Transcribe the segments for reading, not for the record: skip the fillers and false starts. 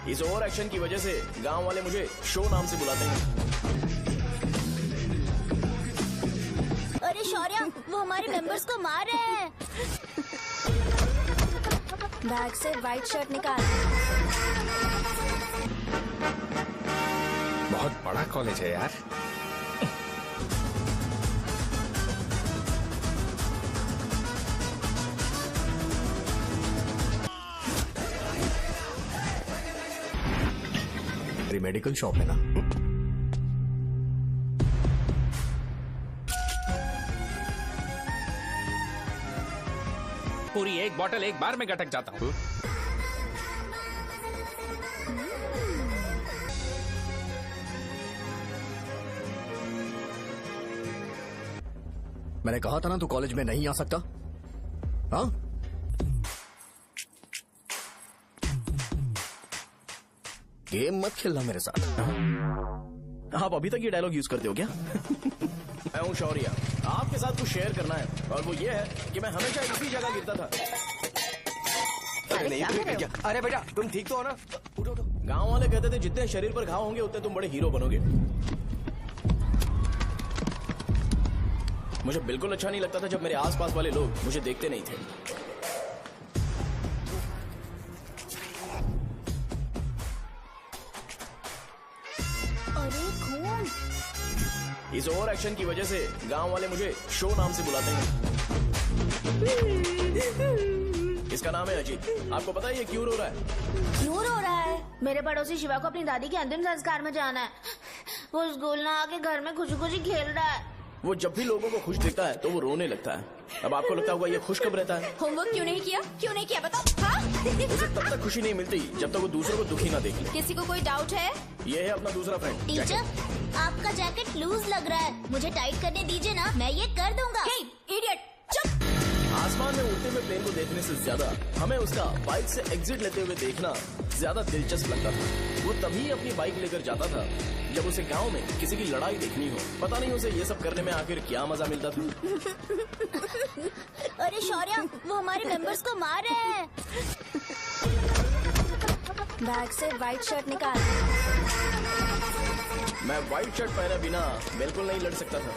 इस over action की वजह से गांव वाले मुझे शो नाम से बुलाते हैं। अरे शौर्य, वो हमारे मेंबर्स को मार रहे हैं। बैग से व्हाइट शर्ट निकाल। बहुत बड़ा कॉलेज है यार। मेडिकल शॉप है ना? पूरी एक बोतल एक बार में गटक जाता हूँ। मैंने कहा था ना तू कॉलेज में नहीं आ सकता। हाँ, गेम मत खेलना मेरे साथ। आप अभी तक ये डायलॉग यूज करते हो क्या? मैं हूँ शौर्य, आपके साथ कुछ शेयर करना है और वो ये है कि मैं हमेशा इसी जगह गिरता था। अरे नहीं, अरे बेटा तुम ठीक तो हो ना? उठो उठो। गांव वाले कहते थे जितने शरीर पर घाव होंगे उतने तुम बड़े हीरो बनोगे। मुझे बिल्कुल अच्छा नहीं लगता था जब मेरे आसपास वाले लोग मुझे देखते नहीं थे। इस ओवर एक्शन की वजह से गांव वाले मुझे शो नाम से बुलाते हैं। इसका नाम है अजीत। आपको पता है ये क्यों रो रहा है? क्यों रो रहा है? मेरे पड़ोसी शिवा को अपनी दादी के अंतिम संस्कार में जाना है। वो स्कूल ना आके घर में खुशी खुशी खेल रहा है। वो जब भी लोगों को खुश देखता है तो वो रोने लगता है। अब आपको लगता होगा ये खुश कब रहता है? होमवर्क क्यों नहीं किया? क्यों नहीं किया बताओ? हाँ? उसे तब तक खुशी नहीं मिलती जब तक वो दूसरों को दुखी ना देख ले। किसी को कोई डाउट है? ये है अपना दूसरा फ्रेंड। टीचर, आपका जैकेट लूज लग रहा है, मुझे टाइट करने दीजिए ना, मैं ये कर दूंगा। हे, इडियट, चुप। आसमान में उड़ते हुए प्लेन को देखने से ज्यादा हमें उसका बाइक से एग्जिट लेते हुए देखना ज्यादा दिलचस्प लगता था। वो तभी अपनी बाइक लेकर जाता था जब उसे गांव में किसी की लड़ाई देखनी हो। पता नहीं उसे ये सब करने में आखिर क्या मजा मिलता था। अरे शौर्य, वो हमारे मेंबर्स को मार रहे हैं। बैग से व्हाइट शर्ट निकाल। मैं व्हाइट शर्ट पहने बिना बिल्कुल नहीं लड़ सकता था,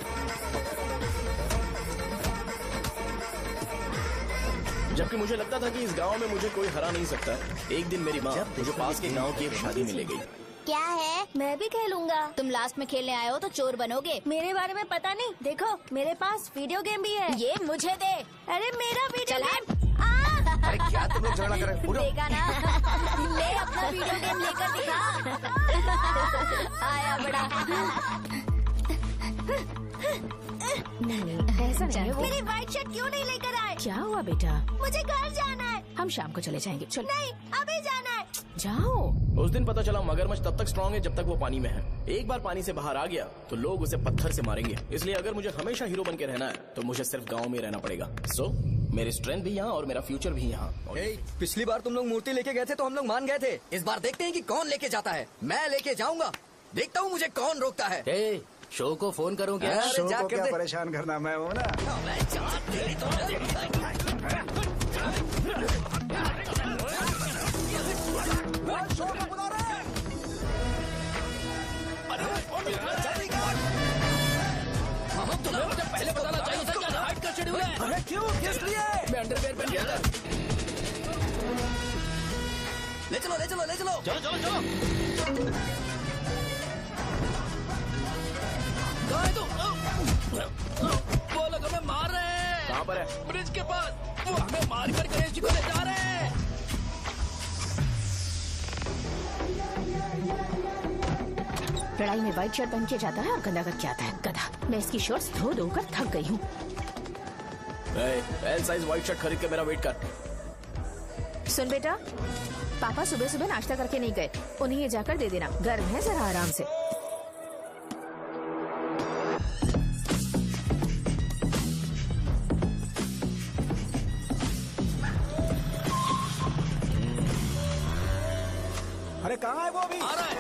जबकि मुझे लगता था कि इस गांव में मुझे कोई हरा नहीं सकता। एक दिन मेरी माँ मुझे पास के गांव की एक शादी में ले गई। क्या है? मैं भी खेलूंगा। तुम लास्ट में खेलने आए हो तो चोर बनोगे। मेरे बारे में पता नहीं। देखो मेरे पास वीडियो गेम भी है। ये मुझे दे। अरे मेरा वीडियो गेम। अरे क्या तुम लोग झगड़ा कर रहे हो? देखा ना? ले अपना वीडियो गेम लेकर दिखा। आया बड़ा। नहीं ऐसा नहीं है। मेरी व्हाइट शर्ट क्यों नहीं लेकर आए? क्या हुआ बेटा? मुझे घर जाना है। हम शाम को चले जाएंगे। चल। नहीं, अभी जाना है। जाओ। उस दिन पता चला मगरमच्छ तब तक स्ट्रांग है जब तक वो पानी में है। एक बार पानी से बाहर आ गया तो लोग उसे पत्थर से मारेंगे। इसलिए अगर मुझे हमेशा हीरो बन के रहना है तो मुझे सिर्फ गाँव में रहना पड़ेगा। सो मेरी स्ट्रेंथ भी यहाँ और मेरा फ्यूचर भी यहाँ। पिछली बार तुम लोग मूर्ति लेके गए थे तो हम लोग मान गए थे। इस बार देखते हैं कि कौन लेके जाता है। मैं लेके जाऊंगा, देखता हूँ मुझे कौन रोकता है। शो को फोन करूँ क्या? शो को क्या परेशान करना, मैं हूँ ना। पहले बताना चाहिए था क्या हाइट का शेड्यूल है। अरे क्यों? किस लिए? मैं अंडरवेयर पहन गया था। ले चलो ले चलो ले चलो। चलो चलो चलो। वो लोग हमें मार रहे हैं। कहाँ पर है? ब्रिज के पास। वो हमें मार कर गणेश जी को ले जा रहे हैं। लड़ाई में व्हाइट शर्ट पहन के जाता है और गंदा करके आता है। गधा। मैं इसकी शर्ट्स धो धोकर थक गई हूँ। एल साइज व्हाइट शर्ट खरीद के मेरा वेट कर। सुन बेटा, पापा सुबह सुबह नाश्ता करके नहीं गए, उन्हें ये जाकर दे देना। गर्म है, जरा आराम से। अरे कहाँ है वो? अभी आ रहा है।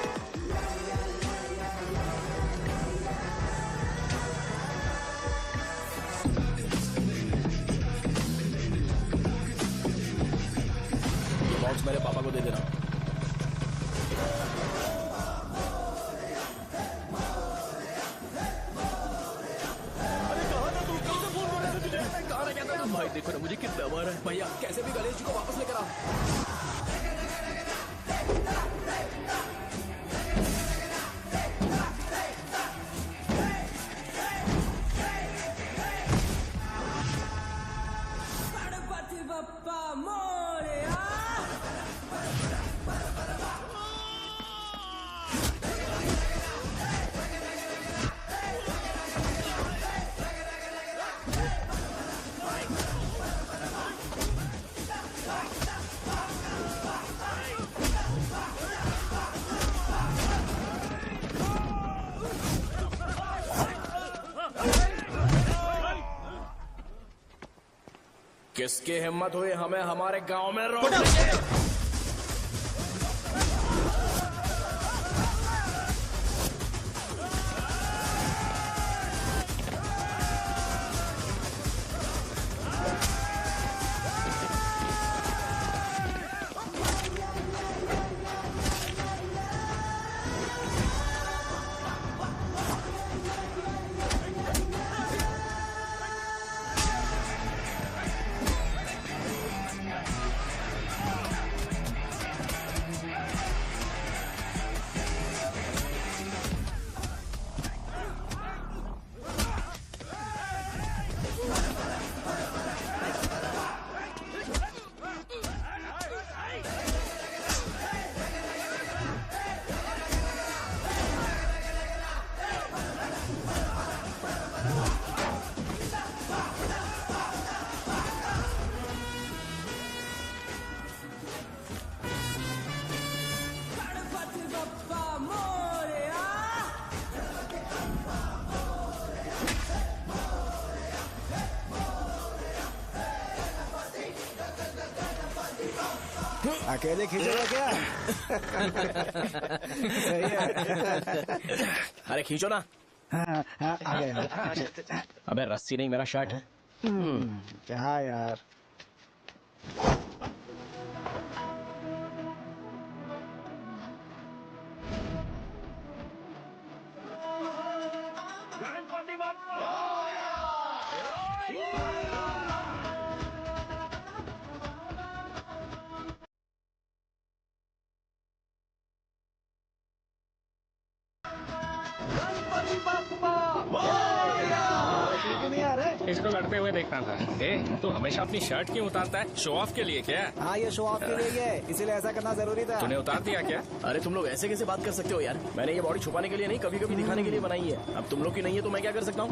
बॉक्स मेरे पापा को दे देना। मुझे कितना मारा है भैया, कैसे भी गणेश जी को वापस लेकर आओ। किसकी हिम्मत हुई हमें हमारे गांव में रोकने की? अकेले खींचोगे क्या? सही है। अरे खींचो ना। हाँ, आ गया। अबे रस्सी नहीं, मेरा शर्ट है। क्या यार, इसको लड़ते हुए देखना था। ए, तू हमेशा अपनी शर्ट क्यों उतारता है? शो ऑफ के लिए क्या? हाँ ये शो ऑफ के लिए ही है, इसीलिए ऐसा करना जरूरी था। तूने उतार दिया क्या? अरे तुम लोग ऐसे कैसे बात कर सकते हो यार? मैंने ये बॉडी छुपाने के लिए नहीं, कभी कभी दिखाने के लिए बनाई है। अब तुम लोग की नहीं है तो मैं क्या कर सकता हूँ?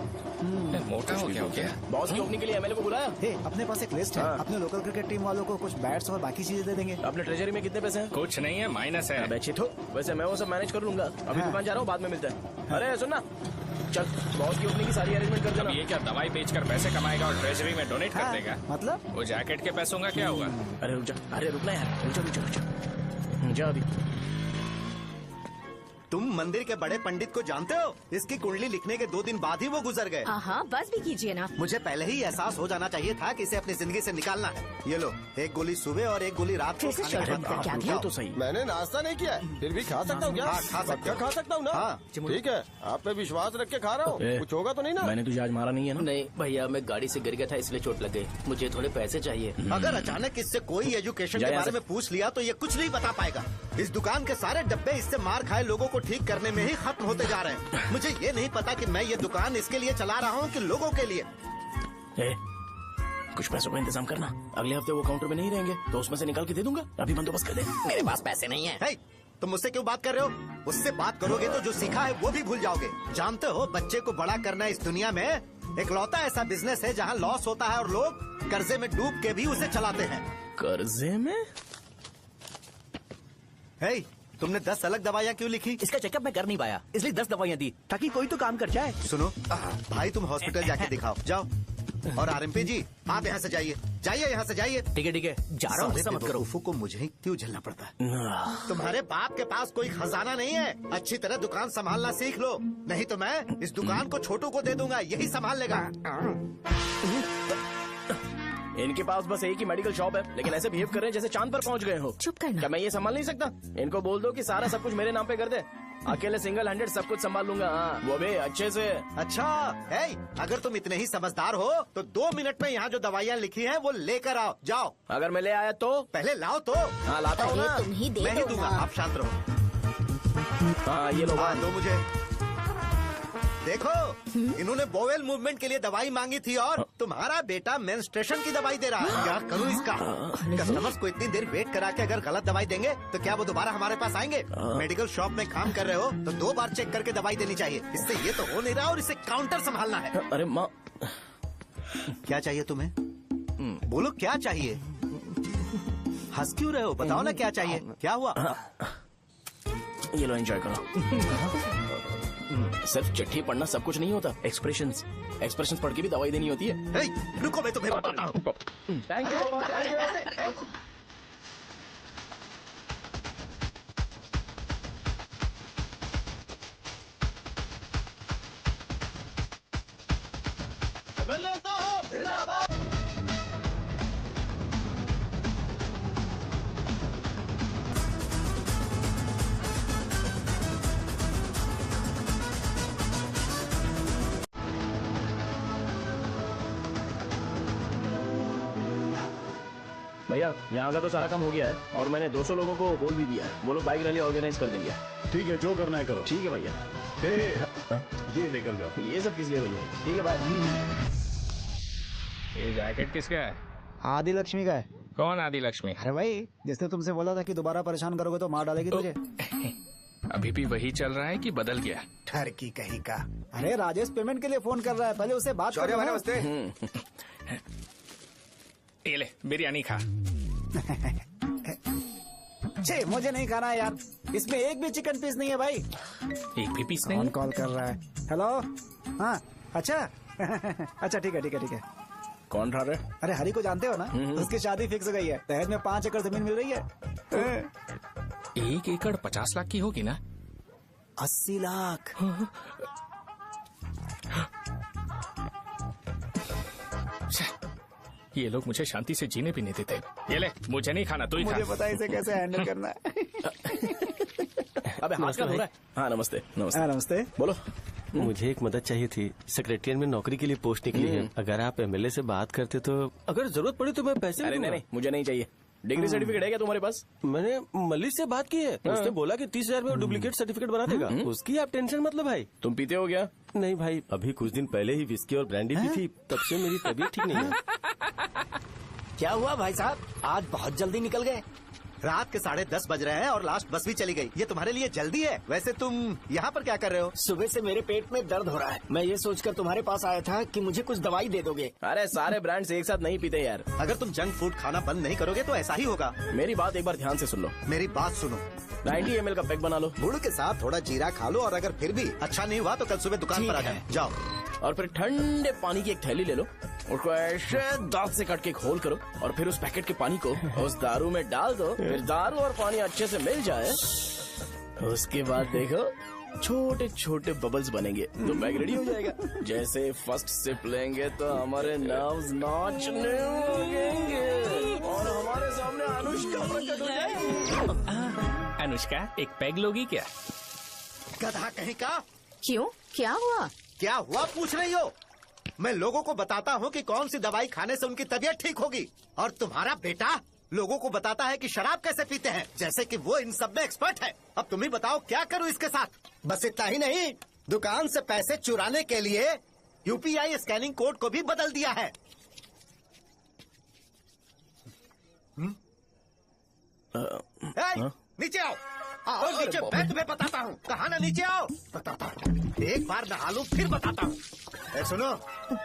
मोटा हो गया हो क्या? बॉस की ओपनिंग के लिए एमएलए को बुलाया। हे, अपने पास एक लिस्ट है। हाँ। अपने लोकल क्रिकेट टीम वालों को कुछ बैट्स और बाकी चीजें दे देंगे। अपने ट्रेजरी में कितने पैसे हैं? कुछ नहीं है, माइनस है। अबे चिथो, वैसे मैं वो सब मैनेज कर लूंगा। अभी हाँ। दुकान जा रहा हूँ, बाद में मिलते हैं। अरे सुनना, चल बॉस की ओपनिंग की सारी अरेंजमेंट कर अब देना। ये क्या दवाई बेचकर पैसे कमाएगा और ट्रेजरी में डोनेट कर हाँ, देगा? मतलब वो जैकेट के पैसों का क्या हुआ? अरे रुक जा, अरे रुकना यार, रुक जा अभी। तुम मंदिर के बड़े पंडित को जानते हो? इसकी कुंडली लिखने के 2 दिन बाद ही वो गुजर गए। हाँ, बस भी कीजिए ना। मुझे पहले ही एहसास हो जाना चाहिए था कि इसे अपनी जिंदगी से निकालना है। ये लो, एक गोली सुबह और एक गोली रात को फिर से खाने के शर्ट बाद का क्या आप किया? जाओ। तो सही। मैंने नाश्ता नहीं किया है, फिर भी खा सकता हूँ क्या? हाँ, खा सकते पक्का हो। खा सकता हूँ ना? हाँ। ठीक है, आप पे विश्वास रख के खा रहा हूँ। ए, कुछ होगा तो नहीं ना? मैंने तुझे आज मारा नहीं है ना? नहीं भैया, मैं गाड़ी से गिर गया था इसलिए चोट लग गई। मुझे थोड़े पैसे चाहिए। अगर अचानक इससे कोई एजुकेशन जा के यहाँ बारे से। में पूछ लिया तो ये कुछ नहीं बता पाएगा। इस दुकान के सारे डब्बे इससे मार खाए लोगों को ठीक करने में ही खत्म होते जा रहे हैं। मुझे ये नहीं पता कि मैं ये दुकान इसके लिए चला रहा हूँ कि लोगों के लिए। ए, कुछ पैसों का इंतजाम करना। अगले हफ्ते वो काउंटर में नहीं रहेंगे तो उसमें से निकाल के दे दूंगा। अभी बंदोबस्त कर दे। मेरे पास पैसे नहीं है। हे, तुम मुझसे क्यों बात कर रहे हो? उससे बात करोगे तो जो सीखा है वो भी भूल जाओगे। जानते हो, बच्चे को बड़ा करना इस दुनिया में एकलौता ऐसा बिजनेस है जहाँ लॉस होता है और लोग कर्जे में डूब के भी उसे चलाते हैं। कर्जे में? हे, तुमने 10 अलग दवाइयाँ क्यों लिखी? इसका चेकअप मैं कर नहीं पाया, इसलिए 10 दवाइयाँ दी ताकि कोई तो काम कर जाए। सुनो भाई, तुम हॉस्पिटल जाके दिखाओ, जाओ। और आरएमपी जी, आप यहाँ से जाइए, जाइए यहाँ से जाइए। ठीक है, जा रहा हूँ, गुस्सा मत करो। बेवकूफों को मुझे ही क्यों झेलना पड़ता है? तुम्हारे बाप के पास कोई खजाना नहीं है। अच्छी तरह दुकान संभालना सीख लो, नहीं तो मैं इस दुकान को छोटू को दे दूंगा, यही संभाल लेगा। इनके पास बस एक ही मेडिकल शॉप है, लेकिन ऐसे बिहेव कर रहे हैं जैसे चांद पर पहुंच गए हो। चुप करना। क्या मैं ये संभाल नहीं सकता? इनको बोल दो कि सारा सब कुछ मेरे नाम पे कर दे। अकेले सिंगल हैंडेड सब कुछ संभाल लूंगा। हाँ, वो भी अच्छे से। अच्छा है, अगर तुम इतने ही समझदार हो तो 2 मिनट में यहाँ जो दवाइयाँ लिखी हैं वो लेकर आओ, जाओ। अगर मैं ले आया तो? पहले लाओ तो। हाँ लाता हूँ ना। तुम ही दे मैं ही दो दूंगा, ना। आप शांत रहो। हाँ ये लो। हाँ दो मुझे। देखो, इन्होंने बोवेल मूवमेंट के लिए दवाई मांगी थी और तुम्हारा बेटा मेंस्ट्रुएशन की दवाई दे रहा है। क्या करूं इसका? कस्टमर्स को इतनी देर वेट करा के अगर गलत दवाई देंगे तो क्या वो दोबारा हमारे पास आएंगे? मेडिकल शॉप में काम कर रहे हो तो 2 बार चेक करके दवाई देनी चाहिए। इससे ये तो हो नहीं रहा और इसे काउंटर संभालना है। अरे माँ, क्या चाहिए तुम्हें? बोलो क्या चाहिए? हंस क्यों रहे हो? बताओ ना क्या चाहिए? क्या हुआ? ये लो एंजॉय करो। सिर्फ चिट्ठी पढ़ना सब कुछ नहीं होता। एक्सप्रेशंस पढ़ के भी दवाई देनी होती है। हे, रुको मैं तुम्हें बताता हूँ। Thank you. भैया यहाँ का तो सारा काम हो गया है और मैंने 200 लोगों को बोल भी दिया है। वो लोग बाइक रैली ऑर्गेनाइज कर देंगे। ठीक है, जो करना है करो। ठीक है भैया। ये निकल जाओ। ये सब किस लिए भैया? ठीक है भाई। ये जैकेट किसका है? आदि लक्ष्मी का है। कौन आदि लक्ष्मी? अरे भाई, जिसने तुमसे बोला था कि दोबारा परेशान करोगे तो मार डालेगी तुझे। अभी भी वही चल रहा है कि बदल गया? ठरकी कहीं का। अरे राजेश पेमेंट के लिए फोन कर रहा है, पहले उससे बात करो। नमस्ते। ये ले बिरयानी खा। छे, मुझे नहीं खाना है यार, इसमें एक भी चिकन पीस नहीं है भाई। एक भी पीस नहीं? कौन कॉल कर रहा है? हेलो। हाँ अच्छा। अच्छा ठीक है ठीक है ठीक है। कौन रहा? अरे हरी को जानते हो ना? उसकी शादी फिक्स हो गई है। दहेज में 5 एकड़ जमीन मिल रही है। 1 एकड़ 50 लाख की होगी ना? 80 लाख। ये लोग मुझे शांति से जीने भी नहीं देते। ये ले, मुझे नहीं खाना, तू ही खा। मुझे पता है इसे कैसे हैंडल करना है। अबे हाथ का हो रहा है। हाँ नमस्ते। नमस्ते। नमस्ते। बोलो। मुझे एक मदद चाहिए थी। सेक्रेटरिएट में नौकरी के लिए पोस्ट निकली है। अगर आप एमएलए से बात करते तो अगर जरूरत पड़ी तो मैं पैसे अरे नहीं, मुझे नहीं चाहिए। डिग्री सर्टिफिकेट है क्या तुम्हारे पास? मैंने मलिक से बात की है। उसने बोला कि 30,000 में वो डुप्लीकेट सर्टिफिकेट बना देगा। उसकी आप टेंशन मत लो भाई। तुम पीते हो क्या? नहीं भाई, अभी कुछ दिन पहले ही विस्की और ब्रांडी पी थी, तब से मेरी तबीयत ठीक नहीं है। क्या हुआ भाई साहब, आज बहुत जल्दी निकल गए? रात के 10:30 बज रहे हैं और लास्ट बस भी चली गई। ये तुम्हारे लिए जल्दी है। वैसे तुम यहाँ पर क्या कर रहे हो? सुबह से मेरे पेट में दर्द हो रहा है। मैं ये सोचकर तुम्हारे पास आया था कि मुझे कुछ दवाई दे दोगे। अरे सारे ब्रांड्स एक साथ नहीं पीते यार। अगर तुम जंक फूड खाना बंद नहीं करोगे तो ऐसा ही होगा। मेरी बात एक बार ध्यान से सुन लो। मेरी बात सुनो। 90 ml का पैक बना लो। गुड़ के साथ थोड़ा जीरा खा लो और अगर फिर भी अच्छा नहीं हुआ तो कल सुबह दुकान पर आ जाओ। और फिर ठंडे पानी की एक थैली ले लो, उसको ऐसे दांत से काट के घोल करो और फिर उस पैकेट के पानी को उस दारू में डाल दो। फिर दारू और पानी अच्छे से मिल जाए, उसके बाद देखो छोटे छोटे बबल्स बनेंगे तो बैग रेडी हो जाएगा। जैसे फर्स्ट सिप लेंगे तो हमारे नर्व्स नाचने लगेंगे और हमारे सामने अनुष्का प्रकट हो जाएगी। अनुष्का, एक पैग लोगी क्या? गधा कहीं का। क्यों, क्या हुआ? क्या हुआ पूछ रही हो? मैं लोगों को बताता हूँ कि कौन सी दवाई खाने से उनकी तबीयत ठीक होगी और तुम्हारा बेटा लोगों को बताता है कि शराब कैसे पीते हैं, जैसे कि वो इन सब में एक्सपर्ट है। अब तुम ही बताओ क्या करूँ इसके साथ? बस इतना ही नहीं, दुकान से पैसे चुराने के लिए यूपीआई स्कैनिंग कोड को भी बदल दिया है। नीचे आओ। आओ नीचे, मैं तुम्हें बताता हूँ। कहा ना नीचे आओ, बताता हूँ। एक बार नहा लूं फिर बताता हूँ। सुनो,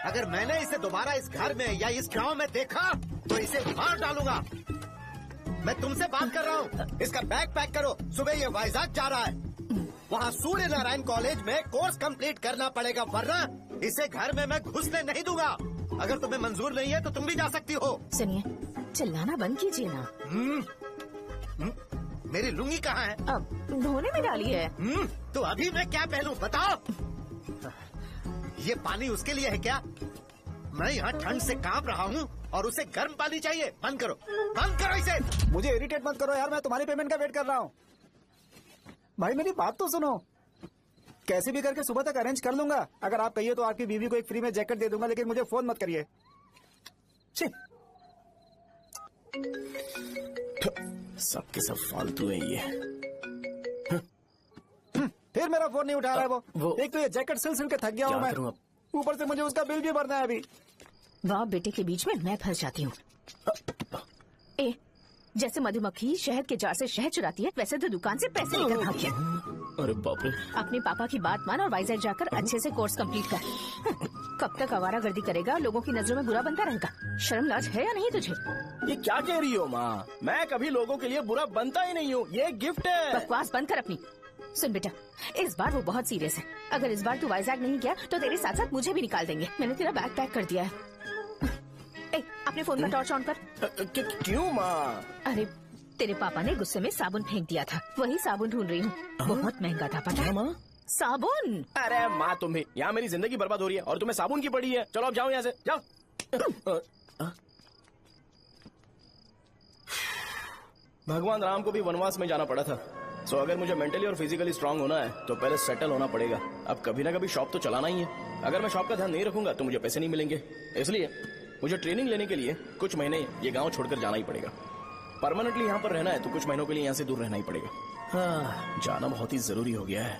अगर मैंने इसे दोबारा इस घर में या इस गांव में देखा तो इसे मार डालूंगा। मैं तुमसे बात कर रहा हूँ। इसका बैग पैक करो, सुबह ये वाइजाग जा रहा है। वहाँ सूर्य नारायण कॉलेज में कोर्स कंप्लीट करना पड़ेगा, वरना इसे घर में मैं घुसने नहीं दूंगा। अगर तुम्हें मंजूर नहीं है तो तुम भी जा सकती हो। सुनिए, चिल्लाना बंद कीजिए ना। मेरी लुंगी कहाँ है? अब धोने में डाली है। तो अभी मैं क्या पहनूं बताओ? ये पानी उसके लिए है क्या? मैं यहाँ ठंड से कांप रहा हूँ और उसे गर्म पानी चाहिए। बंद करो इसे। मुझे इरिटेट मत करो यार, मैं तुम्हारी पेमेंट का वेट कर रहा हूँ। भाई मेरी बात तो सुनो, कैसे भी करके सुबह तक अरेंज कर लूंगा। अगर आप कहिए तो आपकी बीवी को एक फ्री में जैकेट दे दूंगा, लेकिन मुझे फोन मत करिए। सबके सब फालतू है ये। फिर मेरा फोन नहीं उठा रहा है वो। एक तो ये जैकेट सिल सिल के थक गया हूँ मैं, ऊपर से मुझे उसका बिल भी भरना है अभी। बाप बेटे के बीच में मैं फंस जाती हूँ। ए, जैसे मधुमक्खी शहद के जार से शहद चुराती है, वैसे तो दुकान से पैसे लेकर भाग गया। अरे बाप रे। अपने पापा की बात मान और वाइजैक जाकर अच्छे से कोर्स कंप्लीट कर। कब तक आवारागर्दी करेगा, लोगों की नजरों में बुरा बनता रहेगा। शर्म लाज है या नहीं तुझे? ये क्या कह रही हो माँ? मैं कभी लोगों के लिए बुरा बनता ही नहीं हूँ, ये गिफ्ट है। बकवास बंद कर अपनी। सुन बेटा, इस बार वो बहुत सीरियस है। अगर इस बार तू वाइजैक नहीं गया तो तेरे साथ साथ मुझे भी निकाल देंगे। मैंने तेरा बैग पैक कर दिया है। ए, अपने फोन का टॉर्च ऑन कर। क्यों माँ? अरे तेरे पापा ने गुस्से में साबुन फेंक दिया था, वही साबुन ढूंढ रही हूँ। बहुत महंगा था, पता है माँ? साबुन। अरे माँ तुम भी, यहाँ मेरी जिंदगी बर्बाद हो रही है और तुम्हें साबुन की पड़ी है। चलो अब जाओ यहाँ से, जाओ। भगवान राम को भी वनवास में जाना पड़ा था। सो अगर मुझे मेंटली और फिजिकली स्ट्रांग होना है तो पहले सेटल होना पड़ेगा। अब कभी ना कभी शॉप तो चलाना ही है। अगर मैं शॉप का ध्यान नहीं रखूंगा तो मुझे पैसे नहीं मिलेंगे। इसलिए मुझे ट्रेनिंग लेने के लिए कुछ महीने ये गांव छोड़कर जाना ही पड़ेगा। परमानेंटली यहाँ पर रहना है तो कुछ महीनों के लिए यहाँ से दूर रहना ही पड़ेगा। हाँ, जाना बहुत ही जरूरी हो गया है।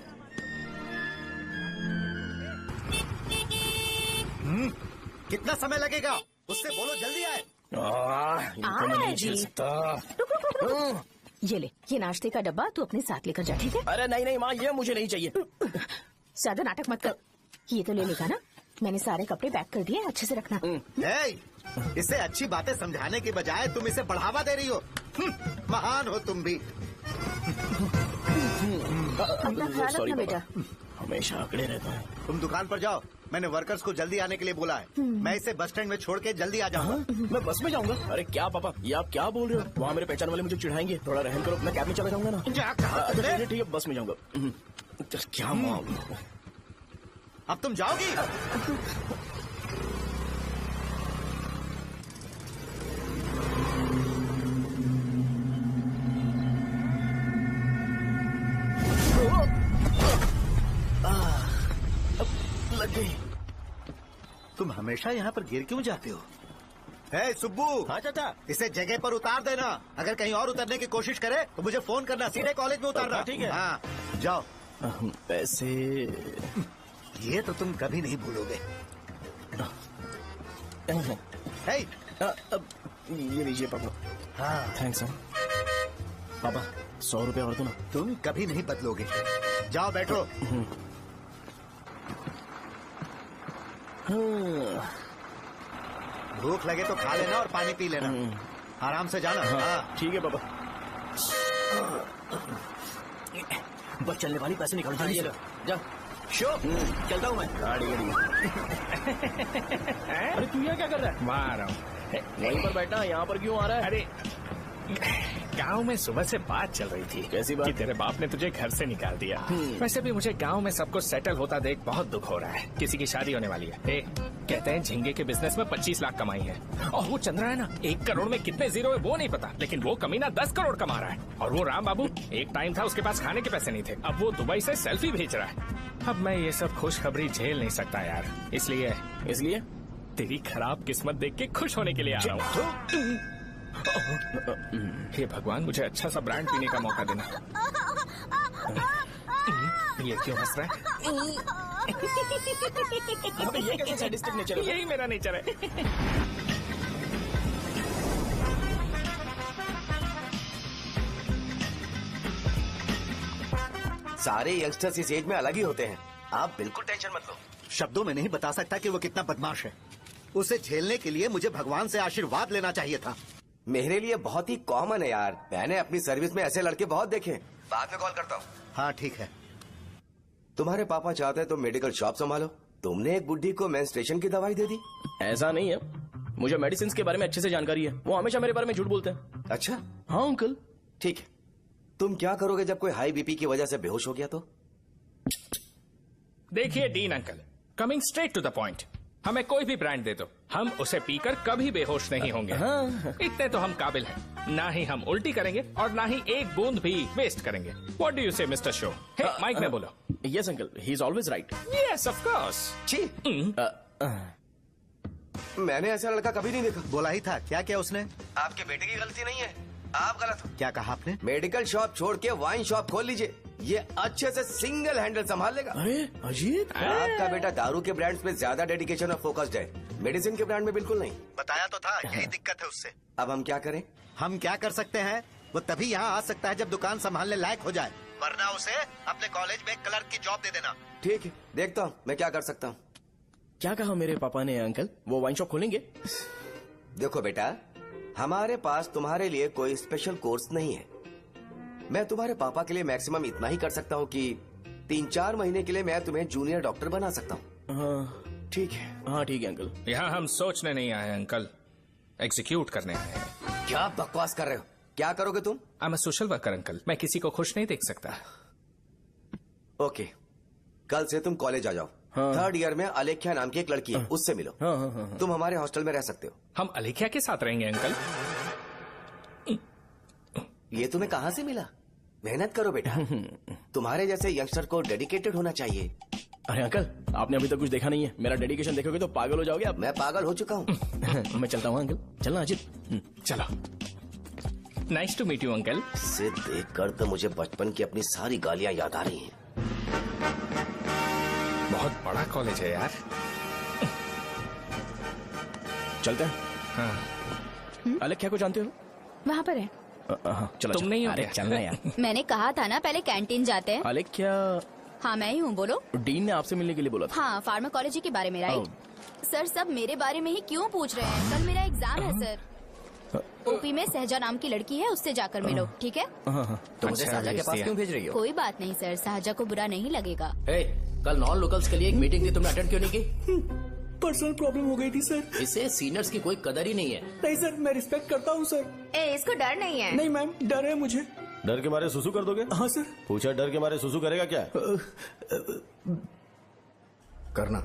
कितना समय लगेगा? उससे बोलो जल्दी आए। इनको मैं नहीं झेल सकता। ये ले, ये नाश्ते का डब्बा तू अपने साथ लेकर जा, ठीक है? अरे नहीं नहीं माँ, ये मुझे नहीं चाहिए। ज्यादा नाटक मत कर, ये तो ले लेगा ना? मैंने सारे कपड़े पैक कर दिए, अच्छे से रखना। इसे अच्छी बातें समझाने के बजाय तुम इसे बढ़ावा दे रही हो। महान हो तुम भी। अपना ख्याल रखना बेटा। हमेशा अकड़े रहता है। तुम दुकान पर जाओ, मैंने वर्कर्स को जल्दी आने के लिए बोला है। मैं इसे बस स्टैंड में छोड़ के जल्दी आ जाऊंगा। मैं बस में जाऊंगा? अरे क्या पापा, ये आप क्या बोल रहे हो? वहाँ मेरे पहचान वाले मुझे चिढ़ाएंगे। थोड़ा रहम करो, मैं कैब में चला जाऊंगा ना। ठीक है, बस में जाऊंगा। क्या मामला? अब तुम जाओगी? लग गई। तुम हमेशा यहाँ पर गिर क्यों जाते हो? हे सुब्बू। हाँ चाचा। इसे जगह पर उतार देना। अगर कहीं और उतरने की कोशिश करे तो मुझे फोन करना। सीधे कॉलेज में उतारना। ठीक है। हाँ, जाओ। पैसे ये तो तुम कभी नहीं भूलोगे। हे, ये लीजिए पापा। हाँ थैंक्स पापा। 100 रुपए और दो ना। तुम कभी नहीं बदलोगे। जाओ बैठो। भूख लगे तो खा लेना और पानी पी लेना। आराम से जाना। हाँ ठीक है पापा। बस चलने वाली, पैसे निकाल जल्दी से। जा शो, चलता हूँ मैं। गाड़ी अरे तू यहाँ क्या कर रहा है? मार रहा हूँ। वहीं पर बैठा, यहाँ पर क्यों आ रहा है? अरे गांव में सुबह से बात चल रही थी। कैसी बात? कि तेरे बाप ने तुझे घर से निकाल दिया। वैसे भी मुझे गांव में सब कुछ सेटल होता देख बहुत दुख हो रहा है। किसी की शादी होने वाली है। कहते हैं झींगे के बिजनेस में 25 लाख कमाई है। और वो चंद्रा है ना, 1 करोड़ में कितने जीरो है वो नहीं पता, लेकिन वो कमीना 10 करोड़ कमा रहा है। और वो राम बाबू, एक टाइम था उसके पास खाने के पैसे नहीं थे, अब वो दुबई से सेल्फी भेज रहा है। अब मैं ये सब खुशखबरी झेल नहीं सकता यार। इसलिए तेरी खराब किस्मत देख के खुश होने के लिए आ रहा हूँ। हे भगवान, मुझे अच्छा सा ब्रांड पीने का मौका देना। ये क्यों हंस रहा है? ये कैसे सैडिस्टिक नेचर है? यही मेरा नेचर है। सारे यंगस्टर्स इस एज में अलग ही होते हैं। आप बिल्कुल टेंशन मत लो। शब्दों में नहीं बता सकता कि वो कितना बदमाश है। उसे झेलने के लिए मुझे भगवान से आशीर्वाद लेना चाहिए था। मेरे लिए बहुत ही कॉमन है यार। मैंने अपनी सर्विस में ऐसे लड़के बहुत देखे। बाद में कॉल करता हूँ। हाँ ठीक है। तुम्हारे पापा चाहते हैं तुम मेडिकल शॉप संभालो। तुमने एक बुढ़ी को मेंस्ट्रुएशन की दवाई दे दी। ऐसा नहीं है, मुझे मेडिसिन के बारे में अच्छे से जानकारी है। वो हमेशा मेरे बारे में झूठ बोलते हैं। अच्छा हाँ अंकल। ठीक है, तुम क्या करोगे जब कोई हाई बीपी की वजह से बेहोश हो गया तो? देखिए dean uncle, coming straight to the point, हमें कोई भी ब्रांड दे दो, हम उसे पीकर कभी बेहोश नहीं होंगे। इतने तो हम काबिल हैं। ना ही हम उल्टी करेंगे और ना ही एक बूंद भी वेस्ट करेंगे। व्हाट डू यू से मिस्टर शो? हे, माइक में बोलो। Yes uncle, he is always right. Yes of course. मैंने ऐसा लड़का कभी नहीं देखा। बोला ही था। क्या किया उसने? आपके बेटे की गलती नहीं है, आप गलत हो। क्या कहा आपने? मेडिकल शॉप छोड़ के वाइन शॉप खोल लीजिए, ये अच्छे से सिंगल हैंडल संभाल लेगा। अरे अजीत, आपका बेटा दारू के ब्रांड्स पे ज्यादा डेडिकेशन और फोकस्ड है, मेडिसिन के ब्रांड में बिल्कुल नहीं। बताया तो था, यही दिक्कत है उससे। अब हम क्या करें? हम क्या कर सकते हैं? वो तभी यहाँ आ सकता है जब दुकान संभालने लायक हो जाए, वरना उसे अपने कॉलेज में क्लर्क की जॉब दे देना। ठीक है, देखता हूँ मैं क्या कर सकता हूँ। क्या कहा मेरे पापा ने अंकल? वो वाइन शॉप खोलेंगे? देखो बेटा, हमारे पास तुम्हारे लिए कोई स्पेशल कोर्स नहीं है। मैं तुम्हारे पापा के लिए मैक्सिमम इतना ही कर सकता हूँ कि 3-4 महीने के लिए मैं तुम्हें जूनियर डॉक्टर बना सकता हूँ। हाँ ठीक है। हाँ ठीक है अंकल। यहाँ हम सोचने नहीं आए अंकल, एग्जीक्यूट करने आए हैं। क्या बकवास कर रहे हो? क्या करोगे तुम? I am a social worker uncle, मैं किसी को खुश नहीं देख सकता। ओके, कल से तुम कॉलेज आ जाओ। हाँ। 3rd ईयर में अलेख्या नाम की एक लड़की है, उससे मिलो। हाँ, हाँ, हाँ, हाँ। तुम हमारे हॉस्टल में रह सकते हो। हम अलेख्या के साथ रहेंगे अंकल। ये तुम्हें कहाँ से मिला? मेहनत करो बेटा, तुम्हारे जैसे यंगस्टर को डेडिकेटेड होना चाहिए। अरे अंकल, आपने अभी तक कुछ देखा नहीं है। मेरा डेडिकेशन देखोगे तो पागल हो जाओगे आप। मैं पागल हो चुका हूँ। मैं चलता हूँ अंकल। चलना अजीत। चलो। Nice to meet you uncle. इसे देखकर तो मुझे बचपन की अपनी सारी गालियाँ याद आ रही हैं। बहुत बड़ा कॉलेज है यार। चलते हैं। हाँ। अलेख्या को जानते हो? वहाँ पर है। चलो तुम नहीं हो अरे क्या? चलना यार। मैंने कहा था ना पहले कैंटीन जाते हैं। अलेख्या, हाँ मैं ही हूँ, बोलो। डीन ने आपसे मिलने के लिए बोला था। हाँ, फार्माकोलॉजी के बारे में, राइट? सर सब मेरे बारे में ही क्यों पूछ रहे हैं? कल मेरा एग्जाम है सर। ओपी में सहजा नाम की लड़की है, उससे जाकर मिलो, ठीक है? तो मुझे साजा के पास क्यों भेज रही हो? कोई बात नहीं सर, सहजा को बुरा नहीं लगेगा। कल नॉन लोकल्स के लिए एक मीटिंग थी, तुमने अटेंड क्यों नहीं की? पर्सनल प्रॉब्लम हो गई थी सर। इससे सीनियर्स की कोई कदर ही नहीं है। नहीं सर, मैं रिस्पेक्ट करता हूँ सर। इसको डर नहीं है? नहीं मैम, डर है मुझे। डर के मारे सुसु कर दोगे? हाँ सर। पूछा डर के मारे सुसु करेगा क्या? करना।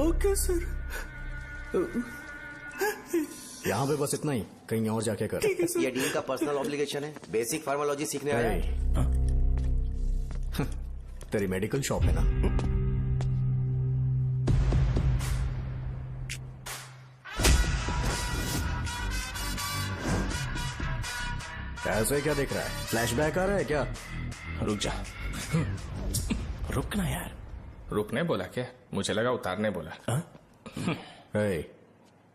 Okay sir. यहाँ पे बस इतना ही, कहीं और जाके कर। ये डीन का पर्सनल ऑब्लिगेशन है, बेसिक फार्माकोलॉजी सीखने आया है। तेरी मेडिकल शॉप है ना? ऐसे क्या देख रहा है? फ्लैशबैक आ रहा है क्या? रुक जा। रुकना यार। रुकने बोला क्या? मुझे लगा उतारने बोला।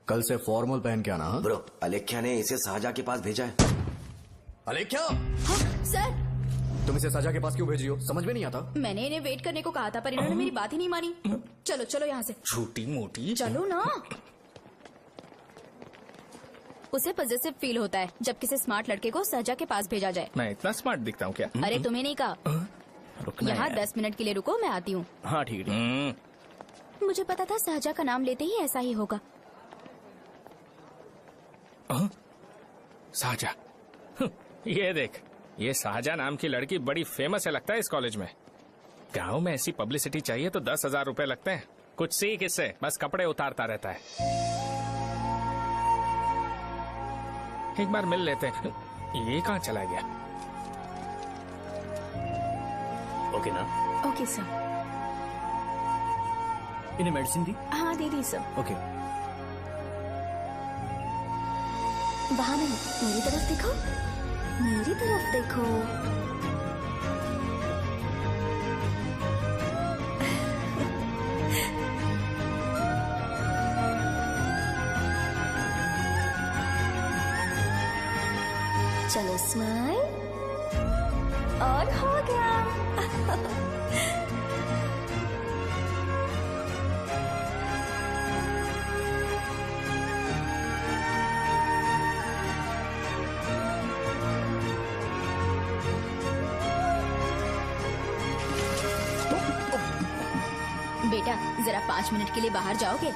कल से फॉर्मल पहन के आना। ब्रो, अलेख्या ने इसे साजा के पास भेजा है। अलेख्या! हाँ, सर। तुम इसे साजा के पास क्यों भेज रही हो? समझ में नहीं आता। मैंने इन्हें वेट करने को कहा था, पर इन्होंने मेरी बात ही नहीं मानी। चलो चलो यहाँ से। छोटी मोटी। चलो ना। उसे पॉजिटिव फील होता है जब किसी स्मार्ट लड़के को सहजा के पास भेजा जाए। मैं इतना स्मार्ट दिखता हूँ क्या? अरे तुम्हें नहीं कहा। रुकना यहाँ यार। 10 मिनट के लिए रुको, मैं आती हूँ। हाँ ठीक है। मुझे पता था सहजा का नाम लेते ही ऐसा ही होगा। साजा। ये देख, ये साजा नाम की लड़की बड़ी फेमस है लगता है इस कॉलेज में। गांव में ऐसी पब्लिसिटी चाहिए तो 10,000 रुपए लगते हैं। कुछ सीख इससे, बस कपड़े उतारता रहता है। एक बार मिल लेते हैं। ये कहाँ चला गया? ओके ना? Okay sir. इन्हें मेडिसिन दी? हाँ दे दी सर। ओके। वहाँ नहीं, मेरी तरफ देखो, मेरी तरफ देखो। चलो स्माइल, और हो गया। बेटा जरा 5 मिनट के लिए बाहर जाओगे?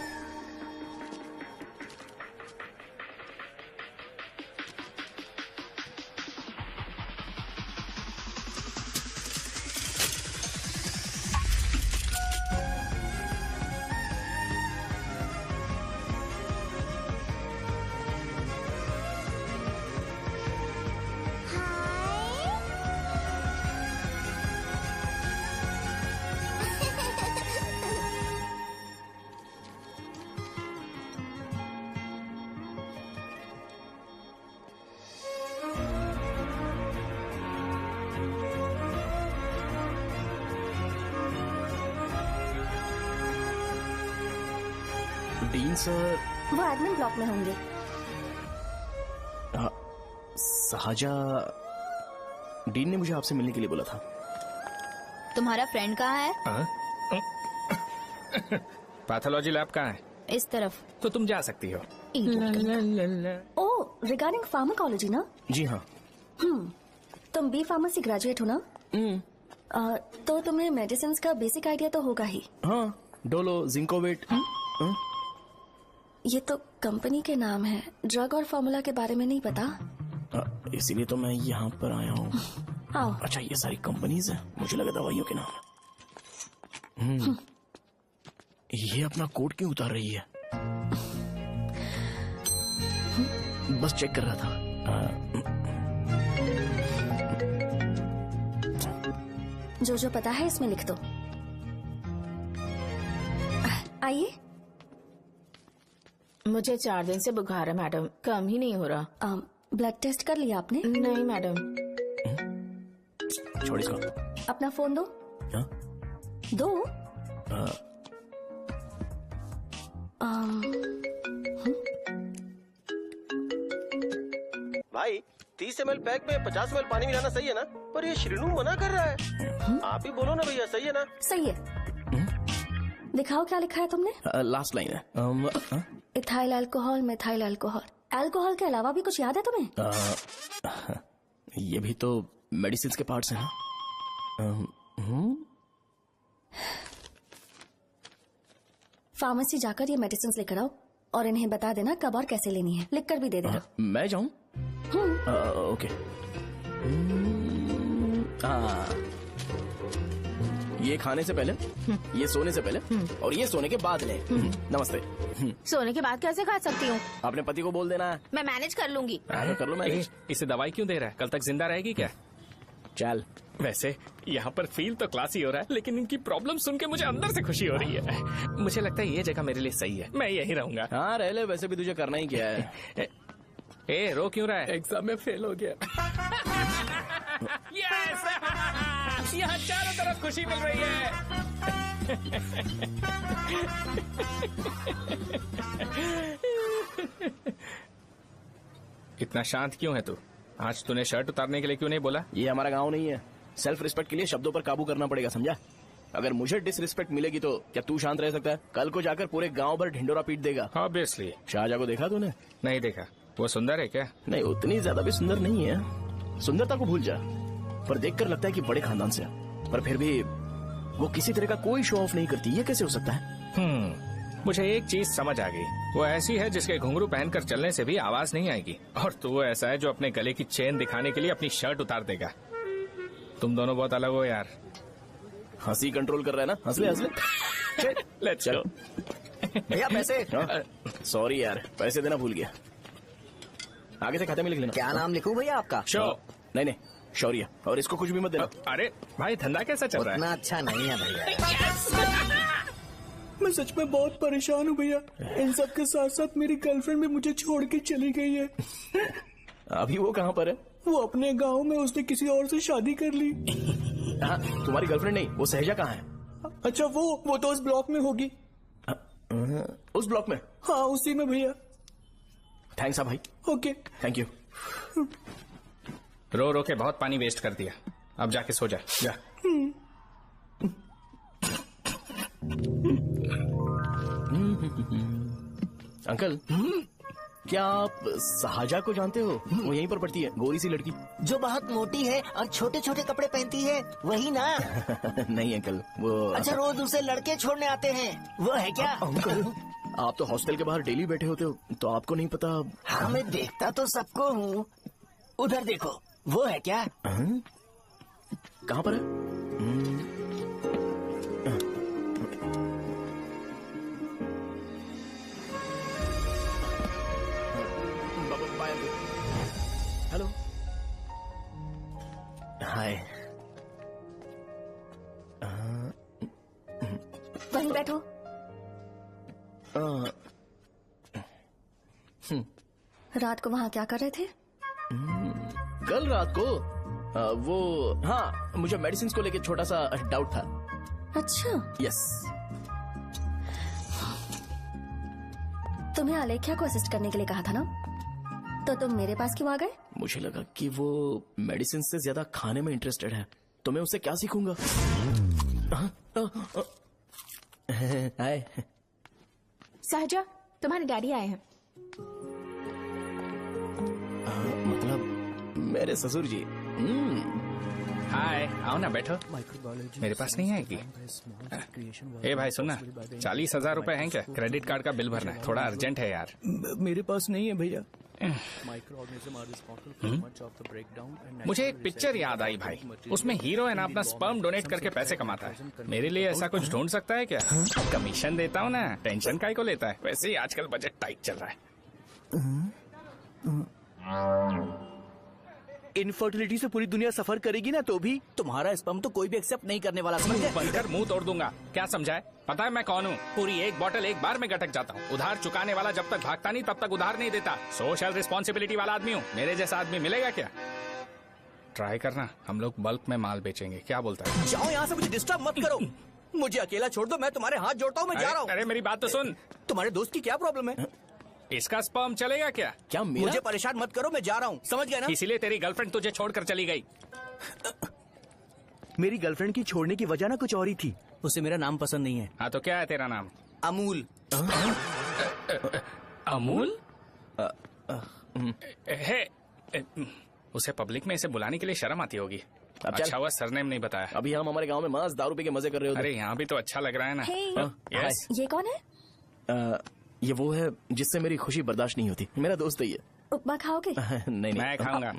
डीन सर वो एडमिन ब्लॉक में होंगे। साजा, डीन ने मुझे आपसे मिलने के लिए बोला था। तुम्हारा फ्रेंड कहाँ है? पैथोलॉजी लैब कहाँ है? इस तरफ। तो तुम जा सकती हो। ओ, रिगार्डिंग फार्माकोलॉजी ना? जी हाँ। तुम बी फार्मेसी ग्रेजुएट हो ना? तो तुम्हें मेडिसिन का बेसिक आइडिया तो होगा ही। हाँ, डोलो, जिंकोवेट। ये तो कंपनी के नाम है, ड्रग और फॉर्मूला के बारे में नहीं पता। इसीलिए तो मैं यहाँ पर आया हूँ। आओ। अच्छा, ये सारी कंपनीज है, मुझे लगा दवाइयों के नाम। ये अपना कोट क्यों उतार रही है? बस चेक कर रहा था। जो पता है इसमें लिख दो। आइए। मुझे 4 दिन से बुखार है मैडम, कम ही नहीं हो रहा। ब्लड टेस्ट कर लिया आपने? नहीं मैडम। छोड़ इसको। अपना फोन दो। दो। भाई 30 ml पैक में 50 ml पानी मिलाना सही है ना? पर ये श्रीनू मना कर रहा है। आप ही बोलो ना भैया, सही है ना? सही है। दिखाओ क्या लिखा है तुमने? लास्ट लाइन है। Ethyl alcohol, methyl alcohol. Alcohol के अलावा भी कुछ याद है तुम्हें? ये भी तो मेडिसिन के पार्ट्स हैं ना? फार्मेसी जाकर ये मेडिसिन लेकर आओ और इन्हें बता देना कब और कैसे लेनी है। लिख कर भी दे देना। मैं जाऊं? ओके। ये खाने से पहले, ये सोने से पहले और ये सोने के बाद ले। नमस्ते। सोने के बाद कैसे खा सकती हूँ? अपने पति को बोल देना। मैं मैनेज कर लूंगी। कर लो मैनेज। इसे दवाई क्यों दे रहा है? कल तक जिंदा रहेगी क्या? चल। वैसे यहाँ पर फील तो क्लासी हो रहा है, लेकिन इनकी प्रॉब्लम सुन के मुझे अंदर से खुशी हो रही है। मुझे लगता है ये जगह मेरे लिए सही है, मैं यहीं रहूंगा। हाँ रह ले, वैसे भी तुझे करना ही क्या है। ए, रो क्यों रहा है? एग्जाम में फेल हो गया। यस! यहाँ चारों तरफ खुशी मिल रही है। इतना शांत क्यों है तू? आज तूने शर्ट उतारने के लिए क्यों नहीं बोला? ये हमारा गांव नहीं है। सेल्फ रिस्पेक्ट के लिए शब्दों पर काबू करना पड़ेगा, समझा? अगर मुझे डिसरिस्पेक्ट मिलेगी तो क्या तू शांत रह सकता है? कल को जाकर पूरे गांव भर ढिंडोरा पीट देगा। ऑब्वियसली। शाहजहां को देखा तूने? नहीं देखा। वो सुंदर है क्या? नहीं, उतनी ज्यादा भी सुंदर नहीं है। सुंदरता को भूल जा, पर देखकर लगता है कि बड़े खानदान से, पर फिर भी वो किसी तरह का कोई शो ऑफ नहीं करती। ये कैसे हो सकता है? मुझे एक चीज समझ आ गई। वो ऐसी है जिसके घुंघरू पहनकर चलने से भी आवाज नहीं आएगी, और तू ऐसा है जो अपने गले की चेन दिखाने के लिए अपनी शर्ट उतार देगा। तुम दोनों बहुत अलग हो यार। हंसी कंट्रोल कर रहा है ना? हंस ले, हंस ले। Let's go. भैया पैसे। सॉरी यार, पैसे देना भूल गया। आगे से खाते में लिख लेना। क्या नाम लिखूं भैया आपका? नहीं, शौर्य। और इसको कुछ भी मत देना। अरे भाई, धंधा कैसा चल रहा है? उतना अच्छा नहीं है भैया। मैं सच में बहुत परेशान हूँ भैया। इन सब के साथ साथ मेरी गर्लफ्रेंड भी मुझे छोड़ के चली गई है। अभी वो कहाँ पर है? वो अपने गांव में, उसने किसी और से शादी कर ली। हाँ, तुम्हारी गर्लफ्रेंड नहीं, वो सहजा कहाँ है? अच्छा, वो तो उस ब्लॉक में होगी। उस ब्लॉक में? हाँ, उसी में भैया। थैंक्स भाई। Okay, thank you. रो रो के बहुत पानी वेस्ट कर दिया, अब जाके सो जा। जा। अंकल, क्या आप साजा को जानते हो? वो यहीं पर पढ़ती है, गोरी सी लड़की जो बहुत मोटी है और छोटे छोटे कपड़े पहनती है, वही ना? नहीं अंकल, वो अच्छा, रोज उसे लड़के छोड़ने आते हैं, वो है क्या? अंकल, आप तो हॉस्टल के बाहर डेली बैठे होते हो, तो आपको नहीं पता? हाँ, मैं देखता तो सबको हूँ। उधर देखो, वो है क्या? कहाँ पर है? हेलो, हाय। वहीं बैठो। रात को वहाँ क्या कर रहे थे? कल रात को वो, हाँ, मुझे मेडिसिन को लेके छोटा सा डाउट था। अच्छा। यस। तुम्हें आलेख्या को असिस्ट करने के लिए कहा था ना, तो तुम मेरे पास क्यों आ गए? मुझे लगा कि वो मेडिसिन से ज्यादा खाने में इंटरेस्टेड है, तो मैं उससे क्या सीखूंगा। हाय। सहजा, तुम्हारे डैडी आए हैं। मतलब मेरे ससुर जी। हाय, आओ ना, बैठो। मेरे पास नहीं आएगी। ए भाई सुनना, 40,000 रुपए हैं क्या? क्रेडिट कार्ड का बिल भरना है, थोड़ा अर्जेंट है यार। मेरे पास नहीं है भैया। मुझे एक पिक्चर याद आई भाई, उसमें हीरो है ना अपना स्पर्म डोनेट करके पैसे कमाता है। मेरे लिए ऐसा कुछ ढूंढ सकता है क्या? कमीशन देता हूँ ना, टेंशन काहे को लेता है? वैसे ही आजकल बजट टाइट चल रहा है। इनफर्टिलिटी से पूरी दुनिया सफर करेगी ना, तो भी तुम्हारा स्पर्म तो कोई भी एक्सेप्ट नहीं करने वाला, समझ गए? बनकर मुंह तोड़ दूंगा। क्या समझाए? पता है मैं कौन हूँ? पूरी एक बोतल एक बार में गटक जाता हूँ। उधार चुकाने वाला जब तक भागता नहीं तब तक उधार नहीं देता। सोशल रिस्पॉन्सिबिलिटी वाला आदमी हूँ। मेरे जैसा आदमी मिलेगा क्या? ट्राई करना, हम लोग बल्क में माल बेचेंगे। क्या बोलता है? जाओ यहाँ से, मुझे डिस्टर्ब मत करो। मुझे अकेला छोड़ दो, मैं तुम्हारे हाथ जोड़ता हूँ, मैं जा रहा हूँ। अरे मेरी बात तो सुन। तुम्हारे दोस्त की क्या प्रॉब्लम है? इसका स्पर्म चलेगा क्या? क्या मेरा? मुझे परेशान मत करो, मैं जा रहा हूँ, समझ गए ना? इसीलिए तेरी गर्लफ्रेंड तुझे छोड़कर चली गई। मेरी गर्लफ्रेंड की छोड़ने की वजह ना कुछ और ही थी। उसे मेरा नाम पसंद नहीं है। हाँ तो क्या है तेरा नाम? अमूल। अमूल? उसे पब्लिक में इसे बुलाने के लिए शर्म आती होगी। अच्छा हुआ सरनेम नहीं बताया। अभी हम हमारे गांव में मांस दारू पी के मजे कर रहे होते। अरे यहाँ भी तो अच्छा लग रहा है ना। Hey. यस। ये कौन है? ये वो है जिससे मेरी खुशी बर्दाश्त नहीं होती। मेरा दोस्त है ये। उपमा खाओगे? नहीं। मैं खाऊंगा।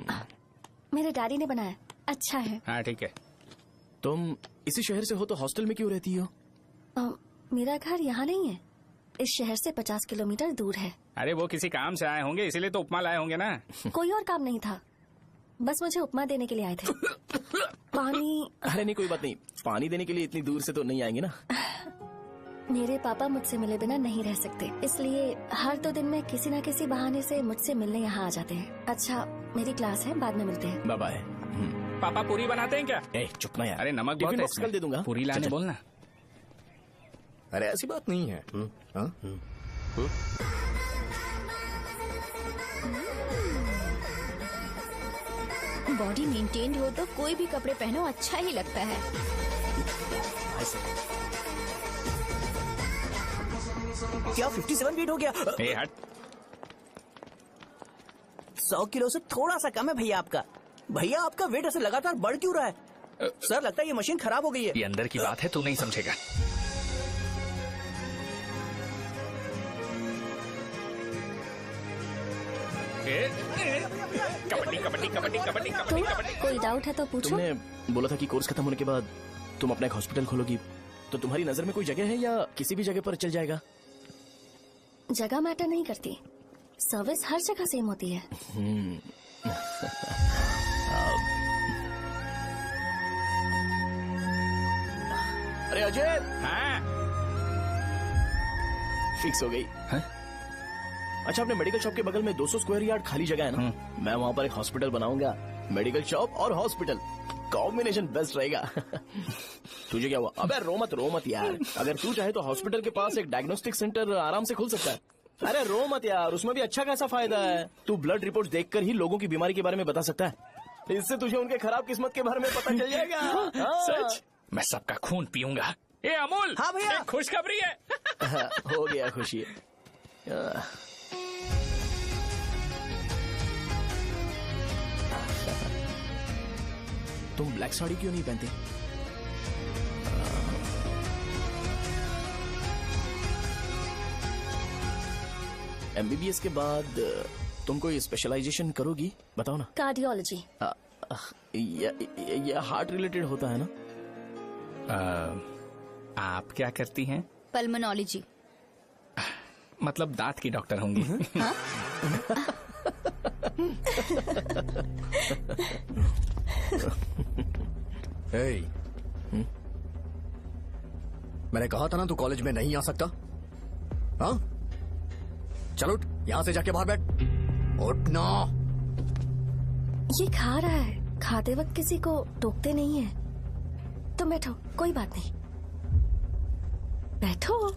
मेरे डैडी ने बनाया, अच्छा है। हाँ ठीक है। तुम इसी शहर से हो तो हॉस्टल में क्यों रहती हो? मेरा घर यहाँ नहीं है, इस शहर से 50 किलोमीटर दूर है। अरे वो किसी काम से आए होंगे, इसीलिए तो उपमा लाए होंगे ना। कोई और काम नहीं था, बस मुझे उपमा देने के लिए आए थे। पानी? अरे नहीं, कोई बात नहीं। पानी देने के लिए इतनी दूर से तो नहीं आएंगे ना। मेरे पापा मुझसे मिले बिना नहीं रह सकते, इसलिए हर 2 दिन में किसी न किसी बहाने से मुझसे मिलने यहाँ आ जाते हैं। अच्छा, मेरी क्लास है, बाद में मिलते हैं। Bye bye. पापा पूरी बनाते हैं क्या? चुप ना यार। अरे नमक बहुत है कल दे दूंगा। पूरी लाने बोलना। अरे ऐसी बात नहीं है। बॉडी मेंटेन्ड हो तो कोई भी कपड़े पहनो अच्छा ही लगता है। क्या 57 वेट हो गया? ए हट। 100 किलो से थोड़ा सा कम है भैया आपका। भैया आपका वेट ऐसे लगातार बढ़ क्यों रहा है? सर लगता है ये मशीन खराब हो गई है। ये अंदर की बात है, तू नहीं समझेगा। कबड्डी कबड्डी कबड्डी कबड्डी कबड्डी कबड्डी। कोई डाउट है तो पूछो। तुमने बोला था कि कोर्स खत्म होने के बाद तुम अपना एक हॉस्पिटल खोलोगी, तो तुम्हारी नजर में कोई जगह है या किसी भी जगह पर चल जाएगा? जगह मैटर नहीं करती, सर्विस हर जगह सेम होती है। अरे अजय। हाँ? फिक्स हो गई। अच्छा, अपने मेडिकल शॉप के बगल में 200 स्क्वायर यार्ड खाली जगह है ना, मैं वहाँ पर एक हॉस्पिटल बनाऊंगा। मेडिकल शॉप और हॉस्पिटल कॉम्बिनेशन बेस्ट रहेगा। तुझे क्या हुआ? अबे रो मत यार। अगर तू चाहे तो हॉस्पिटल के पास एक डायग्नोस्टिक सेंटर आराम से खुल सकता है। अरे रो मत यार, उसमें भी अच्छा खासा फायदा है। तू ब्लड रिपोर्ट देखकर ही लोगों की बीमारी के बारे में बता सकता है। इससे तुझे उनके खराब किस्मत के बारे में पता चल जाएगा। सच? मैं सबका खून पीऊंगा। ए अमूल। हाँ भैया। खुशखबरी है। हो गया खुशी। तुम ब्लैक साड़ी क्यों नहीं पहनते? एमबीबीएस के बाद तुम कोई स्पेशलाइजेशन करोगी? बताओ ना। कार्डियोलॉजी। ये हार्ट रिलेटेड होता है ना? आप क्या करती हैं? पल्मोनोलॉजी। मतलब दांत की डॉक्टर होंगी। हाँ? मैंने कहा था ना तू कॉलेज में नहीं आ सकता। हाँ, चल उठ, यहाँ से जाके बाहर बैठ। उठना। ये खा रहा है, खाते वक्त किसी को टोकते नहीं है। तुम बैठो, कोई बात नहीं, बैठो।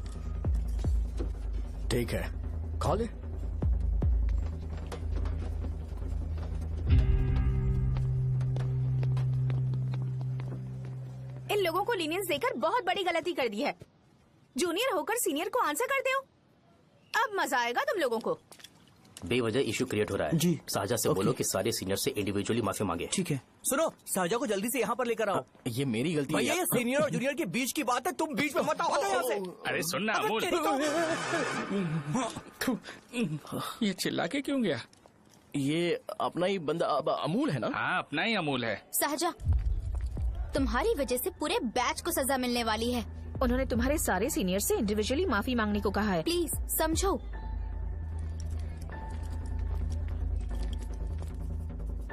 ठीक है, खा ले। इन लोगों को लीनियंस देकर बहुत बड़ी गलती कर दी है। जूनियर होकर सीनियर को आंसर करते हो। अब मजा आएगा तुम लोगों को। बेवजह इशू क्रिएट हो रहा है जी। साजा से बोलो कि सारे सीनियर से इंडिविजुअली माफी मांगे। ठीक है। सुनो, साजा को जल्दी से यहाँ पर लेकर आओ। ये मेरी गलती है। भैया ये सीनियर और जूनियर के बीच की बात है, तुम बीच में मत आओ यहाँ से। अरे सुनना अमूल, ये चिल्ला के क्यों गया? ये अपना ही बंदा अमूल है ना? हाँ, अपना ही अमूल है। साजा, तुम्हारी वजह से पूरे बैच को सजा मिलने वाली है। उन्होंने तुम्हारे सारे सीनियर से इंडिविजुअली माफी मांगने को कहा है। प्लीज समझो।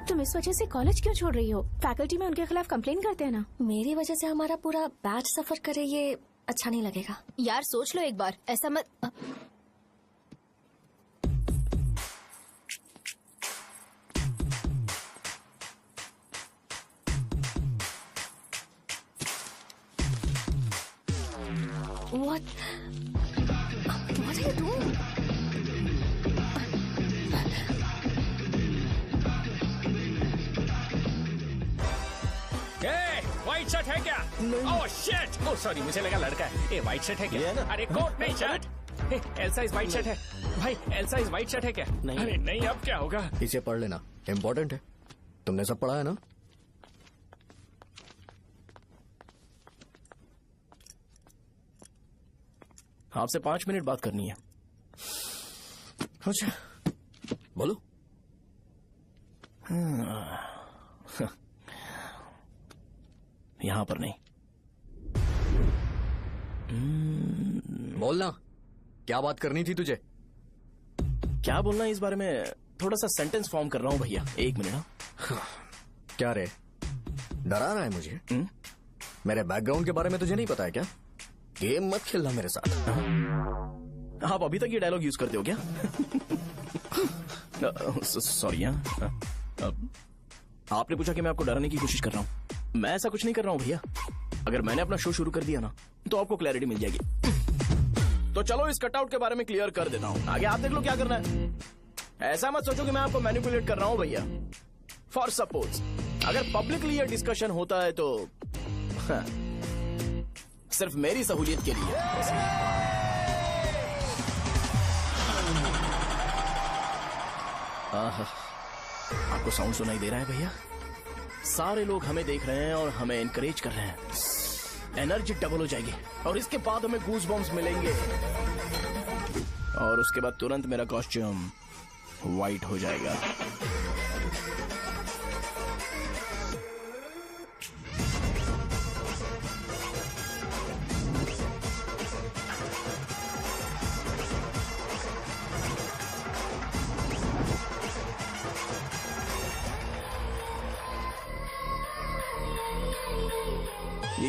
तुम इस वजह से कॉलेज क्यों छोड़ रही हो? फैकल्टी में उनके खिलाफ कंप्लेन करते हैं ना। मेरी वजह से हमारा पूरा बैच सफर करे, ये अच्छा नहीं लगेगा। यार सोच लो एक बार, ऐसा मत। What are you doing? White shirt है क्या? Oh shit! ओह सॉरी, मुझे लगा लड़का है। ये व्हाइट शर्ट है क्या? अरे कोट नहीं, shirt. L size white shirt है भाई। एल साइज व्हाइट शर्ट है क्या? नहीं। अरे नहीं, अब क्या होगा? इसे पढ़ लेना, इम्पोर्टेंट है। तुमने सब पढ़ा है ना? आपसे 5 मिनट बात करनी है। अच्छा, बोलो। यहाँ पर नहीं। बोलना, क्या बात करनी थी तुझे? क्या बोलना है इस बारे में? थोड़ा सा सेंटेंस फॉर्म कर रहा हूँ भैया, 1 मिनट ना। क्या रे, डरा रहा है मुझे? मेरे बैकग्राउंड के बारे में तुझे नहीं पता है क्या? गेम मत खेलना मेरे साथ। आप अभी तक ये डायलॉग यूज करते हो क्या? सॉरी। आपने पूछा कि मैं आपको डराने की कोशिश कर रहा हूँ। मैं ऐसा कुछ नहीं कर रहा हूँ भैया। अगर मैंने अपना शो शुरू कर दिया ना, तो आपको क्लैरिटी मिल जाएगी। तो चलो इस कटआउट के बारे में क्लियर कर देता हूँ, आगे आप देख लो क्या करना है। ऐसा मत सोचो कि मैं आपको मैनिपुलेट कर रहा हूँ भैया। फॉर सपोज अगर पब्लिकली ये डिस्कशन होता है तो सिर्फ मेरी सहूलियत के लिए। आपको साउंड सुनाई दे रहा है भैया? सारे लोग हमें देख रहे हैं और हमें एनकरेज कर रहे हैं। एनर्जी डबल हो जाएगी और इसके बाद हमें गूज बम्स मिलेंगे और उसके बाद तुरंत मेरा कॉस्ट्यूम व्हाइट हो जाएगा।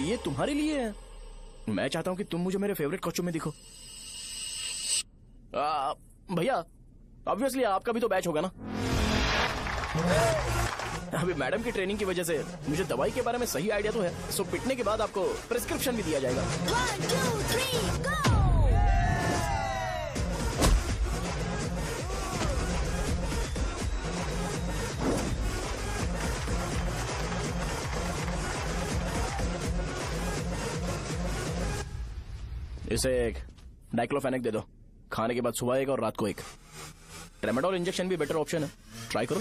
ये तुम्हारे लिए है। मैं चाहता हूं कि तुम मुझे मेरे फेवरेट कॉस्ट्यूम में दिखो। भैया ऑब्वियसली आपका भी तो बैच होगा ना। अभी मैडम की ट्रेनिंग की वजह से मुझे दवाई के बारे में सही आइडिया तो है, सो पिटने के बाद आपको प्रिस्क्रिप्शन भी दिया जाएगा। 1 2 3 गो। इसे एक डाइक्लोफेनेक दे दो। खाने के बाद सुबह एक और रात को एक। ट्रेमाडोल इंजेक्शन भी बेटर ऑप्शन है, ट्राई करो।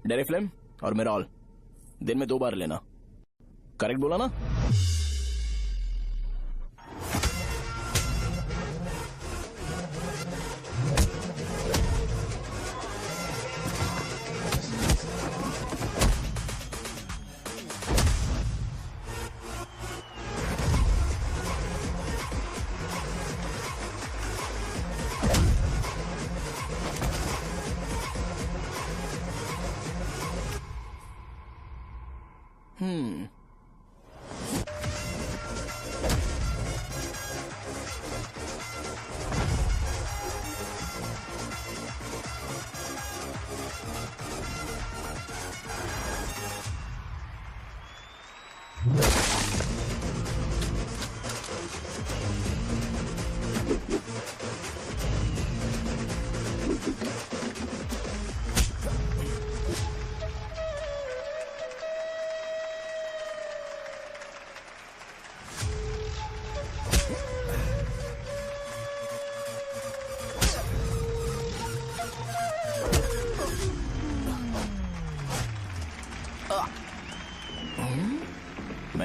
डेरिफ्लेम और मेरॉल दिन में 2 बार लेना। करेक्ट बोला ना?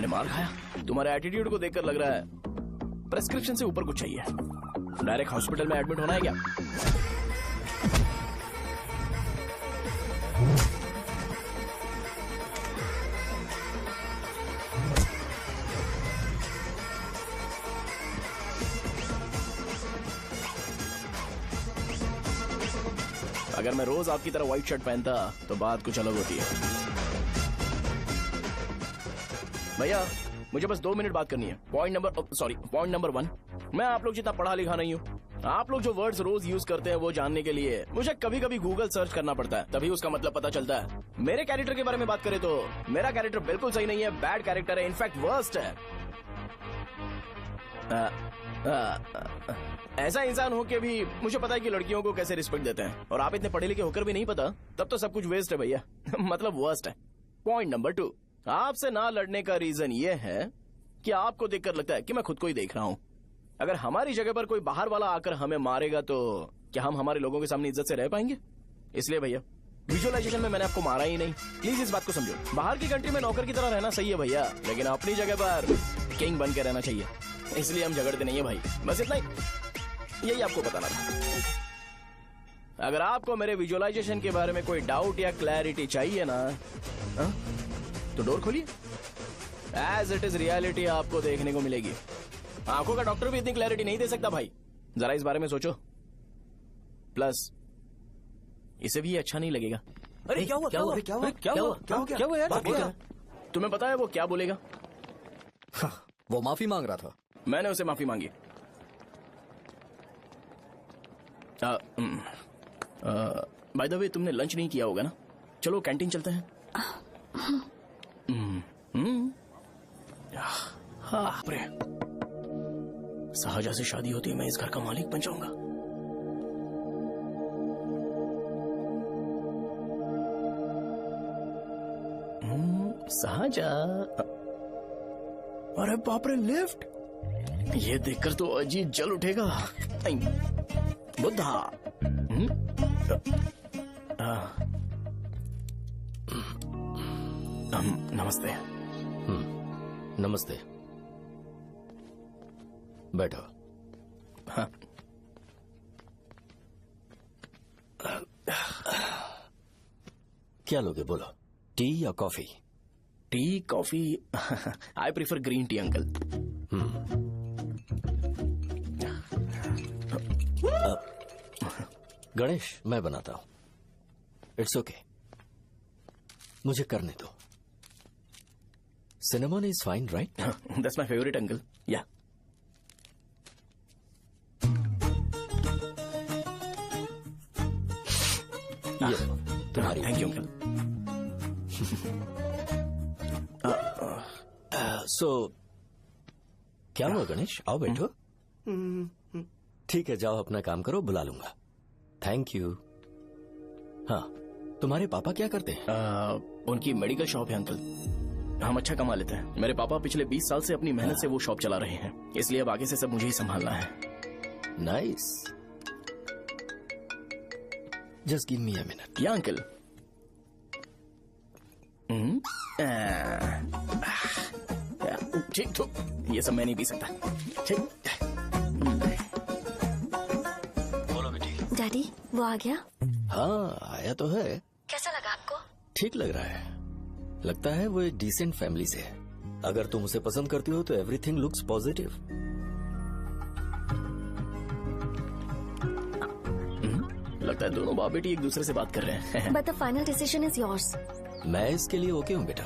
मार खाया? तुम्हारे एटीट्यूड को देखकर लग रहा है प्रेस्क्रिप्शन से ऊपर कुछ चाहिए। डायरेक्ट हॉस्पिटल में एडमिट होना है क्या? अगर मैं रोज आपकी तरह व्हाइट शर्ट पहनता तो बात कुछ अलग होती है। भैया मुझे बस 2 मिनट बात करनी है। पॉइंट नंबर 1, मैं आप लोग जितना पढ़ा लिखा नहीं हूँ। आप लोग जो वर्ड्स रोज यूज करते हैं वो जानने के लिए मुझे कभी कभी गूगल सर्च करना पड़ता है, तभी उसका मतलब पता चलता है। मेरे कैरेक्टर के बारे में बात करें तो मेरा कैरेक्टर बिल्कुल सही नहीं है, बैड कैरेक्टर है, इनफैक्ट वर्स्ट है। ऐसा इंसान हो के भी मुझे पता है कि लड़कियों को कैसे रिस्पेक्ट देते हैं, और आप इतने पढ़े लिखे होकर भी नहीं पता, तब तो सब कुछ वेस्ट है भैया। मतलब वर्स्ट है। पॉइंट नंबर 2, आपसे ना लड़ने का रीजन ये है कि आपको देखकर लगता है कि मैं खुद को ही देख रहा हूँ। अगर हमारी जगह पर कोई बाहर वाला आकर हमें मारेगा तो क्या हम हमारे लोगों के सामने इज्जत से रह पाएंगे? इसलिए भैया विजुअलाइजेशन में मैंने आपको मारा ही नहीं, प्लीज इस बात को समझो। बाहर की कंट्री में नौकर की तरह रहना सही है भैया, लेकिन अपनी जगह पर किंग बन के रहना चाहिए। इसलिए हम झगड़ते नहीं है भाई, बस इतना ही, यही आपको बताना था। अगर आपको मेरे विजुअलाइजेशन के बारे में कोई डाउट या क्लैरिटी चाहिए ना, तो डोर खोलिए। एज इट इज रियलिटी आपको देखने को मिलेगी। आंखों का डॉक्टर भी इतनी क्लैरिटी नहीं दे सकता भाई, जरा इस बारे में सोचो। प्लस इसे भी अच्छा नहीं लगेगा। अरे क्या हुआ? यार? तुम्हें पता है वो क्या बोलेगा? वो माफी मांग रहा था। मैंने उसे माफी मांगी। बाय द वे तुमने लंच नहीं किया होगा ना? चलो कैंटीन चलते हैं। हाँ साहजा से शादी होती है, मैं इस घर का मालिक बन जाऊंगा। साहजा, अरे बाप रे, लिफ्ट! ये देखकर तो अजीत जल उठेगा। बुद्धा। नमस्ते। नमस्ते, बैठो। हाँ। क्या लोगे बोलो, टी या coffee? T, coffee? I prefer green tea uncle. Ganesh, मैं बनाता हूं। इट्स ओके, मुझे करने दो। Cinnamon is fine, right? That's my favourite uncle. या तुम्हारी। Thank you uncle. सो क्या हुआ गणेश? आओ बैठो। ठीक है, जाओ अपना काम करो, बुला लूंगा। Thank you. हाँ, तुम्हारे पापा क्या करते हैं? उनकी मेडिकल शॉप है अंकल। हम अच्छा कमा लेते हैं। मेरे पापा पिछले 20 साल से अपनी मेहनत से वो शॉप चला रहे हैं, इसलिए अब आगे से सब मुझे ही संभालना है। Nice. Just give me a minute. या अंकल। ठीक, तो ये सब मैं नहीं पी सकता। ठीक। बोलो बेटी। डैडी, वो आ गया? हाँ, आया तो है। कैसा लगा आपको? ठीक लग रहा है। लगता है वो एक डिसेंट फैमिली से है। अगर तुम उसे पसंद करती हो तो एवरीथिंग लुक्स पॉजिटिव। लगता है दोनों बाप बेटी एक दूसरे से बात कर रहे हैं। But the final decision is yours. मैं इसके लिए ओके हूँ बेटा।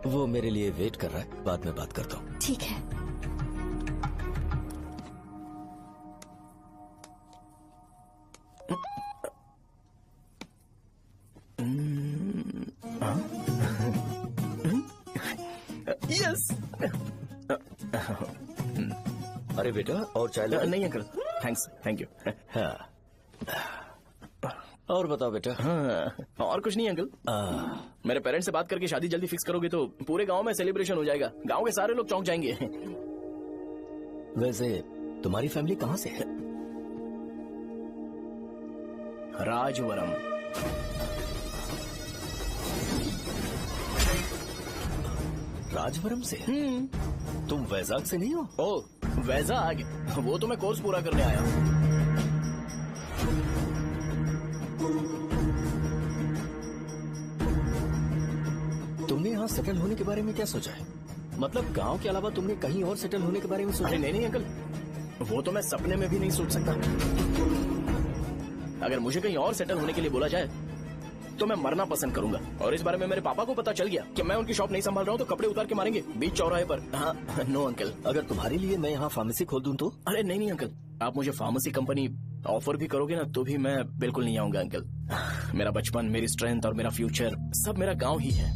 वो मेरे लिए वेट कर रहा है, बाद में बात करता हूँ। ठीक है। यस। अरे बेटा, और चाय लो। नहीं अंकल, थैंक्स, थैंक यू। हाँ, और बताओ बेटा। हाँ, और कुछ नहीं अंकल। मेरे पेरेंट्स से बात करके शादी जल्दी फिक्स करोगे तो पूरे गांव में सेलिब्रेशन हो जाएगा। गांव के सारे लोग चौंक जाएंगे। वैसे तुम्हारी फैमिली कहाँ से है? राजवरम से? तुम वैजाग से नहीं हो? ओ वैजाग, वो तो मैं कोर्स पूरा करने आया हूँ। तुमने यहाँ सेटल होने के बारे में क्या सोचा है? मतलब गांव के अलावा तुमने कहीं और सेटल होने के बारे में सोचा? नहीं अंकल, वो तो मैं सपने में भी नहीं सोच सकता। अगर मुझे कहीं और सेटल होने के लिए बोला जाए तो मैं मरना पसंद करूंगा। और इस बारे में मेरे पापा को पता चल गया कि मैं उनकी शॉप नहीं संभाल रहा हूँ तो कपड़े उतार के मारेंगे बीच चौराहे पर। हाँ नो अंकल। अगर तुम्हारे लिए मैं यहाँ फार्मेसी खोल दूं तो? अरे नहीं अंकल, आप मुझे फार्मेसी कंपनी ऑफर भी करोगे ना तो भी मैं बिल्कुल नहीं आऊंगा अंकल। मेरा बचपन, मेरी स्ट्रेंथ और मेरा फ्यूचर सब मेरा गाँव ही है।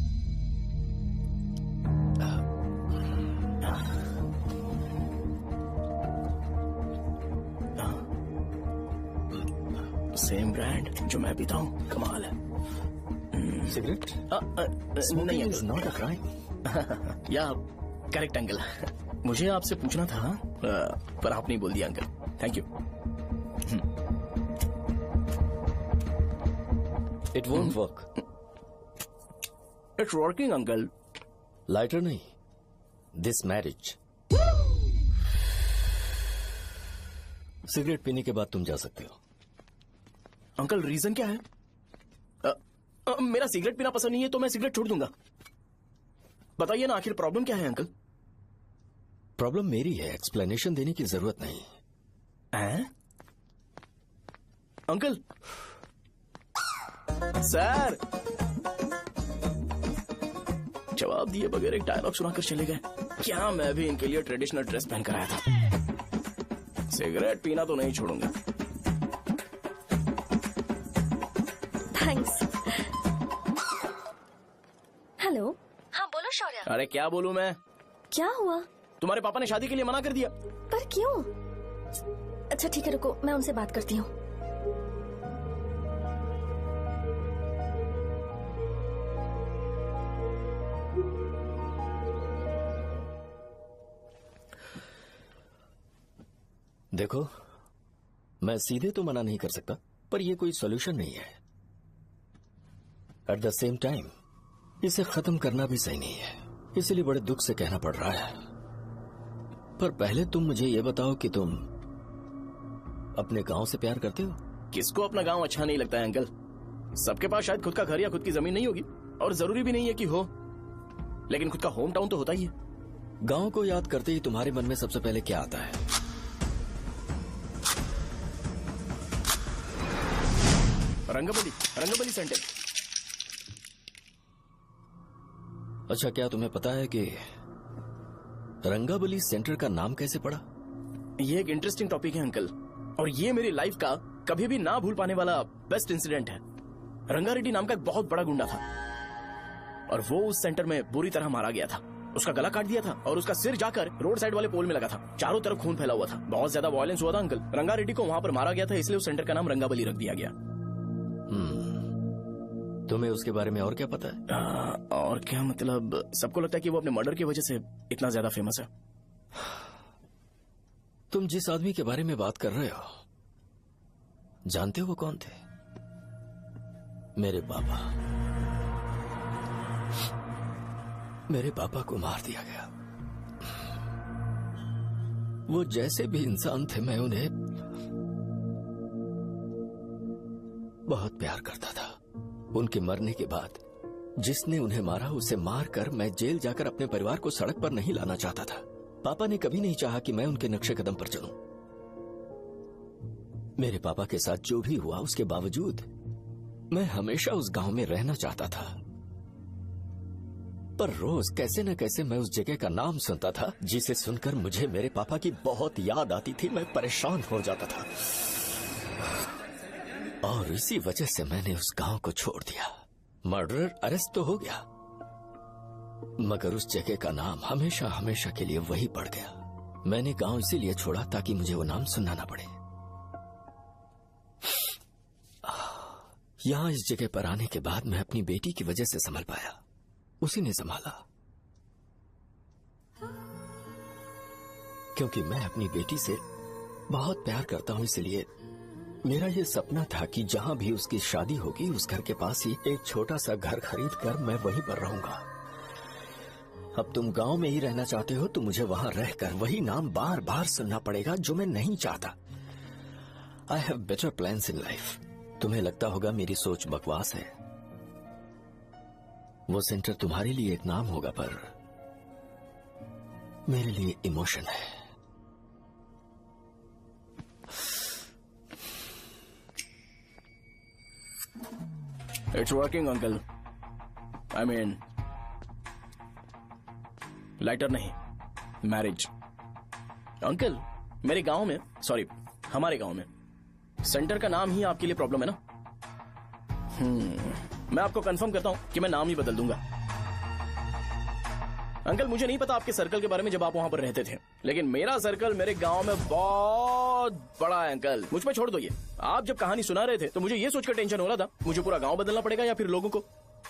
सेम ब्रांड जो मैं पीता हूँ, कमाल है। सिगरेट? नहीं इज नॉट अ क्राइम। या करेक्ट अंकल। मुझे आपसे पूछना था पर आप नहीं बोल दिया uncle. Thank you. It won't work. It's working uncle. Lighter नहीं, दिस मैरिज। सिगरेट पीने के बाद तुम जा सकते हो। अंकल रीजन क्या है? मेरा सिगरेट पीना पसंद नहीं है तो मैं सिगरेट छोड़ दूंगा। बताइए ना आखिर प्रॉब्लम क्या है अंकल? प्रॉब्लम मेरी है, एक्सप्लेनेशन देने की जरूरत नहीं है। अंकल सर जवाब दिए बगैर एक डायलॉग सुनाकर चले गए। क्या मैं भी इनके लिए ट्रेडिशनल ड्रेस पहन कर आया था। सिगरेट पीना तो नहीं छोड़ूंगा। थैंक्स। हेलो। हाँ बोलो शौर्य। अरे क्या बोलूं मैं? क्या हुआ? तुम्हारे पापा ने शादी के लिए मना कर दिया। पर क्यों? अच्छा ठीक है रुको, मैं उनसे बात करती हूँ। देखो, मैं सीधे तो मना नहीं कर सकता, पर यह कोई सॉल्यूशन नहीं है। एट द सेम टाइम इसे खत्म करना भी सही नहीं है, इसलिए बड़े दुख से कहना पड़ रहा है। पर पहले तुम मुझे ये बताओ कि तुम अपने गांव से प्यार करते हो? किसको अपना गांव अच्छा नहीं लगता है अंकल? सबके पास शायद खुद का घर या खुद की जमीन नहीं होगी, और जरूरी भी नहीं है कि हो, लेकिन खुद का होम टाउन तो होता ही है। गांव को याद करते ही तुम्हारे मन में सबसे पहले क्या आता है? रंगबली सेंटर। अच्छा, क्या तुम्हें पता है कि रंगाबली सेंटर का नाम कैसे पड़ा? ये एक इंटरेस्टिंग टॉपिक है अंकल, और ये मेरी लाइफ का कभी भी ना भूल पाने वाला बेस्ट इंसिडेंट है। रंगारेड्डी नाम का एक बहुत बड़ा गुंडा था, और वो उस सेंटर में बुरी तरह मारा गया था। उसका गला काट दिया था और उसका सिर जाकर रोड साइड वाले पोल में लगा था। चारों तरफ खून फैला हुआ था, बहुत ज्यादा वायलेंस हुआ था अंकल। रंगारेड्डी को वहां पर मारा गया था, इसलिए उस सेंटर का नाम रंगाबली रख दिया गया। तुम्हें उसके बारे में और क्या पता है? और क्या मतलब, सबको लगता है कि वो अपने मर्डर की वजह से इतना ज्यादा फेमस है। तुम जिस आदमी के बारे में बात कर रहे हो, जानते हो वो कौन थे? मेरे पापा। मेरे पापा को मार दिया गया। वो जैसे भी इंसान थे, मैं उन्हें बहुत प्यार करता था। उनके मरने के बाद जिसने उन्हें मारा उसे मारकर मैं जेल जाकर अपने परिवार को सड़क पर नहीं लाना चाहता था। पापा ने कभी नहीं चाहा कि मैं उनके नक्शे कदम पर चलूं। मेरे पापा के साथ जो भी हुआ, उसके बावजूद मैं हमेशा उस गांव में रहना चाहता था। पर रोज कैसे न कैसे मैं उस जगह का नाम सुनता था, जिसे सुनकर मुझे मेरे पापा की बहुत याद आती थी। मैं परेशान हो जाता था, और इसी वजह से मैंने उस गांव को छोड़ दिया। मर्डरर अरेस्ट तो हो गया, मगर उस जगह का नाम हमेशा हमेशा के लिए वही पड़ गया। मैंने गांव इसीलिए छोड़ा ताकि मुझे वो नाम सुनना ना पड़े। यहां इस जगह पर आने के बाद मैं अपनी बेटी की वजह से संभल पाया, उसी ने संभाला। क्योंकि मैं अपनी बेटी से बहुत प्यार करता हूं, इसलिए मेरा ये सपना था कि जहां भी उसकी शादी होगी, उस घर के पास ही एक छोटा सा घर खरीद कर मैं वहीं पर रहूंगा। अब तुम गांव में ही रहना चाहते हो तो मुझे वहां रहकर वही नाम बार बार सुनना पड़ेगा जो मैं नहीं चाहता। I have better plans in life. तुम्हें लगता होगा मेरी सोच बकवास है। वो सेंटर तुम्हारे लिए एक नाम होगा पर मेरे लिए इमोशन है। It's working uncle. I mean lighter नहीं, मैरिज। अंकल मेरे गांव में, सॉरी हमारे गांव में सेंटर का नाम ही आपके लिए प्रॉब्लम है ना? मैं आपको कंफर्म करता हूं कि मैं नाम ही बदल दूंगा। अंकल मुझे नहीं पता आपके सर्कल के बारे में जब आप वहां पर रहते थे, लेकिन मेरा सर्कल मेरे गांव में बहुत बड़ा है अंकल। मुझ पे छोड़ दो ये। आप जब कहानी सुना रहे थे तो मुझे ये सोचकर टेंशन हो रहा था मुझे पूरा गांव बदलना पड़ेगा या फिर लोगों को।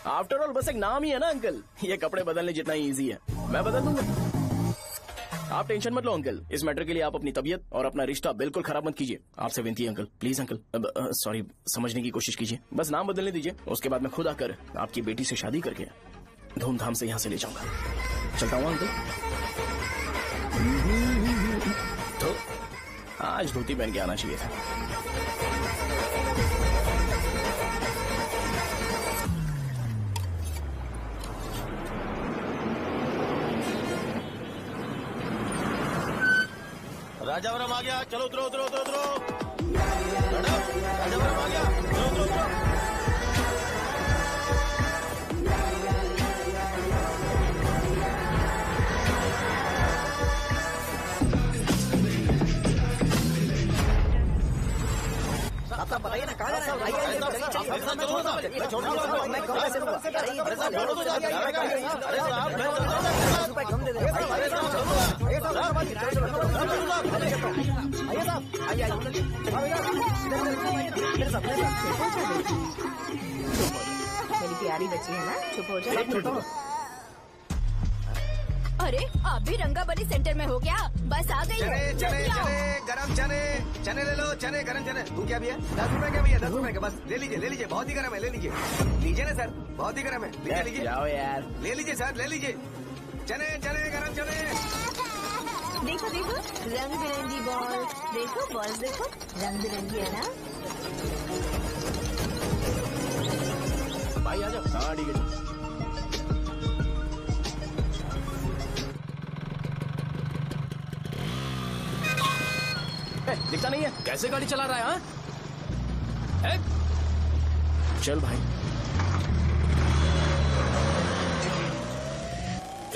आफ्टर ऑल बस एक नाम ही है ना अंकल, ये कपड़े बदलने जितना ही ईजी है। मैं बदल दूंगा, आप टेंशन मत लो अंकल। इस मैटर के लिए आप अपनी तबीयत और अपना रिश्ता बिल्कुल खराब मत कीजिए। आपसे विनती है अंकल, प्लीज अंकल। सॉरी, समझने की कोशिश कीजिए। बस नाम बदलने दीजिए, उसके बाद मैं खुद आकर आपकी बेटी से शादी करके धूमधाम से यहाँ से ले जाऊंगा। चलता हूँ अंकल। तो आज धोती पहन के आना चाहिए था। राजावरम आ गया, चलो उतरो उतरो उतरो उतरो। राजावरम आ गया, चलो उतरो उतरो। साहब बताइए ना कहाँ जाना है? मेरी प्यारी बच्ची है ना, चुप हो जाओ। अरे आप भी रंगाबली सेंटर में हो क्या? बस आ गई चने है। चने जल्दी आओ। चने गरम चने चने ले लो, चने गरम चने। तू क्या भैया? 10 रुपए का भैया, 10 रुपए का। बस ले लीजिए ले लीजिए, बहुत ही गरम है, ले लीजिए। लीजिए ना सर, बहुत ही गरम है, लीजिए लीजिए। जाओ यार, ले लीजिए सर, ले लीजिए। चने चने गरम चने। देखो देखो रंग बिरंगी बॉल, देखो बॉल देखो रंग बिरंगी है ना। भाई आ जाओ। हाँ ठीक है। दिखता नहीं है, कैसे गाड़ी चला रहा है? हाँ चल भाई।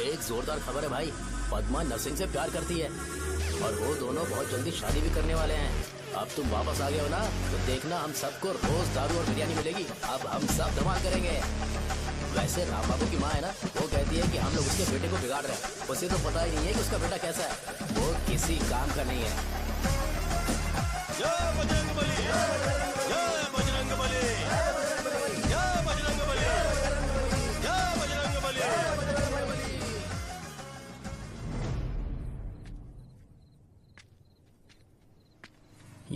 एक जोरदार खबर है भाई, पद्मा नरसिंह से प्यार करती है और वो दोनों बहुत जल्दी शादी भी करने वाले हैं। अब तुम वापस आ गए हो ना, तो देखना हम सबको रोज दारू और बिरयानी मिलेगी। अब हम सब धमाल करेंगे। वैसे राम बाबू की माँ है ना, वो कहती है कि हम लोग उसके बेटे को बिगाड़ रहे हैं। उसे तो पता ही नहीं है कि उसका बेटा कैसा है, वो किसी काम का नहीं है। जय बजरंगबली, जय बजरंगबली, जय बजरंगबली, जय बजरंगबली।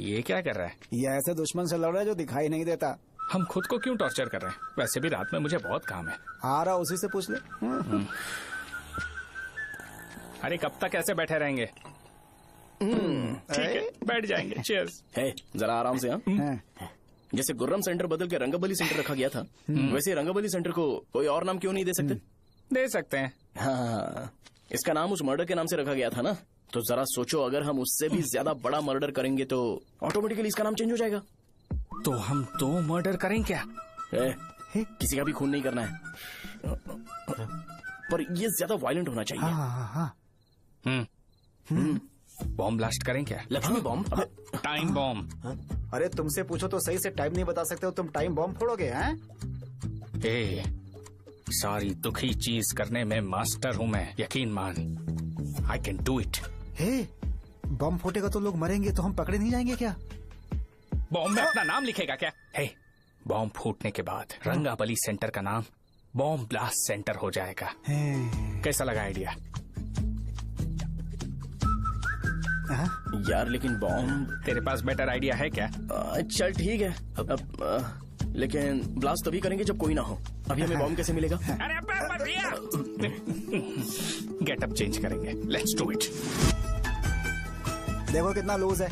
ये क्या कर रहा है? ये ऐसे दुश्मन से लड़ रहा है जो दिखाई नहीं देता। हम खुद को क्यों टॉर्चर कर रहे हैं? वैसे भी रात में मुझे बहुत काम है। आ रहा उसी से पूछ ले। अरे कब तक ऐसे बैठे रहेंगे? ठीक है, बैठ जाएंगे। चीयर्स। है जरा आराम से। हाँ जैसे गुर्रम सेंटर बदल के रंगाबली सेंटर रखा गया था, वैसे रंगाबली सेंटर को कोई और नाम क्यों नहीं दे सकते? दे सकते हैं। हाँ, इसका नाम उस मर्डर के नाम से रखा गया था ना, तो जरा सोचो अगर हम उससे भी ज्यादा बड़ा मर्डर करेंगे तो ऑटोमेटिकली इसका नाम चेंज हो जाएगा। तो हम 2 मर्डर करें क्या? किसी का भी खून नहीं करना है, पर ये ज्यादा वायलेंट होना चाहिए। बॉम्ब ब्लास्ट करें क्या? लक्ष्मी बॉम्ब? Time bomb. अरे तुमसे पूछो तो सही से टाइम नहीं बता सकते हो, तुम टाइम बॉम्ब फोड़ोगे? हैं? सारी दुखी चीज करने में मास्टर हूँ मैं, यकीन मान। I can do it. Bomb फूटेगा तो लोग मरेंगे, तो हम पकड़े नहीं जाएंगे क्या? बॉम्ब में अपना नाम लिखेगा क्या? बॉम्ब फूटने के बाद रंगाबली सेंटर का नाम बॉम्ब ब्लास्ट सेंटर हो जाएगा। कैसा लगा आइडिया? यार लेकिन बॉम्ब, तेरे पास बेटर आइडिया है क्या? चल ठीक है, लेकिन ब्लास्ट तभी करेंगे जब कोई ना हो। अभी हमें बॉम्ब कैसे मिलेगा? अरे प्रिया गेटअप चेंज करेंगे, लेट्स डू इट। देखो कितना लूज है,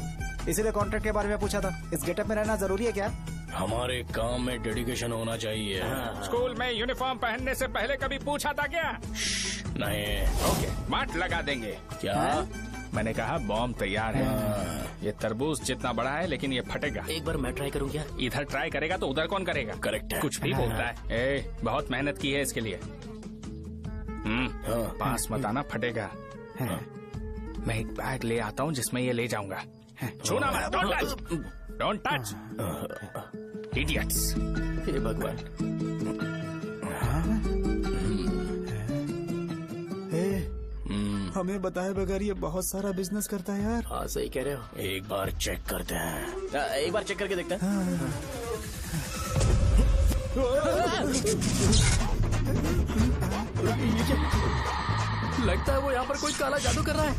इसीलिए कॉन्ट्रैक्ट के बारे में पूछा था। इस गेटअप में रहना जरूरी है क्या? हमारे काम में डेडिकेशन होना चाहिए। स्कूल में यूनिफॉर्म पहनने से पहले कभी पूछा था क्या? नहीं। ओके, मार्ट लगा देंगे। क्या? मैंने कहा बॉम्ब तैयार है। ये तरबूज जितना बड़ा है लेकिन ये फटेगा। एक बार मैं ट्राई करूं क्या? इधर ट्राई करेगा तो उधर कौन करेगा? करेक्ट है। कुछ भी बोलता है। बहुत मेहनत की है इसके लिए। पास मत आना, फटेगा। मैं एक बैग ले आता हूँ जिसमें ये ले जाऊंगा। छूना मत, don't touch, don't touch, idiots. हे भगवान। हमें बताए बगैर ये बहुत सारा बिजनेस करता है यार। हाँ सही कह रहे हो। एक बार चेक करते हैं। एक बार चेक करके देखते हैं। लगता है वो यहाँ पर कोई काला जादू कर रहा है।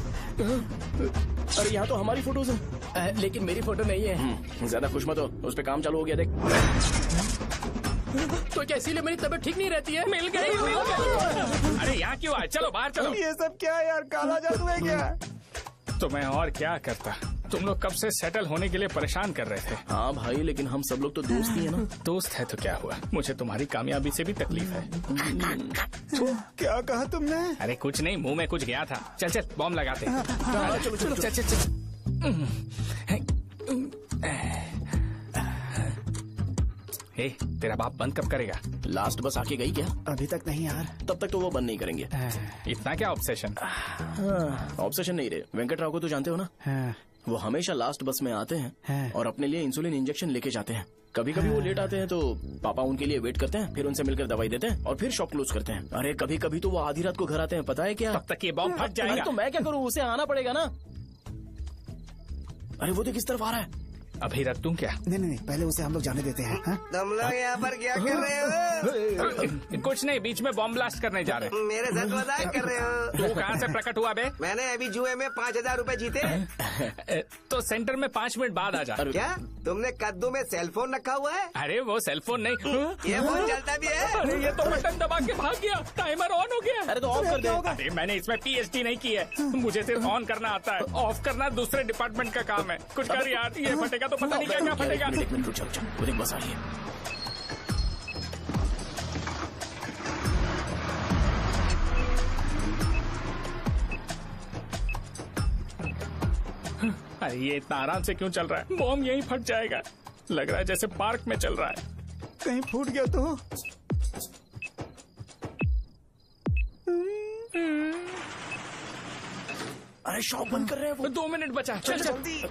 अरे यहाँ तो हमारी फोटोज हैं, लेकिन मेरी फोटो नहीं है। ज्यादा खुश मत हो, उस पे काम चालू हो गया। देख तो क्या इसीलिए मेरी तबीयत ठीक नहीं रहती है? मिल गई, मिल गई। अरे यहाँ क्यों आए? चलो बाहर चलो। ये सब क्या है यार, काला जादू है क्या? तो मैं और क्या करता? तुम लोग कब से सेटल होने के लिए परेशान कर रहे थे। हाँ भाई, लेकिन हम सब लोग तो दोस्त ही है ना। दोस्त है तो क्या हुआ, मुझे तुम्हारी कामयाबी से भी तकलीफ है। क्या कहा तुमने? अरे कुछ नहीं, मुंह में कुछ गया था। चल चल बॉम्ब लगाते हैं। चलो चलो चल चल चल। ए, तेरा बाप बंद कब करेगा? लास्ट बस आके गई क्या? अभी तक नहीं यार। तब तक तो वो बंद नहीं करेंगे। इतना क्या ऑब्सेशन? ऑब्सेशन नहीं रे, वेंकट राव को तो जानते हो ना। वो हमेशा लास्ट बस में आते हैं और अपने लिए इंसुलिन इंजेक्शन लेके जाते हैं। कभी कभी वो लेट आते हैं तो पापा उनके लिए वेट करते हैं, फिर उनसे मिलकर दवाई देते हैं और फिर शॉप क्लोज करते हैं। अरे कभी कभी तो वो आधी रात को घर आते हैं, पता है क्या? तब तक ये बॉम्ब फट जाएगा। अरे तो मैं क्या करूँ, उसे आना पड़ेगा ना। अरे वो तो किस तरफ आ रहा है? अभी रख दूं क्या? नहीं, पहले उसे हम लोग जाने देते हैं। तुम लोग यहाँ पर क्या कर रहे हो? कुछ नहीं, बीच में बॉम्ब ब्लास्ट करने जा रहे। मेरे साथ मजाक कर रहे हो? तू कहाँ से प्रकट हुआ बे? मैंने अभी जुए में 5000 रूपए जीते। तो सेंटर में 5 मिनट बाद आ जा। क्या तुमने कद्दू में सेल फोन रखा हुआ है? अरे वो सेल फोन नहीं, ये फोन चलता भी है। अरे ये तो बटन दबा के भाग गया, टाइमर ऑन हो गया। अरे तो ऑफ कर दे। अरे मैंने इसमें PhD नहीं की है, मुझे सिर्फ ऑन करना आता है, ऑफ करना दूसरे डिपार्टमेंट का काम है। कुछ कर यार, ये फटेगा तो पता नहीं क्या फटेगा। एक मिनट रुक जाओ, वो देख बस आ रही है। अरे ये इतना आराम से क्यों चल रहा है? बॉम्ब यहीं फट जाएगा। लग रहा है जैसे पार्क में चल रहा है। कहीं फूट गया तो? अरे शॉप बंद कर रहे हैं वो। 2 मिनट बचा, चल जल्दी।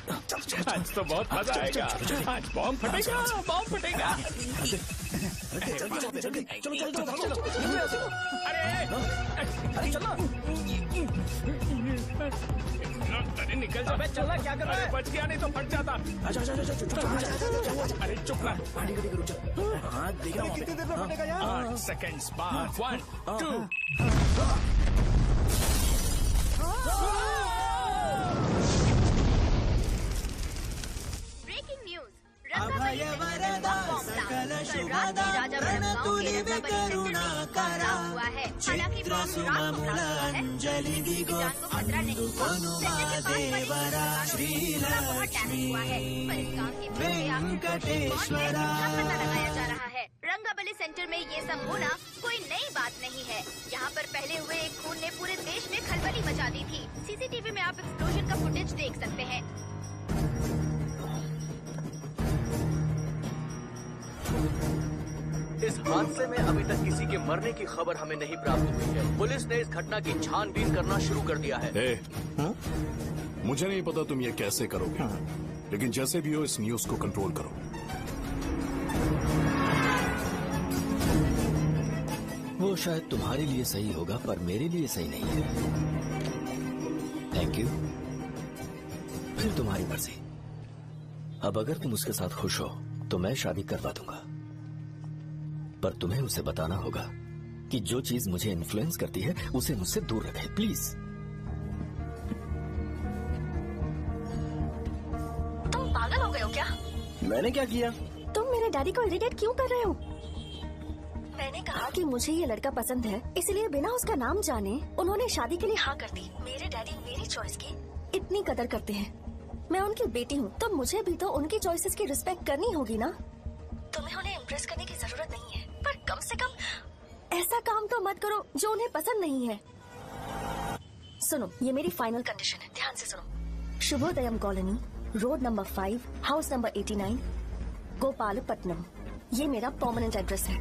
आज तो बहुत मजा आएगा। आज बॉम्ब फटेगा, बॉम्ब फटेगा। अरे चलो। अरे निकल जा। चला क्या कर रहा है? बच गया, नहीं तो फट जाता। अरे चुप ना। हाँ देख रहा हूँ। कितनी देर में फटेगा यार? 8 सेकंड्स बाद 1 2। रंगाबली सेंटर में ये सब होना कोई नई बात नहीं है। यहाँ पर पहले हुए एक खून ने पूरे देश में खलबली मचा दी थी। CCTV में आप एक्सप्लोजन का फुटेज देख सकते हैं। इस हादसे में अभी तक किसी के मरने की खबर हमें नहीं प्राप्त हुई है। पुलिस ने इस घटना की छानबीन करना शुरू कर दिया है। मुझे नहीं पता तुम ये कैसे करोगे, लेकिन जैसे भी हो इस न्यूज को कंट्रोल करो। वो शायद तुम्हारे लिए सही होगा पर मेरे लिए सही नहीं है। Thank you. फिर तुम्हारी मर्जी। अब अगर तुम उसके साथ खुश हो तो मैं शादी करवा दूंगा, पर तुम्हें उसे बताना होगा कि जो चीज मुझे इन्फ्लुएंस करती है उसे मुझसे दूर रखे, प्लीज। तुम पागल हो गए हो क्या? मैंने क्या किया? तुम मेरे डैडी को इरिटेट क्यों कर रहे हो? मैंने कहा कि मुझे ये लड़का पसंद है, इसलिए बिना उसका नाम जाने उन्होंने शादी के लिए हाँ कर दी। मेरे डैडी मेरी चॉइस की इतनी कदर करते हैं। मैं उनकी बेटी हूँ, तो मुझे भी तो उनकी चॉइसेस की रिस्पेक्ट करनी होगी ना। तुम्हें उन्हें इम्प्रेस करने की जरूरत नहीं है, पर कम से कम ऐसा काम तो मत करो जो उन्हें पसंद नहीं है। सुनो, ये मेरी फाइनल कंडीशन है, ध्यान से सुनो। Shubhodayam colony, road number 5, house number 89, Gopalapatnam. ये मेरा परमानेंट एड्रेस है।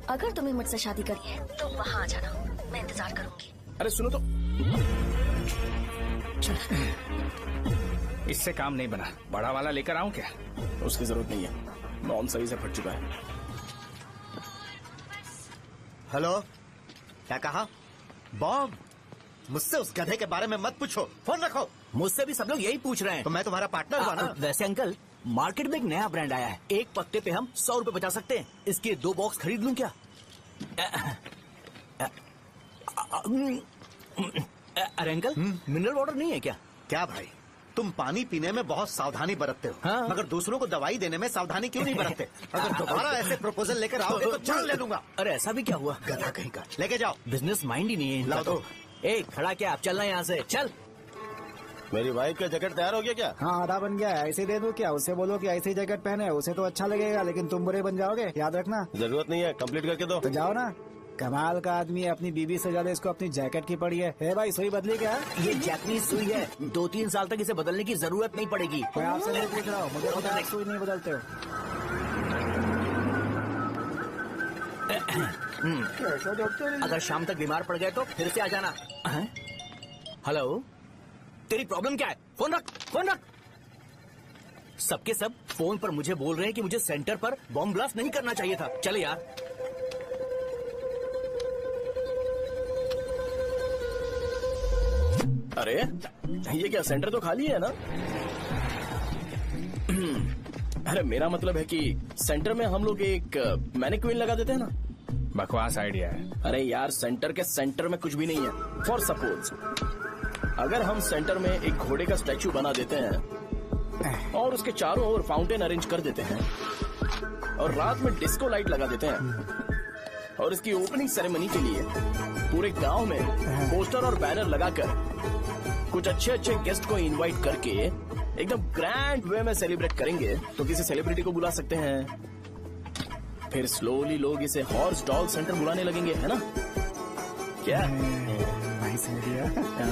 अगर तुम्हें मुझसे शादी करनी है तो वहाँ आ जाना, मैं इंतजार करूंगी। अरे सुनो तो, इससे काम नहीं बना। बड़ा वाला लेकर आऊं क्या? उसकी जरूरत नहीं है, नॉन सही से फट चुका है। हेलो, क्या कहा? बॉम्ब? मुझसे उस गधे के बारे में मत पूछो, फोन रखो। मुझसे भी सब लोग यही पूछ रहे हैं। तो मैं तुम्हारा पार्टनर हुआ ना। वैसे अंकल, मार्केट में एक नया ब्रांड आया है, एक पत्ते पे हम 100 रुपए बचा सकते हैं। इसके 2 बॉक्स खरीद लूं क्या? अरे अंकल, मिनरल वाटर नहीं है क्या? क्या भाई, तुम पानी पीने में बहुत सावधानी बरतते हो, हाँ? मगर दूसरों को दवाई देने में सावधानी क्यों नहीं बरतते? अगर दोबारा ऐसे प्रपोजल लेकर आओगे तो जान ले लूंगा। अरे ऐसा भी क्या हुआ? गधा कहीं का, लेके जाओ। बिजनेस माइंड ही नहीं है इनका। लाओ दो। ए, खड़ा क्या? आप चलना यहाँ से, चल। मेरी वाइफ का जैकेट तैयार हो गया क्या? हाँ, आधा बन गया है। ऐसे दे दूं क्या? उससे बोलो कि ऐसे ही जैकेट पहने, उसे तो अच्छा लगेगा, लेकिन तुम बुरे बन जाओगे, याद रखना। जरूरत नहीं है, कंप्लीट करके दो। तो जाओ ना। कमाल का आदमी है, अपनी बीवी से ज्यादा इसको अपनी जैकेट की पड़ी है। भाई, सुई बदली क्या? ये जैपनीज सुई है, 2-3 साल तक इसे बदलने की जरूरत नहीं पड़ेगी। मैं आपसे नहीं पूछ रहा हूँ, मुझे पता है सुई नहीं बदलते हो। अगर शाम तक बीमार पड़ गए तो फिर से आ जाना। हेलो, तेरी प्रॉब्लम क्या है? फोन रख, फोन रख। सबके सब फोन पर मुझे बोल रहे हैं कि मुझे सेंटर पर बॉम्ब ब्लास्ट नहीं करना चाहिए था। चले यार। अरे ये क्या, सेंटर तो खाली है ना? अरे मेरा मतलब है कि सेंटर में हम लोग एक मैनिक्विन लगा देते हैं ना। बकवास आइडिया है। अरे यार, सेंटर के सेंटर में कुछ भी नहीं है। फॉर सपोज अगर हम सेंटर में एक घोड़े का स्टैचू बना देते हैं और उसके चारों ओर फाउंटेन अरेंज कर देते हैं और रात में डिस्को लाइट लगा देते हैं और इसकी ओपनिंग सेरेमनी के लिए पूरे गांव में पोस्टर और बैनर लगाकर कुछ अच्छे अच्छे गेस्ट को इनवाइट करके एकदम ग्रैंड वे में सेलिब्रेट करेंगे, तो किसी सेलिब्रिटी को बुला सकते हैं। फिर स्लोली लोग इसे हॉर्स डॉल सेंटर बुलाने लगेंगे, है ना? क्या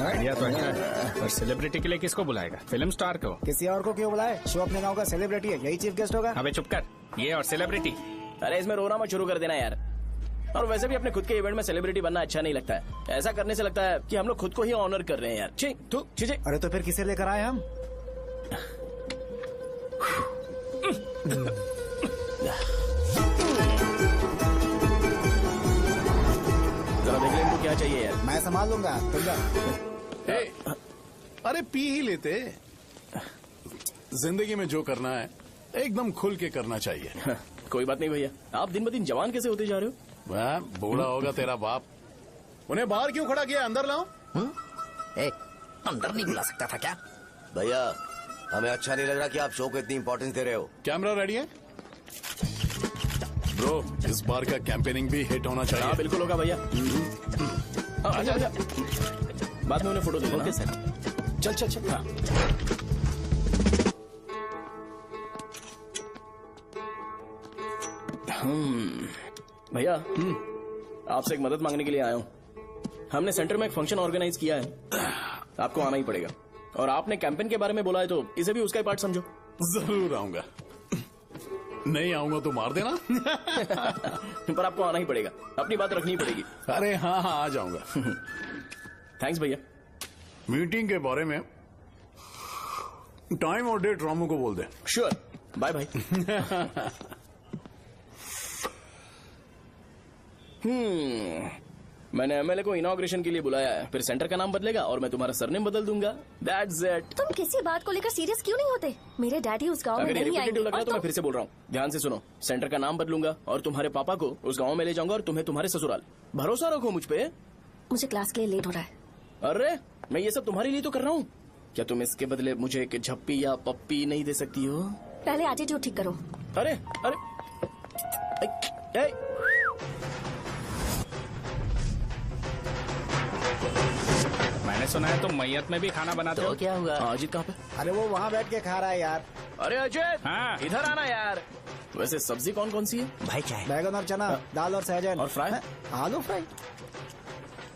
आइडिया तो है, पर सेलिब्रिटी के लिए किसको बुलाएगा? फिल्म स्टार को? किसी और को क्यों बुलाए? शो अपने गांव का सेलिब्रिटी है, यही चीफ गेस्ट होगा। अबे चुप कर, ये और सेलिब्रिटी। अरे इसमें रोना मत शुरू कर देना यार। और वैसे भी अपने खुद के इवेंट में सेलिब्रिटी बनना अच्छा नहीं लगता है। ऐसा करने से लगता है कि हम लोग खुद को ही ऑनर कर रहे हैं यार। छी। अरे तो फिर किसे लेकर आए हम? जरा देख ले इनको क्या चाहिए यार। मैं संभाल लूंगा, तुम जा। अरे पी ही लेते। जिंदगी में जो करना है एकदम खुल के करना चाहिए। कोई बात नहीं भैया, आप दिन ब दिन जवान कैसे होते जा रहे हो? वह बूढ़ा होगा तेरा बाप। उन्हें बाहर क्यों खड़ा किया? अंदर लाओ। अंदर नहीं बुला सकता था क्या? भैया, हमें अच्छा नहीं लग रहा कि आप शो को इतनी इंपॉर्टेंस दे रहे हो। कैमरा रेडी है? ब्रो, इस बार का कैंपेनिंग भी हिट होना चाहिए। हाँ बिल्कुल होगा भैया। अच्छा बाद में उन्हें फोटो दे देना। Okay sir. चल। हाँ। भैया, आपसे एक मदद मांगने के लिए आया हूँ। हमने सेंटर में एक फंक्शन ऑर्गेनाइज किया है, आपको आना ही पड़ेगा। और आपने कैंपेन के बारे में बोला है तो इसे भी उसका ही पार्ट समझो। जरूर आऊंगा। नहीं आऊंगा तो मार देना। पर आपको आना ही पड़ेगा, अपनी बात रखनी पड़ेगी। अरे हाँ, आ जाऊंगा। थैंक्स भैया। मीटिंग के बारे में टाइम और डेट रामू को बोल दे। श्योर, बाय भाई। मैंने एमएलए को इनॉग्रेशन के लिए बुलाया है, फिर सेंटर का नाम बदलेगा और मैं तुम्हारा सरनेम बदल दूंगा। That's it. तुम किसी बात को लेकर सीरियस क्यों नहीं होते? मेरे डैडी उस गांव में अगर ये नहीं आएंगे। लग रहा है तो मैं फिर से बोल रहा हूँ, ध्यान से सुनो। सेंटर का नाम बदलूंगा और तुम्हारे पापा को उस गाँव में ले जाऊंगा और तुम्हें तुम्हारे ससुराल। भरोसा रखो मुझ पे। मुझे क्लास के लिए लेट हो रहा है। अरे मैं ये सब तुम्हारे लिए तो कर रहा हूँ। क्या तुम इसके बदले मुझे एक झप्पी या पप्पी नहीं दे सकती हो? पहले एटीट्यूड ठीक करो। अरे मैंने सुना है तुम मैयत में भी खाना बनाते हो। क्या हुआ? अजीत कहाँ पे? अरे वो वहाँ बैठ के खा रहा है यार। अरे अजीत, हाँ। इधर आना यार। वैसे सब्जी कौन कौन सी है? भाई चाय। बैगन और चना, दाल और सहजन और फ्राई? आलू फ्राई।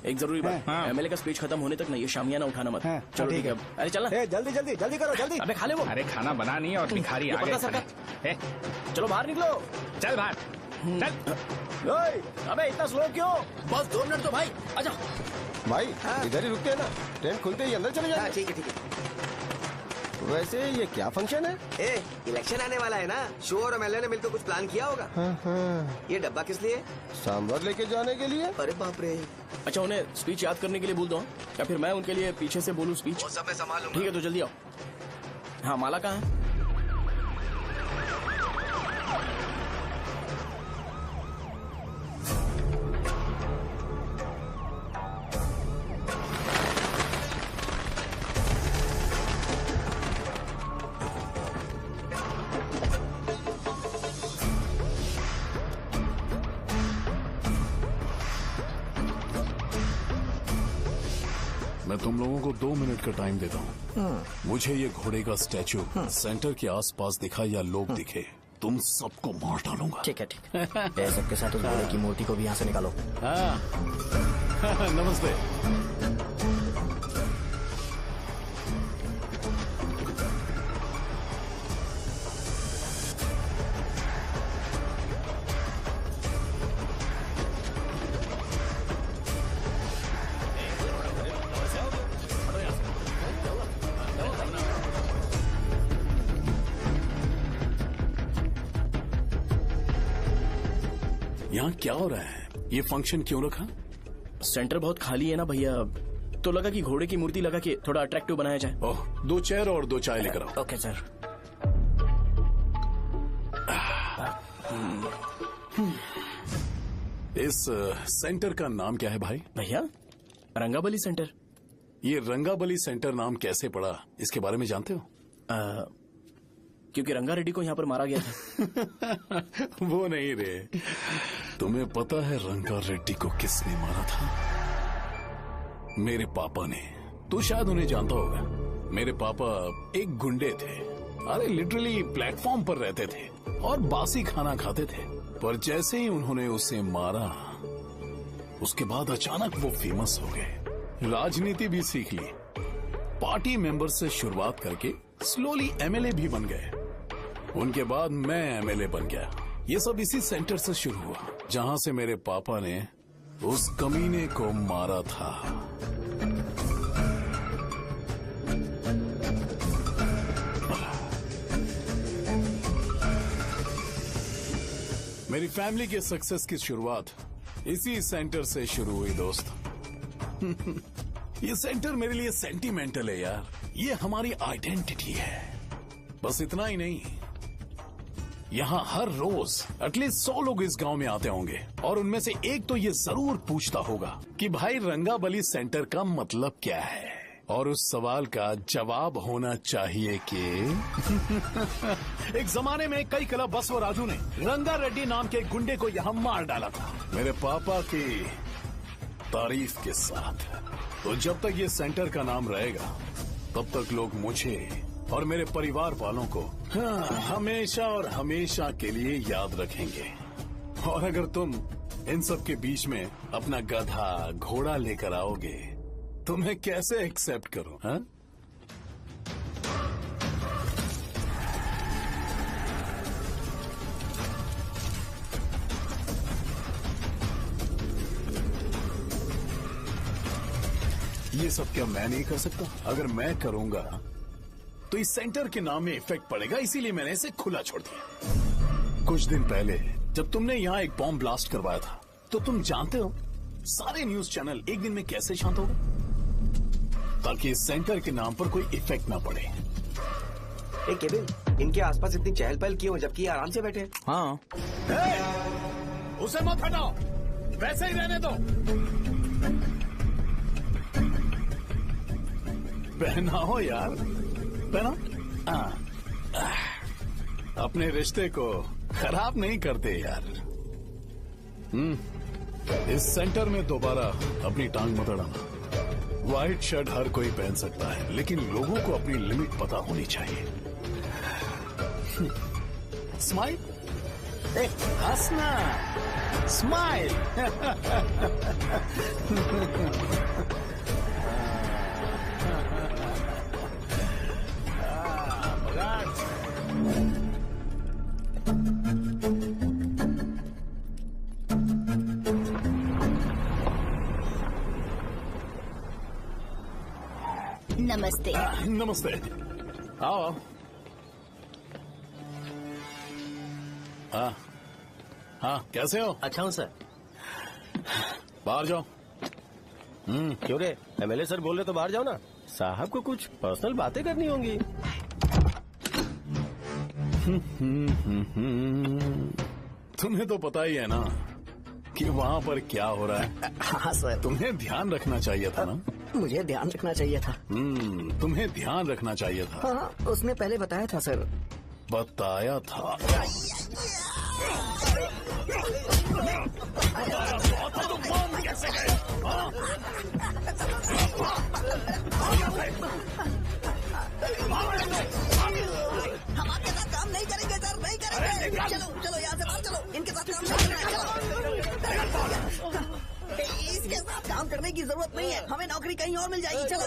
एक जरूरी बात, एमएलए का स्पीच खत्म होने तक ना ये शामियाना उठाना मत। चलो ठीक है। अरे चलना। जल्दी जल्दी जल्दी करो जल्दी। अबे खा ले वो। अरे खाना बना नहीं और भिखारी आ गए। चलो बाहर निकलो। चल बाहर चल। अबे इतना स्लो क्यों? बस 2 मिनट तो भाई। आजा भाई इधर ही रुकते हैं ना, ट्रेन खुलते ही अंदर चले जाए। ठीक है ठीक है। वैसे ये क्या फंक्शन है? इलेक्शन आने वाला है ना, शो और एमएलए ने मिलकर कुछ प्लान किया होगा। ये डब्बा किस लिए? सांभर लेके जाने के लिए। अरे बाप रे। अच्छा उन्हें स्पीच याद करने के लिए बोल दो या फिर मैं उनके लिए पीछे से बोलूं स्पीच? वो सब मैं संभालूंगा। ठीक है तो जल्दी आओ। हाँ माला कहाँ है? मैं तुम लोगों को 2 मिनट का टाइम देता हूँ। मुझे ये घोड़े का स्टैचू सेंटर के आसपास दिखा या लोग दिखे, तुम सबको मार डालूंगा। ठीक है ठीक है। सबके साथ उस घोड़े की मूर्ति को भी यहाँ से निकालो। नमस्ते। यहाँ क्या हो रहा है? ये फंक्शन क्यों रखा? सेंटर बहुत खाली है ना भैया, तो लगा कि घोड़े की मूर्ति लगा के थोड़ा अट्रैक्टिव बनाया जाए। ओह, 2 चेयर और 2 चाय लेकर आओ। Okay sir. इस सेंटर का नाम क्या है भाई? भैया रंगाबली सेंटर। ये रंगाबली सेंटर नाम कैसे पड़ा, इसके बारे में जानते हो? क्योंकि रंगा रेड्डी को यहाँ पर मारा गया था। वो नहीं रे, तुम्हें पता है रंगा रेड्डी को किसने मारा था? मेरे पापा ने। तू शायद उन्हें जानता होगा। मेरे पापा एक गुंडे थे। अरे लिटरली प्लेटफॉर्म पर रहते थे और बासी खाना खाते थे। पर जैसे ही उन्होंने उसे मारा, उसके बाद अचानक वो फेमस हो गए। राजनीति भी सीख ली, पार्टी मेंबर से शुरुआत करके स्लोली एमएलए भी बन गए। उनके बाद मैं एमएलए बन गया। ये सब इसी सेंटर से शुरू हुआ, जहां से मेरे पापा ने उस कमीने को मारा था। मेरी फैमिली के सक्सेस की शुरुआत इसी सेंटर से शुरू हुई दोस्त। ये सेंटर मेरे लिए सेंटिमेंटल है यार। ये हमारी आइडेंटिटी है। बस इतना ही नहीं, यहाँ हर रोज एटलीस्ट 100 लोग इस गांव में आते होंगे और उनमें से एक तो ये जरूर पूछता होगा कि भाई रंगाबली सेंटर का मतलब क्या है। और उस सवाल का जवाब होना चाहिए कि एक जमाने में कई क्लब बस व राजू ने रंगा रेड्डी नाम के गुंडे को यहाँ मार डाला था, मेरे पापा की तारीफ के साथ। तो जब तक ये सेंटर का नाम रहेगा, तब तक लोग मुझे और मेरे परिवार वालों को हमेशा और हमेशा के लिए याद रखेंगे। और अगर तुम इन सब के बीच में अपना गधा घोड़ा लेकर आओगे तो मैं कैसे एक्सेप्ट करूं? हाँ? ये सब क्या मैं नहीं कर सकता? अगर मैं करूंगा तो इस सेंटर के नाम में इफेक्ट पड़ेगा, इसीलिए मैंने इसे खुला छोड़ दिया। कुछ दिन पहले जब तुमने यहाँ एक बॉम्ब ब्लास्ट करवाया था, तो तुम जानते हो सारे न्यूज चैनल एक दिन में कैसे शांत हो गए, ताकि इस सेंटर के नाम पर कोई इफेक्ट ना पड़े। केविन, इनके आसपास इतनी चहल पहल क्यों, जबकि ये आराम से बैठे? हाँ। उसे मत हटाओ, वैसे ही रहने दो। पहनाओ यार, पहना। अपने रिश्ते को खराब नहीं करते यार। इस सेंटर में दोबारा अपनी टांग मत अड़ाना। व्हाइट शर्ट हर कोई पहन सकता है, लेकिन लोगों को अपनी लिमिट पता होनी चाहिए। स्माइल, हंसना, स्माइल। नमस्ते। नमस्ते। आओ। हाँ हाँ, कैसे हो? अच्छा हूँ सर। बाहर जाओ। क्यों रे, एमएलए सर बोल रहे तो बाहर जाओ ना। साहब को कुछ पर्सनल बातें करनी होंगी। तुम्हें तो पता ही है ना कि वहाँ पर क्या हो रहा है। हाँ सर। तुम्हें ध्यान रखना चाहिए था ना। मुझे ध्यान रखना चाहिए था। तुम्हें ध्यान रखना चाहिए था। हाँ, उसने पहले बताया था सर। बताया था। कैसे गए? हम आपके साथ काम नहीं करेंगे सर, नहीं करेंगे। चलो चलो यहाँ से बाहर चलो, इनके साथ काम नहीं करना है। इसके साथ काम करने की जरूरत नहीं है, हमें नौकरी कहीं और मिल जाएगी। चलो।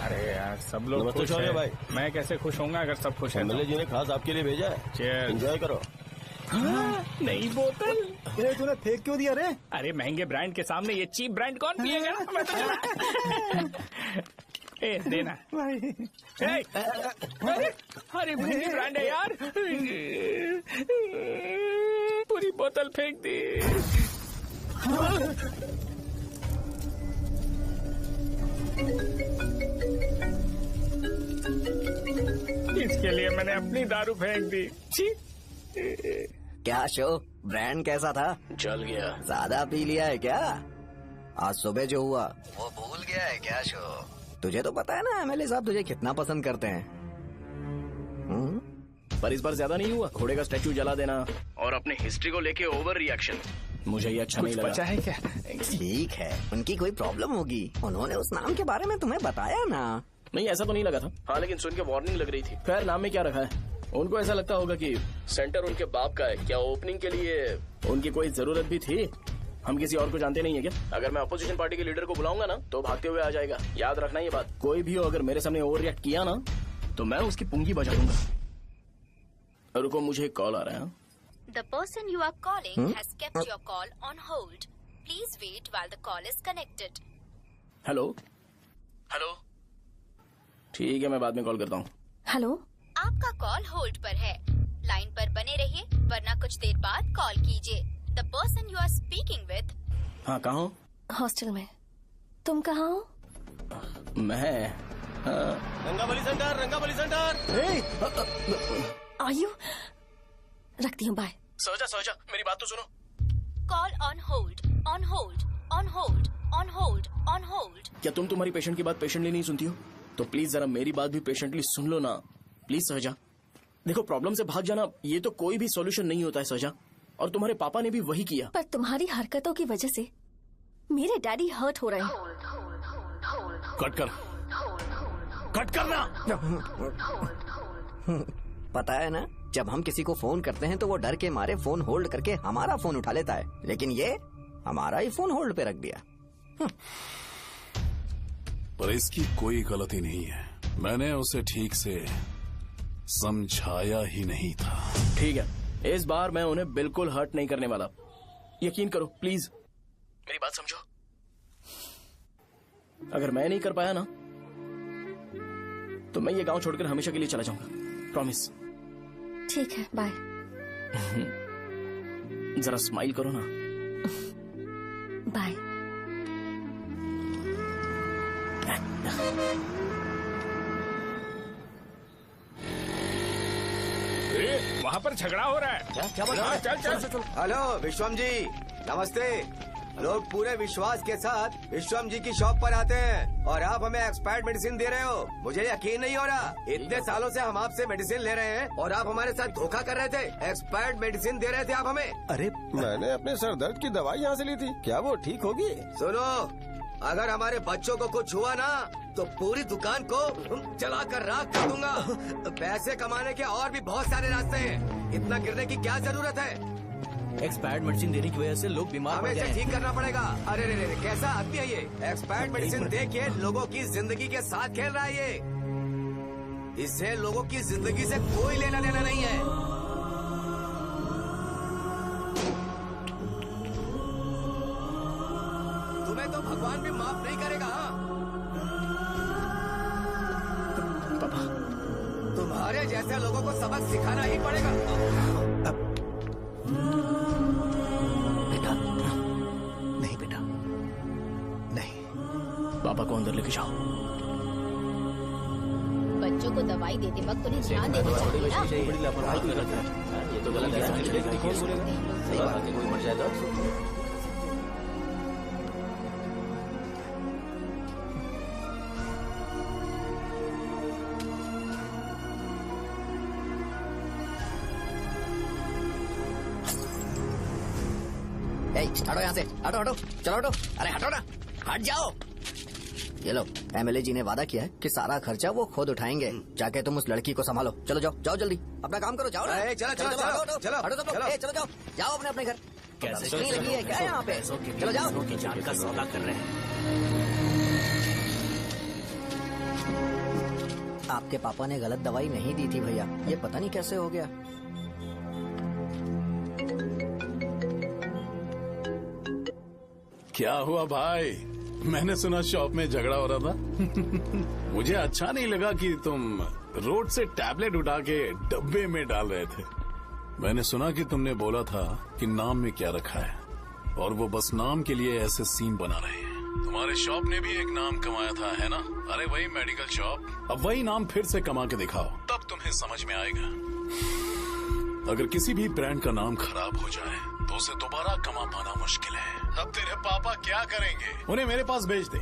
अरे यार, सब लोग खुश हैं। भाई, मैं कैसे खुश होऊंगा अगर सब खुश हैं? एमएलए जी ने खास आपके लिए भेजा है। एंजॉय करो। नई बोतल। ये तूने फेंक क्यों दिया रे? अरे महंगे ब्रांड के सामने ये चीप ब्रांड कौन पिएगा? ए, देना। अरे महंगी ब्रांड है यार। पूरी बोतल फेंक दी। इसके लिए मैंने अपनी दारू फेंक दी। क्या शो, ब्रांड कैसा था? जल गया। ज्यादा पी लिया है क्या? आज सुबह जो हुआ वो भूल गया है क्या शो? तुझे तो पता है ना एमएलए साहब तुझे कितना पसंद करते हैं। पर इस बार ज्यादा नहीं हुआ? घोड़े का स्टैचू जला देना और अपनी हिस्ट्री को लेके ओवर रिएक्शन, मुझे ये अच्छा नहीं लगा। बचा है क्या? ठीक है, उनकी कोई प्रॉब्लम होगी, उन्होंने उस नाम के बारे में तुम्हें बताया ना। नहीं, ऐसा तो नहीं लगा था। हाँ लेकिन सुन के वार्निंग लग रही थी। खैर, नाम में क्या रखा है? उनको ऐसा लगता होगा कि सेंटर उनके बाप का है। क्या ओपनिंग के लिए उनकी कोई जरूरत भी थी? हम किसी और को जानते नहीं है क्या? अगर मैं अपोजिशन पार्टी के लीडर को बुलाऊंगा ना तो भागते हुए आ जाएगा। याद रखना ये बात। कोई भी हो अगर मेरे सामने ओवर रिएक्ट किया ना तो मैं उसकी पुंगी बजा दूंगा। रुको, मुझे एक कॉल आ रहा है। The person you are calling has kept your call on hold. Please wait while the call is connected. Hello. Hello. ठीक है, मैं बाद में कॉल करता हूँ। हेलो। आपका कॉल होल्ड पर है, लाइन पर बने रहिए वरना कुछ देर बाद कॉल कीजिए। The person you are speaking with। हाँ, कहाँ हो? हॉस्टल में। तुम कहाँ हो? मैं रंगाबली सेंटर, रंगाबली सेंटर। आयु, रखती हूँ, बाय। सोचा मेरी बात तो सुनो। Call on hold, on hold, on hold, on hold, on hold. क्या तुम तुम्हारी पेशेंट की बात पेशेंटली नहीं सुनती हो? तो प्लीज जरा मेरी बात भी पेशेंटली सुन लो ना। प्लीज सहजा, देखो प्रॉब्लम से भाग जाना ये तो कोई भी सॉल्यूशन नहीं होता है सहजा, और तुम्हारे पापा ने भी वही किया। पर तुम्हारी हरकतों की वजह से मेरे डैडी हर्ट हो रहे हैं। कट करना। पता है ना, जब हम किसी को फोन करते हैं तो वो डर के मारे फोन होल्ड करके हमारा फोन उठा लेता है, लेकिन ये हमारा ही फोन होल्ड पे रख दिया। पर इसकी कोई गलती नहीं है, मैंने उसे ठीक से समझाया ही नहीं था। ठीक है, इस बार मैं उन्हें बिल्कुल हर्ट नहीं करने वाला, यकीन करो प्लीज। मेरी बात समझो। अगर मैं नहीं कर पाया ना तो मैं ये गांव छोड़कर हमेशा के लिए चला जाऊंगा, प्रॉमिस। ठीक है, बाय। जरा स्माइल करो ना। बाय। वहाँ पर झगड़ा हो रहा है। क्या बात? चल। हेलो विश्वम जी, नमस्ते। लोग पूरे विश्वास के साथ विश्वम जी की शॉप पर आते हैं और आप हमें एक्सपायर्ड मेडिसिन दे रहे हो। मुझे यकीन नहीं हो रहा, इतने सालों से हम आपसे मेडिसिन ले रहे हैं और आप हमारे साथ धोखा कर रहे थे। एक्सपायर्ड मेडिसिन दे रहे थे आप हमें। अरे मैंने अपने सर दर्द की दवाई यहाँ से ली थी, क्या वो ठीक होगी? सुनो, अगर हमारे बच्चों को कुछ हुआ ना तो पूरी दुकान को जला कर राख कर दूंगा। पैसे कमाने के और भी बहुत सारे रास्ते हैं, इतना गिरने की क्या जरूरत है? एक्सपायर्ड मेडिसिन देने की वजह से लोग बीमार पड़ हमें गए इसे हैं। ठीक करना पड़ेगा। अरे रे रे, कैसा आदमी है ये? एक्सपायर्ड मेडिसिन दे के लोगों की जिंदगी के साथ खेल रहा है ये। इससे लोगों की जिंदगी से कोई लेना देना नहीं है। तुम्हें तो भगवान भी माफ नहीं करेगा। पापा, तुम्हारे जैसे लोगों को सबक सिखाना ही पड़ेगा। बेटा, नहीं बेटा, नहीं। पापा को अंदर लेके जाओ। बच्चों को दवाई देते वक्त उन्हें ध्यान देना चाहिए ना। बड़ी लापरवाही की गलत है, ये तो गलत है। सही बात है, कोई मर जाए तो हटो यहाँ से, हटो हटो, चलो हटो, अरे हटो ना, हट जाओ। ये लो, एमएलए जी ने वादा किया है कि सारा खर्चा वो खुद उठाएंगे। जाके तुम उस लड़की को संभालो। चलो जाओ, जाओ जल्दी, अपना काम करो, जाओ ना। चलो चलो हटो, चलो हटो, चलो हटो सब लोग, चलो जाओ, जाओ अपने अपने घर। कैसे नहीं लगी है क्या यहाँ पे? चलो जाओ। की जान का सौदा कर रहे हैं। आपके पापा ने गलत दवाई नहीं दी थी भैया, ये पता नहीं कैसे हो गया। क्या हुआ भाई? मैंने सुना शॉप में झगड़ा हो रहा था। मुझे अच्छा नहीं लगा कि तुम रोड से टैबलेट उठा के डब्बे में डाल रहे थे। मैंने सुना कि तुमने बोला था कि नाम में क्या रखा है, और वो बस नाम के लिए ऐसे सीन बना रहे हैं। तुम्हारे शॉप ने भी एक नाम कमाया था, है ना? अरे वही मेडिकल शॉप, अब वही नाम फिर से कमा के दिखाओ, तब तुम्हें समझ में आएगा। अगर किसी भी ब्रांड का नाम खराब हो जाए तो उसे दोबारा कमा पाना मुश्किल है। अब तेरे पापा क्या करेंगे? उन्हें मेरे पास भेज दे।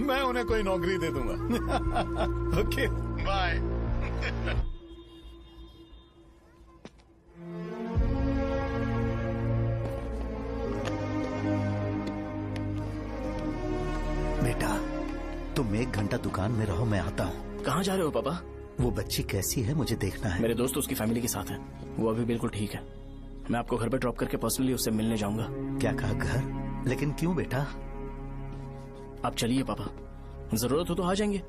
मैं उन्हें कोई नौकरी दे दूंगा। Okay, bye. बेटा, तुम 1 घंटा दुकान में रहो, मैं आता हूँ। कहाँ जा रहे हो पापा? वो बच्ची कैसी है मुझे देखना है। मेरे दोस्त उसकी फैमिली के साथ है, वो अभी बिल्कुल ठीक है। मैं आपको घर पे ड्रॉप करके पर्सनली उससे मिलने जाऊंगा। क्या कहा घर? लेकिन क्यों बेटा? आप चलिए पापा, जरूरत हो तो आ जाएंगे।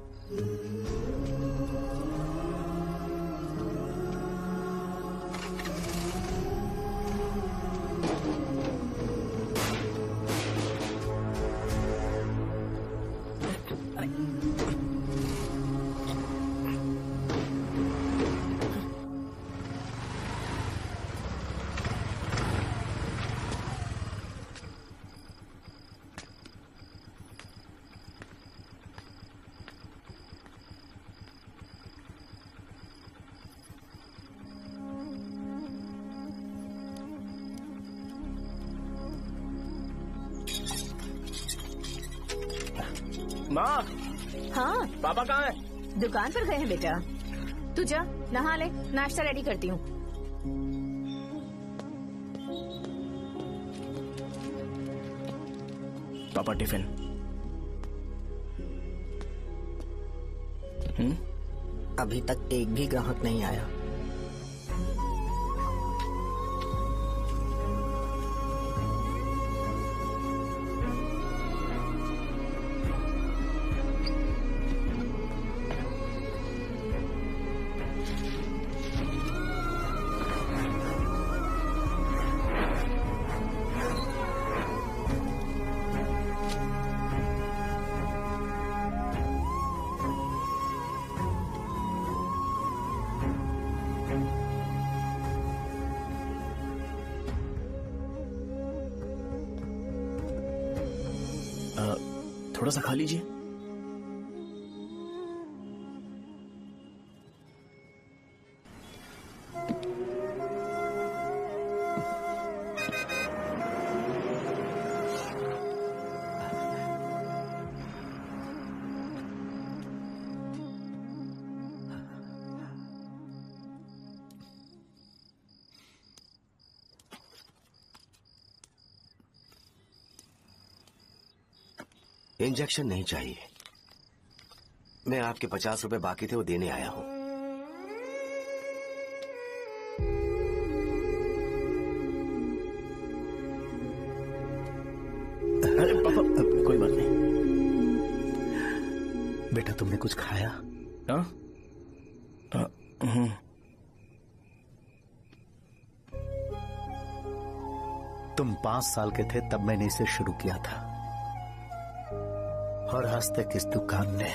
माँ। हाँ, पापा कहाँ है? दुकान पर गए हैं बेटा। तू जा, नहा ले, नाश्ता रेडी करती हूँ। पापा टिफिन। अभी तक एक भी ग्राहक नहीं आया। थोड़ा सा खा लीजिए। इंजेक्शन नहीं चाहिए। मैं आपके 50 रुपए बाकी थे, वो देने आया हूं। अरे पापा, कोई बात नहीं। बेटा तुमने कुछ खाया? तुम 5 साल के थे तब मैंने इसे शुरू किया था, और आज तक इस दुकान ने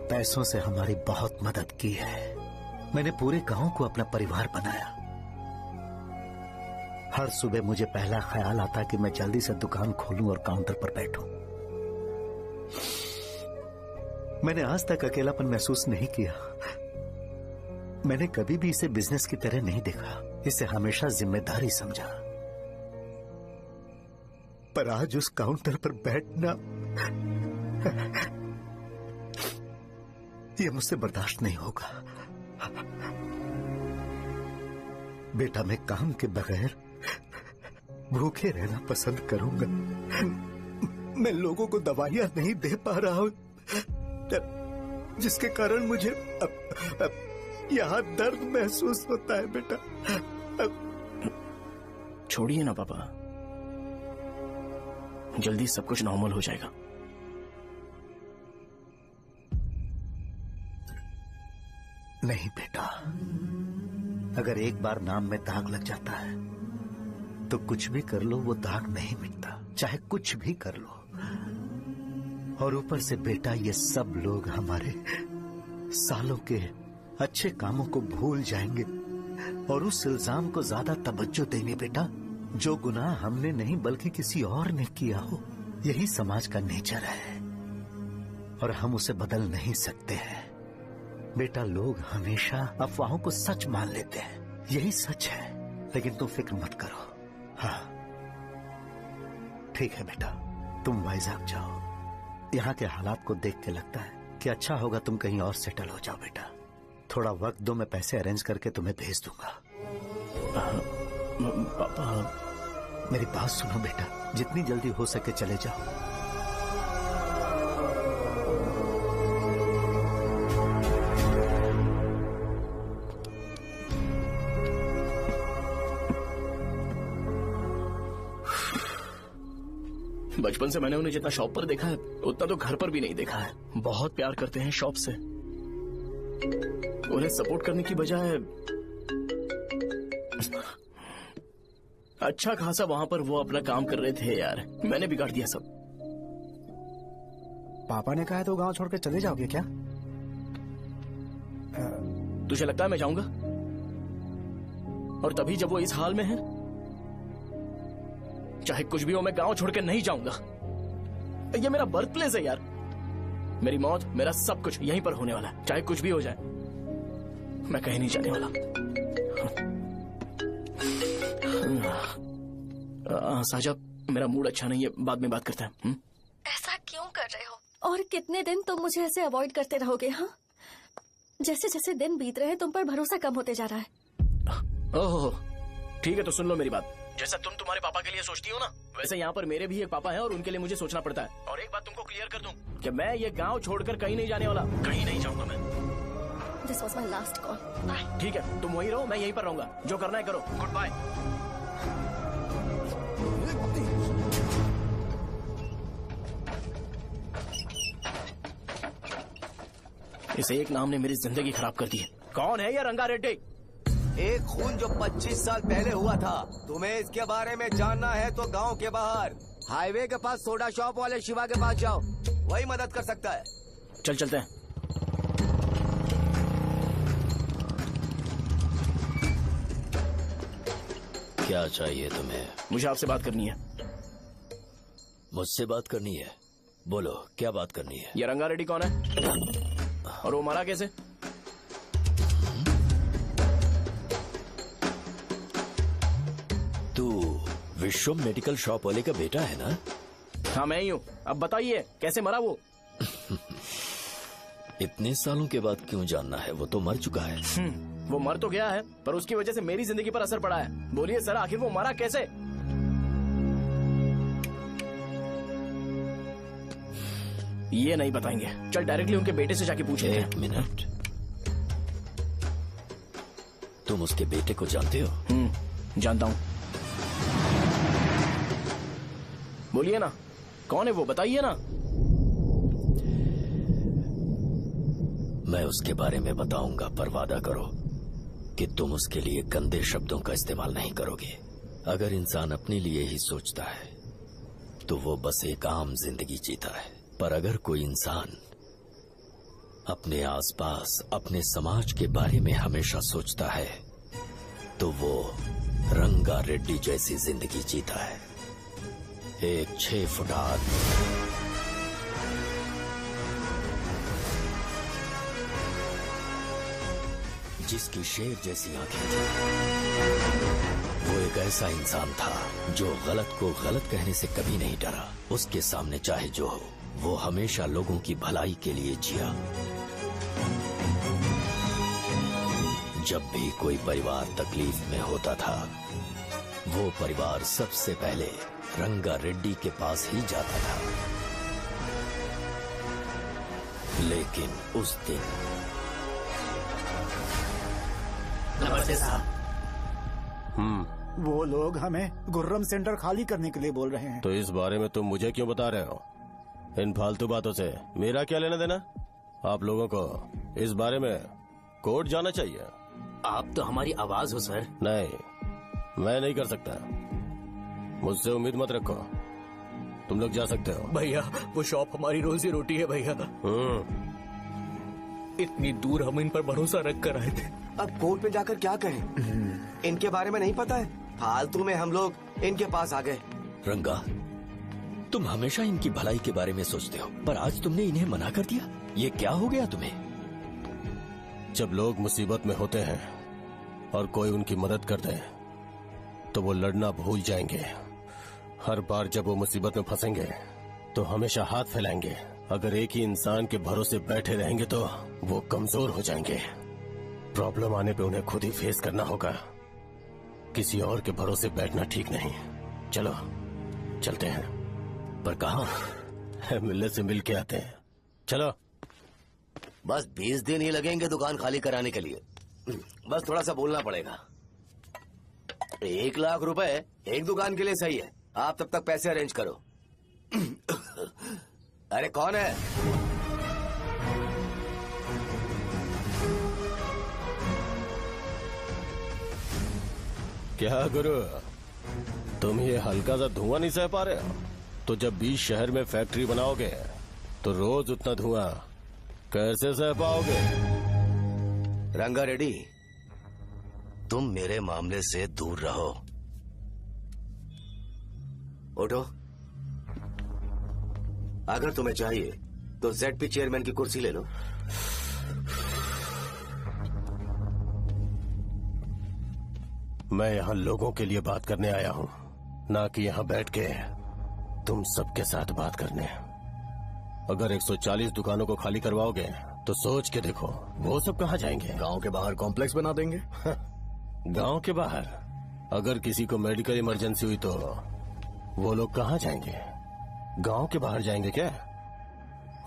पैसों से हमारी बहुत मदद की है। मैंने पूरे गांव को अपना परिवार बनाया। हर सुबह मुझे पहला ख्याल आता कि मैं जल्दी से दुकान खोलूं और काउंटर पर बैठूं। मैंने आज तक अकेलापन महसूस नहीं किया। मैंने कभी भी इसे बिजनेस की तरह नहीं देखा, इसे हमेशा जिम्मेदारी समझा। पर आज उस काउंटर पर बैठना ये मुझसे बर्दाश्त नहीं होगा। बेटा मैं काम के बगैर भूखे रहना पसंद करूंगा। मैं लोगों को दवाइयां नहीं दे पा रहा हूं, जिसके कारण मुझे यहां दर्द महसूस होता है। बेटा छोड़िए ना पापा, जल्दी सब कुछ नॉर्मल हो जाएगा। नहीं बेटा, अगर एक बार नाम में दाग लग जाता है तो कुछ भी कर लो वो दाग नहीं मिटता, चाहे कुछ भी कर लो। और ऊपर से बेटा ये सब लोग हमारे सालों के अच्छे कामों को भूल जाएंगे और उस इल्जाम को ज्यादा तवज्जो देंगे बेटा, जो गुनाह हमने नहीं बल्कि किसी और ने किया हो। यही समाज का नेचर है और हम उसे बदल नहीं सकते हैं। बेटा लोग हमेशा अफवाहों को सच मान लेते हैं, यही सच है। लेकिन तुम फिक्र मत करो। हाँ ठीक है बेटा, तुम वाइजैक जाओ। यहाँ के हालात को देख के लगता है कि अच्छा होगा तुम कहीं और सेटल हो जाओ। बेटा थोड़ा वक्त दो, मैं पैसे अरेंज करके तुम्हें भेज दूंगा। पापा मेरी बात सुनो बेटा, जितनी जल्दी हो सके चले जाओ। बचपन से मैंने उन्हें जितना शॉप पर देखा है उतना तो घर पर भी नहीं देखा है। बहुत प्यार करते हैं शॉप से। उन्हें सपोर्ट करने की बजाय अच्छा खासा वहां पर वो अपना काम कर रहे थे। यार मैंने बिगाड़ दिया सब। पापा ने कहा है तो गांव छोड़कर चले जाओगे क्या? तुझे लगता है मैं जाऊंगा? और तभी जब वो इस हाल में है, चाहे कुछ भी हो मैं गांव छोड़कर नहीं जाऊंगा। ये मेरा बर्थ प्लेस है यार। मेरी मौत, मेरा सब कुछ यहीं पर होने वाला है। चाहे कुछ भी हो जाए मैं कहीं नहीं जाने वाला। साजा मेरा मूड अच्छा नहीं है, बाद में बात करते हैं। ऐसा क्यों कर रहे हो? और कितने दिन तुम मुझे ऐसे अवॉइड करते रहोगे? हाँ, जैसे जैसे दिन बीत रहे हैं तुम पर भरोसा कम होते जा रहा है। ओह ठीक है, तो सुन लो मेरी बात। जैसा तुम तुम्हारे पापा के लिए सोचती हो ना, वैसे यहाँ पर मेरे भी एक पापा हैं और उनके लिए मुझे सोचना पड़ता है। और एक बात तुमको क्लियर कर दूं कि मैं ये गांव छोड़कर कहीं नहीं जाने वाला, कहीं नहीं जाऊंगा मैं। This was my last call. Bye. ठीक है, तुम वहीं रहो, मैं यहीं पर रहूंगा। जो करना है करो। Good bye. इस एक नाम ने मेरी जिंदगी खराब कर दी है। कौन है ये रंगा रेड्डी? एक खून जो 25 साल पहले हुआ था। तुम्हें इसके बारे में जानना है तो गांव के बाहर हाईवे के पास सोडा शॉप वाले शिवा के पास जाओ, वही मदद कर सकता है। चल चलते हैं। क्या चाहिए तुम्हें? मुझे आपसे बात करनी है। मुझसे बात करनी है? बोलो क्या बात करनी है? ये रंगा रेड्डी कौन है और वो मरा कैसे? तू विश्वम मेडिकल शॉप वाले का बेटा है ना? हाँ मैं ही हूँ। अब बताइए कैसे मरा वो? इतने सालों के बाद क्यों जानना है? वो तो मर चुका है। वो मर तो गया है पर उसकी वजह से मेरी जिंदगी पर असर पड़ा है। बोलिए सर, आखिर वो मरा कैसे? ये नहीं बताएंगे। चल डायरेक्टली उनके बेटे से जाके पूछे। एक मिनट, तुम उसके बेटे को जानते हो? जानता हूँ। बोलिए ना, कौन है वो, बताइए ना। मैं उसके बारे में बताऊंगा, पर वादा करो कि तुम उसके लिए गंदे शब्दों का इस्तेमाल नहीं करोगे। अगर इंसान अपने लिए ही सोचता है तो वो बस एक आम जिंदगी जीता है, पर अगर कोई इंसान अपने आसपास, अपने समाज के बारे में हमेशा सोचता है तो वो रंगा रेड्डी जैसी जिंदगी जीता है। एक 6 फुट आदमी, जिसकी शेर जैसी आंखें थी। वो एक ऐसा इंसान था जो गलत को गलत कहने से कभी नहीं डरा। उसके सामने चाहे जो हो, वो हमेशा लोगों की भलाई के लिए जिया। जब भी कोई परिवार तकलीफ में होता था, वो परिवार सबसे पहले रंगा रेड्डी के पास ही जाता था। लेकिन उस दिन नमस्ते साहब। वो लोग हमें गुर्रम सेंटर खाली करने के लिए बोल रहे हैं। तो इस बारे में तुम मुझे क्यों बता रहे हो? इन फालतू बातों से मेरा क्या लेना देना? आप लोगों को इस बारे में कोर्ट जाना चाहिए। आप तो हमारी आवाज हो सर। नहीं, मैं नहीं कर सकता। मुझसे उम्मीद मत रखो। तुम लोग जा सकते हो। भैया वो शॉप हमारी रोजी रोटी है भैया। इतनी दूर हम इन पर भरोसा रख कर आए थे। अब कोर्ट में जाकर क्या कहें? इनके बारे में नहीं पता है, फालतू में हम लोग इनके पास आ गए। रंगा, तुम हमेशा इनकी भलाई के बारे में सोचते हो, पर आज तुमने इन्हें मना कर दिया। ये क्या हो गया तुम्हें? जब लोग मुसीबत में होते हैं और कोई उनकी मदद कर दे तो वो लड़ना भूल जाएंगे। हर बार जब वो मुसीबत में फंसेंगे तो हमेशा हाथ फैलाएंगे। अगर एक ही इंसान के भरोसे बैठे रहेंगे तो वो कमजोर हो जाएंगे। प्रॉब्लम आने पे उन्हें खुद ही फेस करना होगा। किसी और के भरोसे बैठना ठीक नहीं। चलो चलते हैं। पर कहाँ? मिलने से मिल के आते हैं। चलो। बस 20 दिन ही लगेंगे दुकान खाली कराने के लिए। बस थोड़ा सा बोलना पड़ेगा। 1 लाख रुपए एक दुकान के लिए सही है। आप तब तक पैसे अरेंज करो। अरे कौन है? क्या गुरु, तुम ये हल्का सा धुआं नहीं सह पा रहे हो? तो जब 20 शहर में फैक्ट्री बनाओगे तो रोज उतना धुआं कैसे सह पाओगे? रंगा रेड्डी, तुम मेरे मामले से दूर रहो। उठो। अगर तुम्हें चाहिए तो ZP चेयरमैन की कुर्सी ले लो। मैं यहाँ लोगों के लिए बात करने आया हूँ, ना कि यहाँ बैठ के तुम सबके साथ बात करने। अगर 140 दुकानों को खाली करवाओगे तो सोच के देखो वो सब कहाँ जाएंगे? गांव के बाहर कॉम्प्लेक्स बना देंगे। गांव के बाहर? अगर किसी को मेडिकल इमरजेंसी हुई तो वो लोग कहाँ जाएंगे? गांव के बाहर जाएंगे क्या?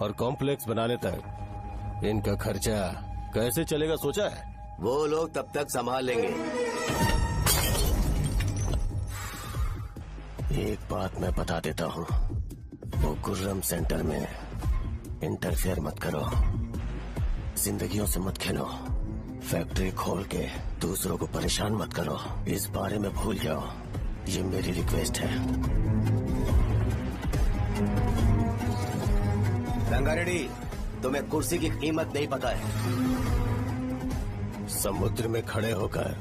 और कॉम्प्लेक्स बनाने तक इनका खर्चा कैसे चलेगा सोचा है? वो लोग तब तक संभाल लेंगे। एक बात मैं बता देता हूँ, वो गुर्रम सेंटर में इंटरफेयर मत करो। जिंदगियों से मत खेलो। फैक्ट्री खोल के दूसरों को परेशान मत करो। इस बारे में भूल जाओ। ये मेरी रिक्वेस्ट है। रंगा रेड्डी, तुम्हें कुर्सी की कीमत नहीं पता है। समुद्र में खड़े होकर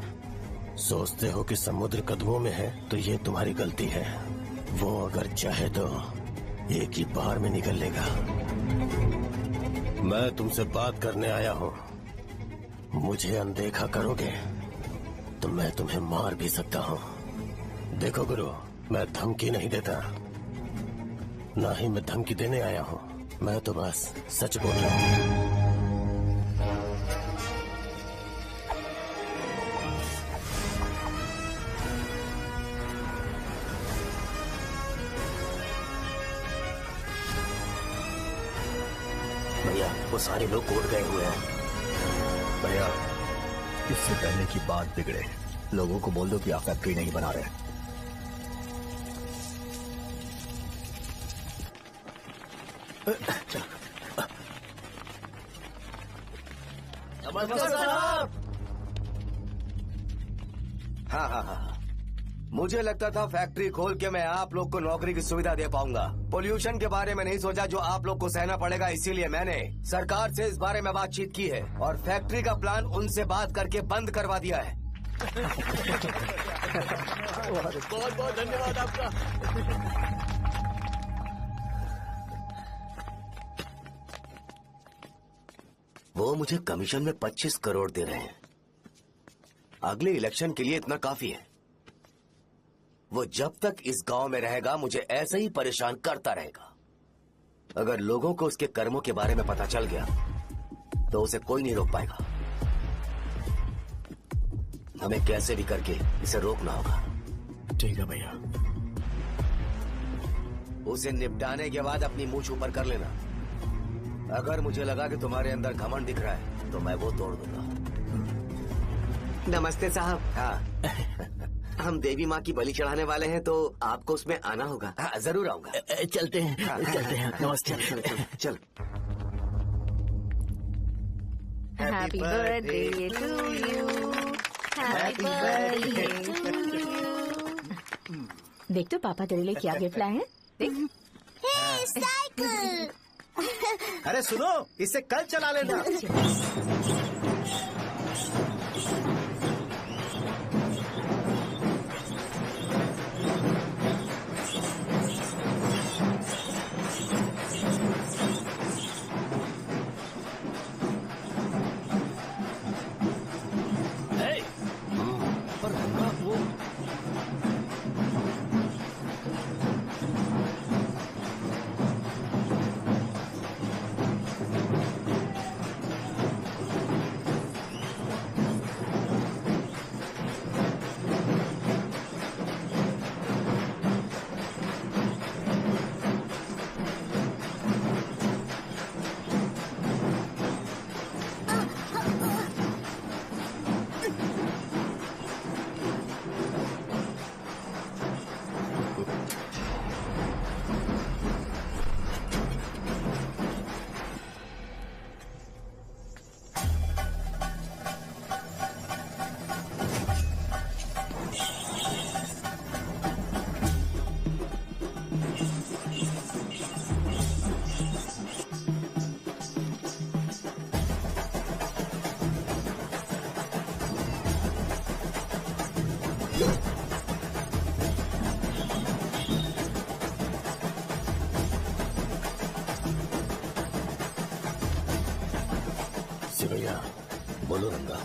सोचते हो कि समुद्र कदमों में है तो ये तुम्हारी गलती है। वो अगर चाहे तो एक ही बार में निकल लेगा। मैं तुमसे बात करने आया हूँ। मुझे अनदेखा करोगे तो मैं तुम्हें मार भी सकता हूँ। देखो गुरु, मैं धमकी नहीं देता, ना ही मैं धमकी देने आया हूँ। मैं तो बस सच बोल रहा हूँ। वो सारे लोग कोर्ट गए हुए हैं। भैया, इससे पहले की बात बिगड़े, लोगों को बोल दो कि आप फैक्ट्री नहीं बना रहे। नमस्ते साहब। हाँ, मुझे लगता था फैक्ट्री खोल के मैं आप लोग को नौकरी की सुविधा दे पाऊंगा। पोल्यूशन के बारे में नहीं सोचा जो आप लोग को सहना पड़ेगा, इसीलिए मैंने सरकार से इस बारे में बातचीत की है और फैक्ट्री का प्लान उनसे बात करके बंद करवा दिया है। बहुत बहुत धन्यवाद आपका। वो मुझे कमीशन में 25 करोड़ दे रहे हैं। अगले इलेक्शन के लिए इतना काफी है। वो जब तक इस गांव में रहेगा मुझे ऐसे ही परेशान करता रहेगा। अगर लोगों को उसके कर्मों के बारे में पता चल गया तो उसे कोई नहीं रोक पाएगा। हमें कैसे भी करके इसे रोकना होगा। ठीक है भैया। उसे निपटाने के बाद अपनी मूंछ ऊपर कर लेना। अगर मुझे लगा कि तुम्हारे अंदर घमंड दिख रहा है तो मैं वो तोड़ दूंगा। नमस्ते साहब। हाँ हम देवी माँ की बलि चढ़ाने वाले हैं तो आपको उसमें आना होगा। हाँ, जरूर आऊंगा। चलते हैं। हाँ, चलते हैं। नमस्ते। चल। Happy birthday to you, happy birthday to you. देख तो पापा तेरे लिए क्या गिफ्ट लाए हैं। देख। साइकिल। अरे सुनो, इसे कल चला लेना। भैया बोलो रंगा,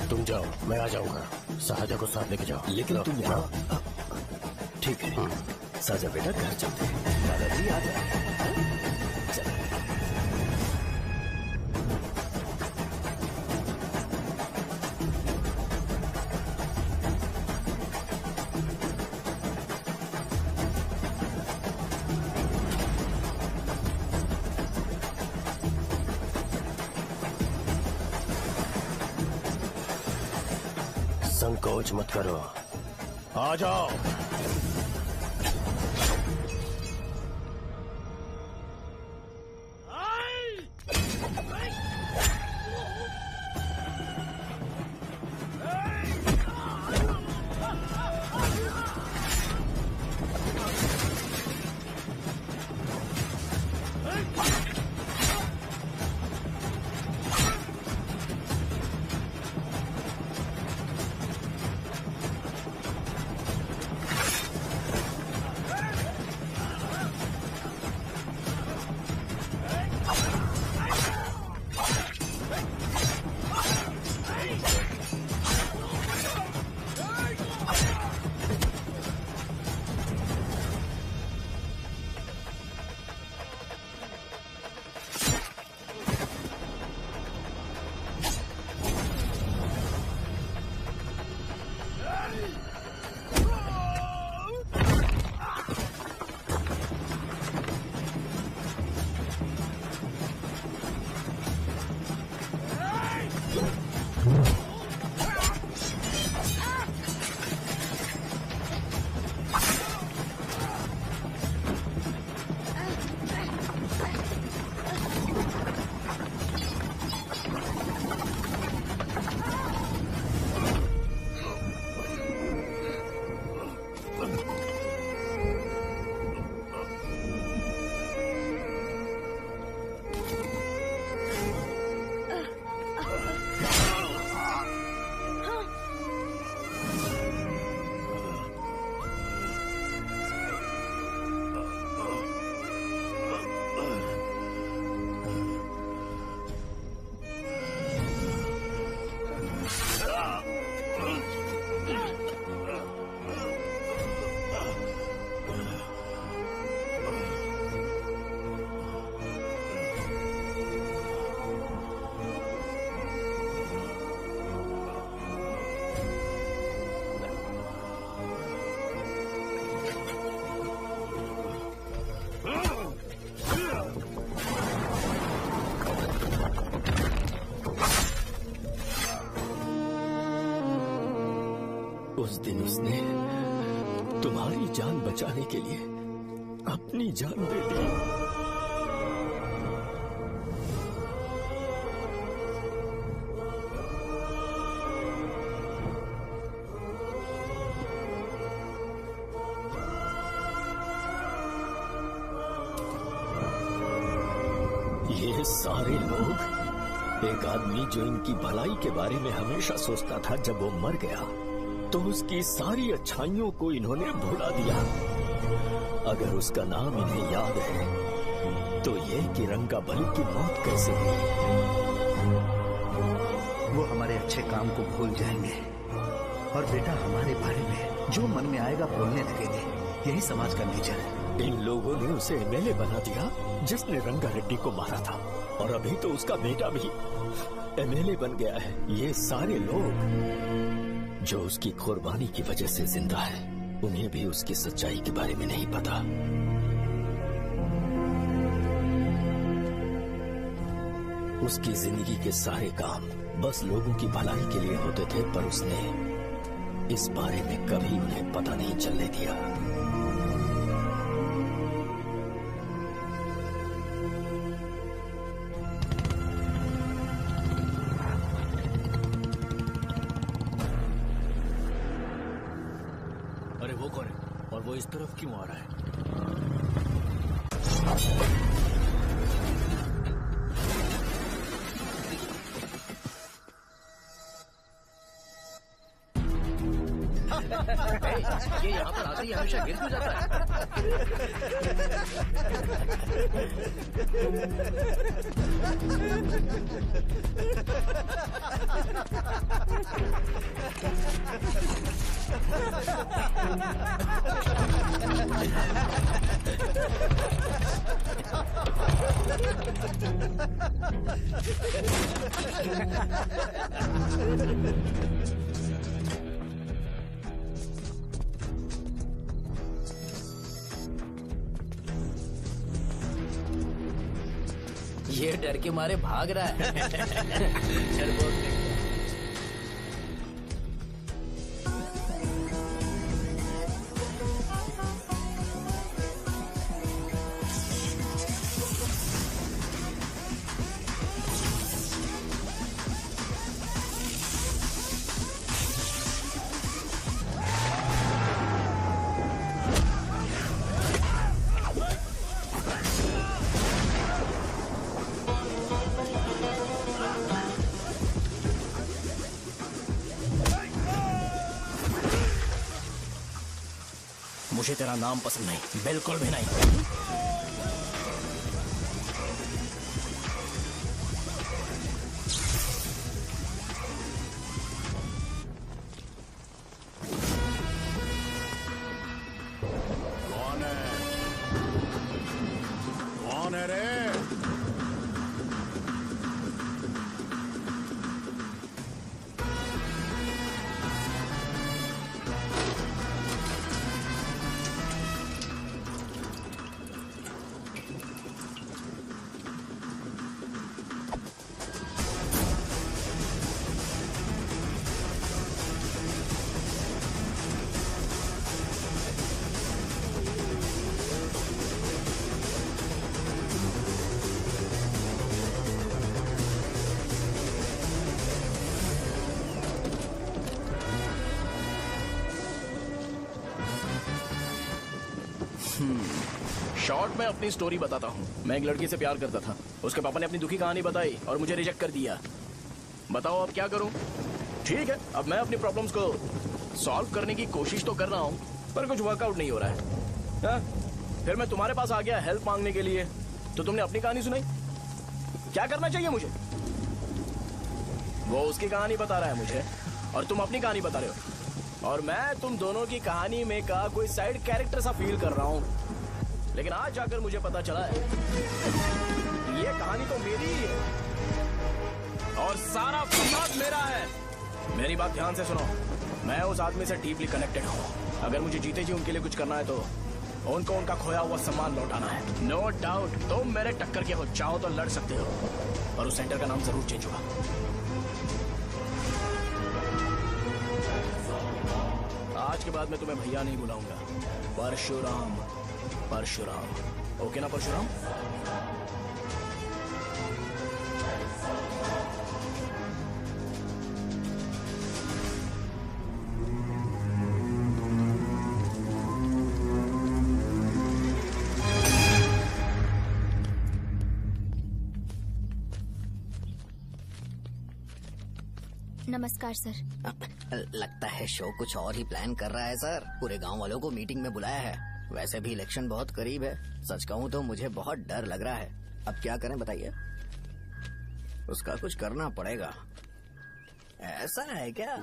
तुम जाओ, मैं आ जाऊंगा। साजा को साथ लेके जाओ। लेकिन तुम जाओ। ठीक है साजा बेटा, घर चलते हैं। दादाजी आ जाओ। चलो। संकोच मत करो, आ जाओ। उस दिन उसने तुम्हारी जान बचाने के लिए अपनी जान दे दी। ये सारे लोग, एक आदमी जो इनकी भलाई के बारे में हमेशा सोचता था, जब वो मर गया तो उसकी सारी अच्छाइयों को इन्होंने भुला दिया। अगर उसका नाम इन्हें याद है तो ये कि रंगाबली की मौत कैसे हुई। वो हमारे अच्छे काम को भूल जाएंगे और बेटा हमारे बारे में जो मन में आएगा बोलने लगेंगे। यही समाज का नेचर है। इन लोगों ने उसे एमएलए बना दिया जिसने रंगा रेड्डी को मारा था, और अभी तो उसका बेटा भी एमएलए बन गया है। ये सारे लोग जो उसकी कुर्बानी की वजह से जिंदा है, उन्हें भी उसकी सच्चाई के बारे में नहीं पता। उसकी जिंदगी के सारे काम बस लोगों की भलाई के लिए होते थे, पर उसने इस बारे में कभी उन्हें पता नहीं चलने दिया। अरे वो कौन है और वो इस तरफ क्यों आ रहा है? ये यहाँ पर आते ही हमेशा गिर क्यों जाता है? ये डर के मारे भाग रहा है। चल बोल दे। मुझे तेरा नाम पसंद नहीं, बिल्कुल भी नहीं। कौन है? कौन है रे? शॉर्ट में अपनी स्टोरी बताता हूँ। मैं एक लड़की से प्यार करता था। उसके पापा ने अपनी दुखी कहानी बताई और मुझे रिजेक्ट कर दिया। बताओ अब क्या करूँ? ठीक है, अब मैं अपनी प्रॉब्लम्स को सॉल्व करने की कोशिश तो कर रहा हूँ, पर कुछ वर्कआउट नहीं हो रहा है। फिर मैं तुम्हारे पास आ गया हेल्प मांगने के लिए, तो तुमने अपनी कहानी सुनाई। क्या करना चाहिए मुझे? वो उसकी कहानी बता रहा है मुझे, और तुम अपनी कहानी बता रहे हो, और मैं तुम दोनों की कहानी में का कोई साइड कैरेक्टर सा फील कर रहा हूँ। लेकिन आज जाकर मुझे पता चला है ये कहानी तो मेरी ही है और सारा फसाद मेरा है। मेरी बात ध्यान से सुनो, मैं उस आदमी से डीपली कनेक्टेड हूँ। अगर मुझे जीते जी उनके लिए कुछ करना है तो उनको उनका खोया हुआ सम्मान लौटाना है। नो डाउट तुम मेरे टक्कर के हो, चाहो तो लड़ सकते हो, और उस सेंटर का नाम जरूर चेंज होगा। के बाद मैं तुम्हें भैया नहीं बुलाऊंगा, परशुराम। परशुराम, ओके ना परशुराम? नमस्कार सर। लगता है शो कुछ और ही प्लान कर रहा है सर। पूरे गांव वालों को मीटिंग में बुलाया है। वैसे भी इलेक्शन बहुत करीब है। सच कहूँ तो मुझे बहुत डर लग रहा है। अब क्या करें बताइए? उसका कुछ करना पड़ेगा। ऐसा है क्या?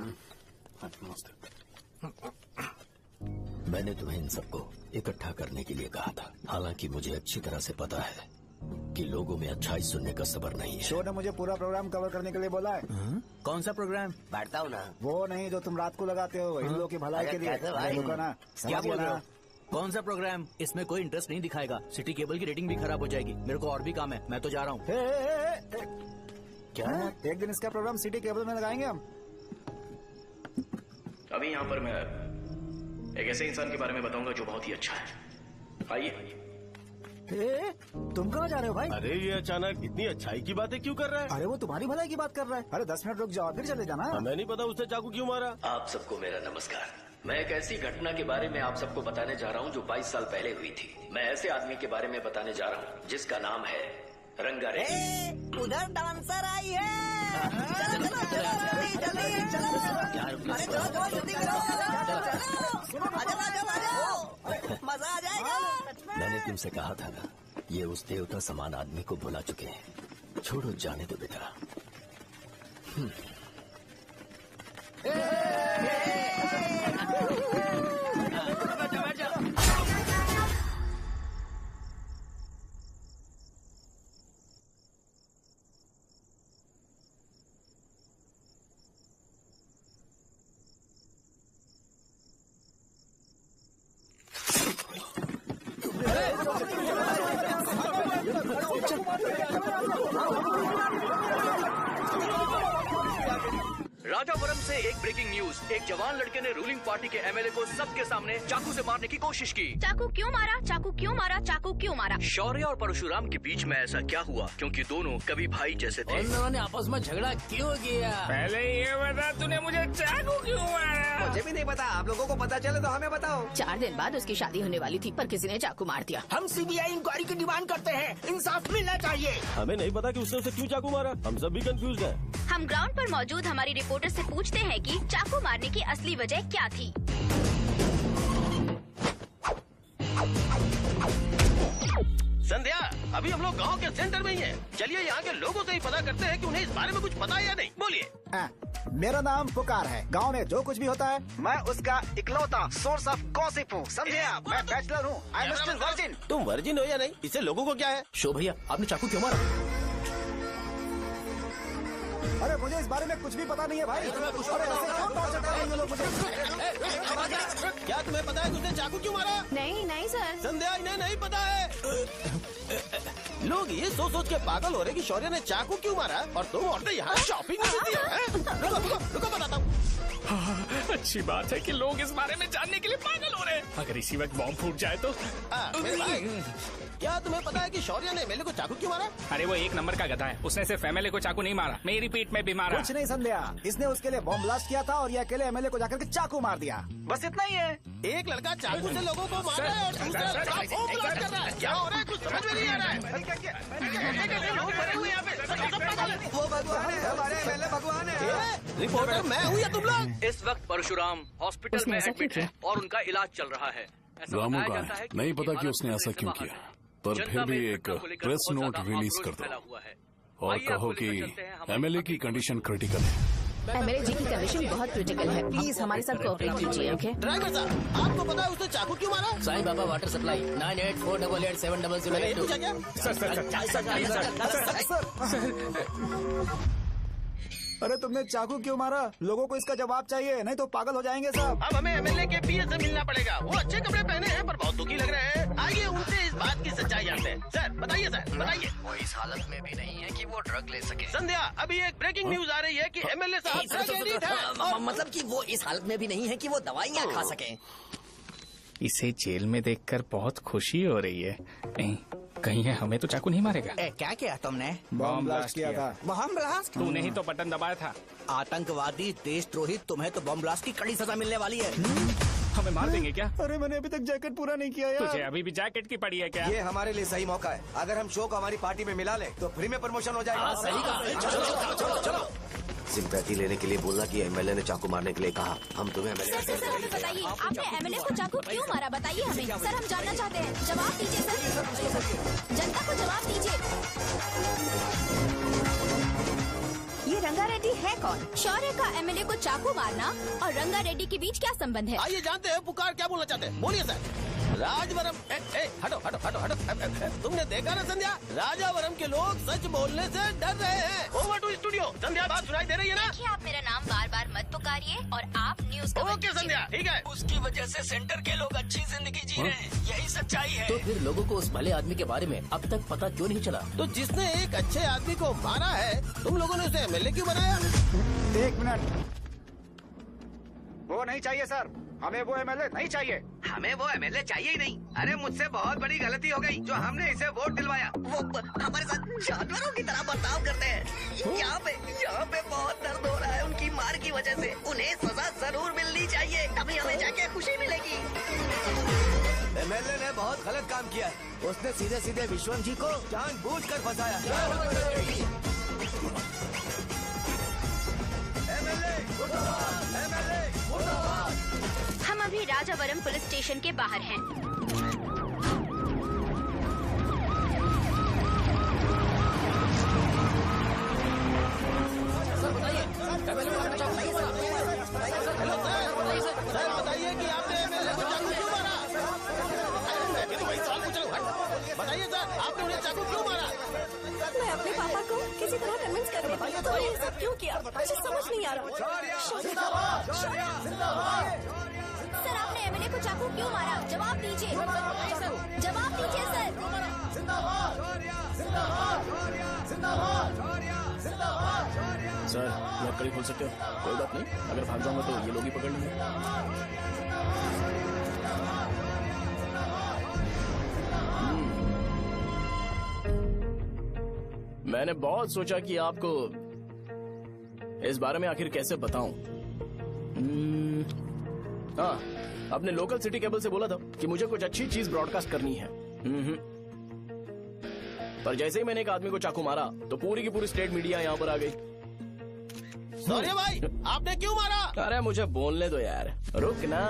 मैंने तुम्हें इन सबको इकट्ठा करने के लिए कहा था। हालांकि मुझे अच्छी तरह से पता है कि लोगों में अच्छाई सुनने का सब्र नहीं है। शो ने मुझे पूरा प्रोग्राम कवर करने के लिए बोला है। कौन सा प्रोग्राम? बैठता हूँ ना। वो नहीं जो तुम रात को लगाते हो, इन लोगों की भलाई के लिए। क्या बोल रहे हो? कौन सा प्रोग्राम? इसमें कोई इंटरेस्ट नहीं दिखाएगा। सिटी केबल की रेटिंग भी खराब हो जाएगी। मेरे को और भी काम है, मैं तो जा रहा हूँ। क्या? एक दिन इसका प्रोग्राम सिटी केबल में लगाएंगे हम। अभी यहाँ पर मैं एक ऐसे इंसान के बारे में बताऊंगा जो बहुत ही अच्छा है। आइए। तुम कहाँ जा रहे हो भाई? अरे ये अचानक इतनी अच्छाई की बातें क्यों कर रहा है? अरे वो तुम्हारी भलाई की बात कर रहा है। अरे 10 मिनट रुक जाओ फिर चले जाना। हमें नहीं पता उसने चाकू क्यों मारा। आप सबको मेरा नमस्कार। मैं एक ऐसी घटना के बारे में आप सबको बताने जा रहा हूँ जो 22 साल पहले हुई थी। मैं ऐसे आदमी के बारे में बताने जा रहा हूँ जिसका नाम है रंगारेड्डी। उधर डांसर आई है। चलो चलो चलो जल्दी जल्दी चलो। अरे चलो चलो जल्दी करो। मजा आ जाएगा। मैंने तुमसे कहा था ना, ये उस देवता समान आदमी को बुला चुके हैं। छोड़ो, जाने दो बेटा। राजापुरम से एक ब्रेकिंग न्यूज। एक जवान लड़के ने रूलिंग पार्टी के एमएलए को सबके सामने चाकू से मारने की कोशिश की। चाकू क्यों मारा? चाकू क्यों मारा? चाकू क्यों मारा? शौर्य और परशुराम के बीच में ऐसा क्या हुआ? क्योंकि दोनों कभी भाई जैसे थे। उन दोनों ने आपस में झगड़ा क्यों किया? पहले ये बता, तूने मुझे चाकू क्यों मारा? मुझे भी नहीं पता। आप लोगों को पता चले तो हमें बताओ। 4 दिन बाद उसकी शादी होने वाली थी, पर किसी ने चाकू मार दिया। हम सीबीआई इंक्वायरी की डिमांड करते हैं। इंसाफ मिलना चाहिए। हमें नहीं पता कि उसने उसे क्यों चाकू मारा। हम सब भी कंफ्यूज हैं। हम ग्राउंड पर मौजूद हमारी रिपोर्टर से पूछते हैं कि चाकू मारने की असली वजह क्या थी। संध्या, अभी हम लोग गांव के सेंटर में ही हैं। चलिए यहाँ के लोगों से ही पता करते हैं कि उन्हें इस बारे में कुछ पता है या नहीं। बोलिए। मेरा नाम पुकार है। गांव में जो कुछ भी होता है मैं उसका इकलौता सोर्स ऑफ गॉसिप हूँ। समझे आप? मैं बैचलर हूँ। I am still virgin. तुम वर्जिन हो या नहीं, इससे लोगों को क्या है? शो भैया, आपने चाकू क्यों मारा? अरे मुझे इस बारे में कुछ भी पता नहीं है भाई। अरे ऐसे क्यों टॉर्चर कर रहे हैं ये लोग मुझे? क्या तुम्हें पता है कि उसने चाकू क्यों मारा? नहीं नहीं सर। संध्या, इन्हें नहीं पता है। लोग ये सोच सोच के पागल हो रहे कि शौर्य ने चाकू क्यों मारा और तुम औरतें यहाँ शॉपिंग में बिजी हो। रुको बताता हूँ। अच्छी बात है कि लोग इस बारे में जानने के लिए पागल हो रहे हैं। अगर इसी वक्त बॉम्ब फूट जाए तो? मेरे भाई, क्या तुम्हें पता है कि शौर्य ने एमएलए को चाकू क्यों मारा? अरे वो एक नंबर का गधा है। उसने सिर्फ एमएलए को चाकू नहीं मारा, मेरी पीठ में भी मारा। कुछ नहीं संध्या, इसने उसके लिए बॉम्ब ब्लास्ट किया था और ये अकेले एमएलए को जाकर के चाकू मार दिया। बस इतना ही है। एक लड़का चाकू से लोगों को मार रहा है और दूसरा लड़का बॉम्ब ब्लास्ट कर रहा है। क्या हो रहा है? कुछ समझ में नहीं आ रहा है। लोग मरे हुए यहाँ पे। वो भगवान है, हमारे एमएलए भगवान है। रिपोर्टर मैं हूँ या तुम लोग? इस वक्त परशुराम हॉस्पिटल में एडमिट है और उनका इलाज चल रहा है। रामू का है, नहीं पता कि उसने ऐसा क्यों किया, पर फिर भी एक प्रेस नोट रिलीज कर दो और कहो कि एमएलए की कंडीशन क्रिटिकल है। एमएलए जी की कंडीशन बहुत क्रिटिकल है। प्लीज हमारे साथ कोऑपरेट कीजिए। ओके ड्राइवर साहब, आपको पता है उसने चाकू क्यों मारा? Sai Baba water supply 9848870082। Sir अरे तुमने चाकू क्यों मारा? लोगों को इसका जवाब चाहिए, नहीं तो पागल हो जाएंगे सब। अब हमें एमएलए के पीए से मिलना पड़ेगा। वो अच्छे कपड़े पहने हैं पर बहुत दुखी लग रहे हैं। आइए उनसे इस बात की सच्चाई जानते हैं। सर बताइए, सर बताइए। वो इस हालत में भी नहीं है कि वो ड्रग ले सके। संध्या, अभी एक ब्रेकिंग न्यूज आ रही है कि एमएलए साहब ड्रग एडिक्ट है। मतलब कि वो इस हालत में भी नहीं है कि वो दवाइयाँ खा सके। इसे जेल में देखकर बहुत खुशी हो रही है। कहीं है हमें तो चाकू नहीं मारेगा। क्या किया तुमने? बॉम्ब ब्लास्ट किया था। Bomb blast? तूने ही तो बटन दबाया था। आतंकवादी, देशद्रोही, तुम्हें तो बॉम्ब ब्लास्ट की कड़ी सजा मिलने वाली है। हमें मार देंगे क्या? अरे मैंने अभी तक जैकेट पूरा नहीं किया यार। तुझे अभी भी जैकेट की पड़ी है क्या? ये हमारे लिए सही मौका है। अगर हम शो को हमारी पार्टी में मिला ले तो फ्री में प्रमोशन हो जाएगा। सही कहा। चलो सिंपैथी लेने के लिए बोला कि एमएलए ने चाकू मारने के लिए कहा। हम तुम्हें एमएलए सर हमें बताइए, आपने एमएलए को चाकू क्यों मारा? बताइए हमें। सर हम जानना चाहते हैं, जवाब दीजिए सर। जनता को जवाब दीजिए। ये रंगा रेड्डी है कौन? शौर्य का एमएलए को चाकू मारना और रंगा रेड्डी के बीच क्या संबंध है? आइए जानते हैं पुकार क्या बोलना चाहते हैं। बोलिए सर। राजवरम हटो हटो हटो हटो। तुमने देखा ना संध्या, राजावरम के लोग सच बोलने से डर रहे हैं। Over to studio. संध्या बात सुनाई दे रही है ना? देखिए आप मेरा नाम बार बार मत पुकारिए और आप न्यूज ओके संध्या, ठीक है। उसकी वजह से सेंटर के लोग अच्छी जिंदगी जी रहे हैं, यही सच्चाई है। तो फिर लोगों को उस भले आदमी के बारे में अब तक पता क्यों नहीं चला? तो जिसने एक अच्छे आदमी को मारा है, तुम लोगों ने उसे एमएलए क्यों बनाया? 1 मिनट। वो नहीं चाहिए सर, हमें वो एमएलए नहीं चाहिए। हमें वो एमएलए चाहिए ही नहीं। अरे मुझसे बहुत बड़ी गलती हो गई जो हमने इसे वोट दिलवाया। वो हमारे साथ जानवरों की तरह बर्ताव करते हैं। यहाँ पे बहुत दर्द हो रहा है उनकी मार की वजह से। उन्हें सजा जरूर मिलनी चाहिए, तभी हमें जाके खुशी मिलेगी। एमएलए ने बहुत गलत काम किया। उसने सीधे सीधे विश्वम जी को जानबूझकर फंसाया। हम अभी राजावरम पुलिस स्टेशन के बाहर हैं। सर बताइए कि आपने एमएलए को चाकू क्यों मारा? तो वही सवाल पूछ रहा हूँ। बताइए सर, आपने उन्हें चाकू क्यों मारा? मैं अपने पापा को किसी तरह कन्विंस कर रही थी। तो ये सब क्यों किया मुझे समझ नहीं आ रहा। सर आपने एमएलए को चाकू क्यों मारा? जवाब दीजिए। जवाब दीजिए सर लकड़ी खोल सकते हो? कोई बात नहीं, अगर भाग जाऊंगा तो ये लोग ही पकड़ लेंगे। मैंने बहुत सोचा कि आपको इस बारे में आखिर कैसे बताऊं। हाँ, अपने लोकल सिटी केबल से बोला था कि मुझे कुछ अच्छी चीज ब्रॉडकास्ट करनी है। पर जैसे ही मैंने एक आदमी को चाकू मारा तो पूरी की पूरी स्टेट मीडिया यहाँ पर आ गई। सॉरी भाई, आपने क्यों मारा? अरे मुझे बोलने दो यार, रुक ना।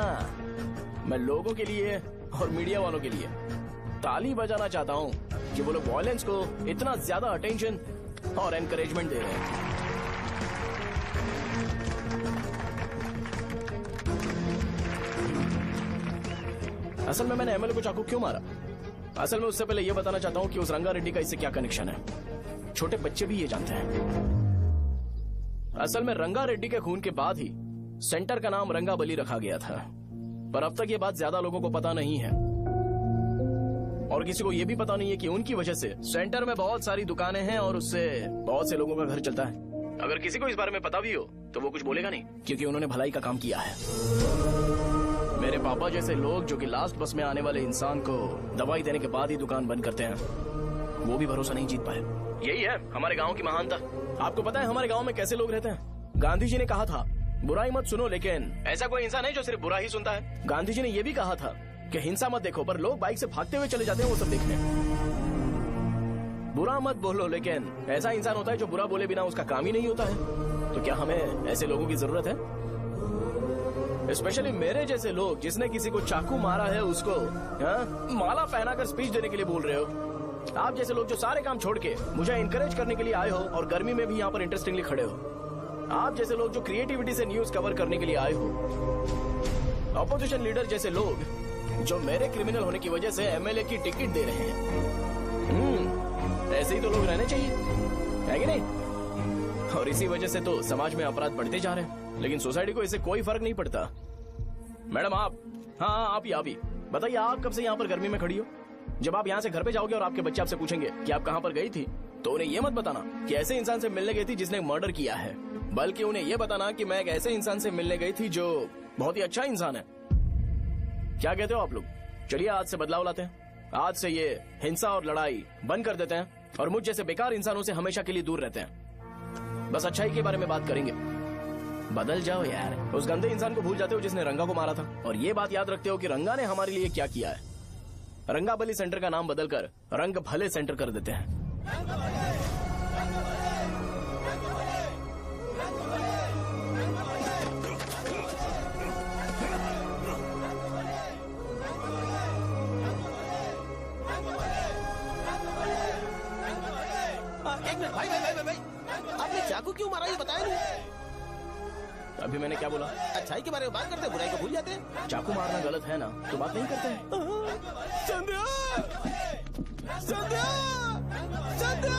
मैं लोगों के लिए और मीडिया वालों के लिए ताली बजाना चाहता हूँ कि वो लोग वायलेंस को इतना ज्यादा अटेंशन और एनकरेजमेंट दे रहे हैं। असल में मैंने एमएलए को चाकू क्यों मारा? असल में उससे पहले यह बताना चाहता हूँ कि उस रंगा रेड्डी का इससे क्या कनेक्शन है। छोटे बच्चे भी ये जानते हैं। असल में रंगा रेड्डी के खून के बाद ही सेंटर का नाम रंगाबली रखा गया था, पर अब तक ये बात ज्यादा लोगों को पता नहीं है और किसी को ये भी पता नहीं है कि उनकी वजह से सेंटर में बहुत सारी दुकानें हैं और उससे बहुत से लोगों का घर चलता है। अगर किसी को इस बारे में पता भी हो तो वो कुछ बोलेगा नहीं, क्योंकि उन्होंने भलाई का काम किया है। मेरे पापा जैसे लोग जो कि लास्ट बस में आने वाले इंसान को दवाई देने के बाद ही दुकान बंद करते हैं, वो भी भरोसा नहीं जीत पाए। यही है हमारे गांव की महानता। आपको पता है हमारे गांव में कैसे लोग रहते हैं? गांधी जी ने कहा था बुराई मत सुनो, लेकिन ऐसा कोई इंसान है जो सिर्फ बुरा ही सुनता है। गांधी जी ने यह भी कहा था कि हिंसा मत देखो, पर लोग बाइक से भागते हुए चले जाते हैं वो सब देखने। बुरा मत बोलो, लेकिन ऐसा इंसान होता है जो बुरा बोले बिना उसका काम ही नहीं होता है। तो क्या हमें ऐसे लोगों की जरूरत है? स्पेशली मेरे जैसे लोग जिसने किसी को चाकू मारा है उसको माला पहनाकर स्पीच देने के लिए बोल रहे हो। आप जैसे लोग जो सारे काम छोड़ के मुझे इंकरेज करने के लिए आए हो और गर्मी में भी यहाँ पर इंटरेस्टिंगली खड़े हो। आप जैसे लोग जो क्रिएटिविटी से न्यूज कवर करने के लिए आए हो। ऑपोजिशन लीडर जैसे लोग जो मेरे क्रिमिनल होने की वजह से एमएलए की टिकट दे रहे हैं। ऐसे ही तो लोग रहने चाहिए, है कि नहीं? और इसी वजह से तो समाज में अपराध बढ़ते जा रहे हैं, लेकिन सोसाइटी को इससे कोई फर्क नहीं पड़ता। मैडम आप, हाँ आप ही बताइए, आप कब से यहाँ पर गर्मी में खड़ी हो? जब आप यहाँ से घर पे जाओगे और आपके बच्चे आपसे पूछेंगे कि आप कहाँ पर गई थी, तो उन्हें ये मत बताना कि ऐसे इंसान से मिलने गई थी जिसने मर्डर किया है, बल्कि उन्हें ये बताना कि मैं एक ऐसे इंसान से मिलने गई थी जो बहुत ही अच्छा इंसान है। क्या कहते हो आप लोग? चलिए आज से बदलाव लाते हैं। आज से ये हिंसा और लड़ाई बंद कर देते हैं और मुझ जैसे बेकार इंसानों से हमेशा के लिए दूर रहते हैं। बस अच्छाई के बारे में बात करेंगे। बदल जाओ यार, उस गंदे इंसान को भूल जाते हो जिसने रंगा को मारा था, और ये बात याद रखते हो कि रंगा ने हमारे लिए क्या किया है। रंगाबली सेंटर का नाम बदलकर रंग भले सेंटर कर देते हैं। एक मिनट भाई, आपने चाकू क्यों मारा ये बताया नहीं? अभी मैंने क्या बोला? अच्छाई के बारे में बात करते हैं, बुराई को भूल जाते हैं। चाकू मारना गलत है ना, तो बात नहीं करते हैं। संध्या! संध्या! संध्या!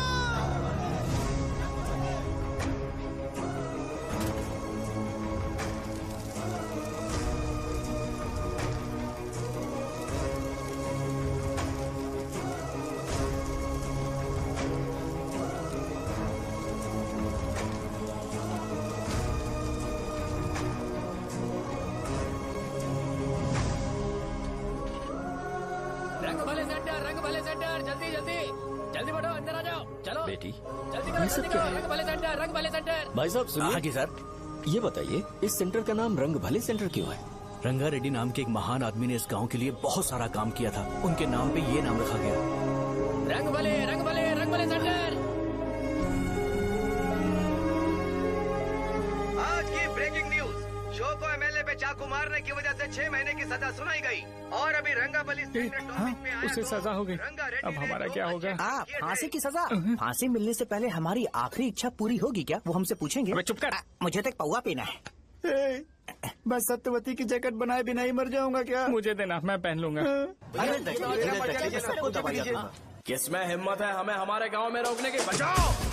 रंग भले सेंटर, जल्दी जल्दी जल्दी बढ़ो, अंदर आ जाओ। चलो बेटी, जल्दी ये सब क्या है? रंग भले सेंटर, रंग भले सेंटर। भाई साहब सुनिए। हाँ जी सर। ये बताइए इस सेंटर का नाम रंग भले सेंटर क्यों है? रंगा रेड्डी नाम के एक महान आदमी ने इस गांव के लिए बहुत सारा काम किया था, उनके नाम पे ये नाम रखा गया। रंग भले सेंटर। आज की ब्रेकिंग न्यूज, शो को एमएलए पे चाकू मारने की वजह से 6 महीने की सजा सुनाई गई और अभी रंगाबली उसे सजा हो गई। अब हमारा क्या होगा? फांसी की सजा? फांसी मिलने से पहले हमारी आखिरी इच्छा पूरी होगी क्या, वो हमसे पूछेंगे? चुप कर। मुझे तो एक पौवा पीना है। बस सत्यवती की जैकेट बनाए भी नहीं मर जाऊंगा क्या? मुझे देना, मैं पहन लूंगा। किसमें हिम्मत है हमें हमारे गांव में रोकने की? बचाओ!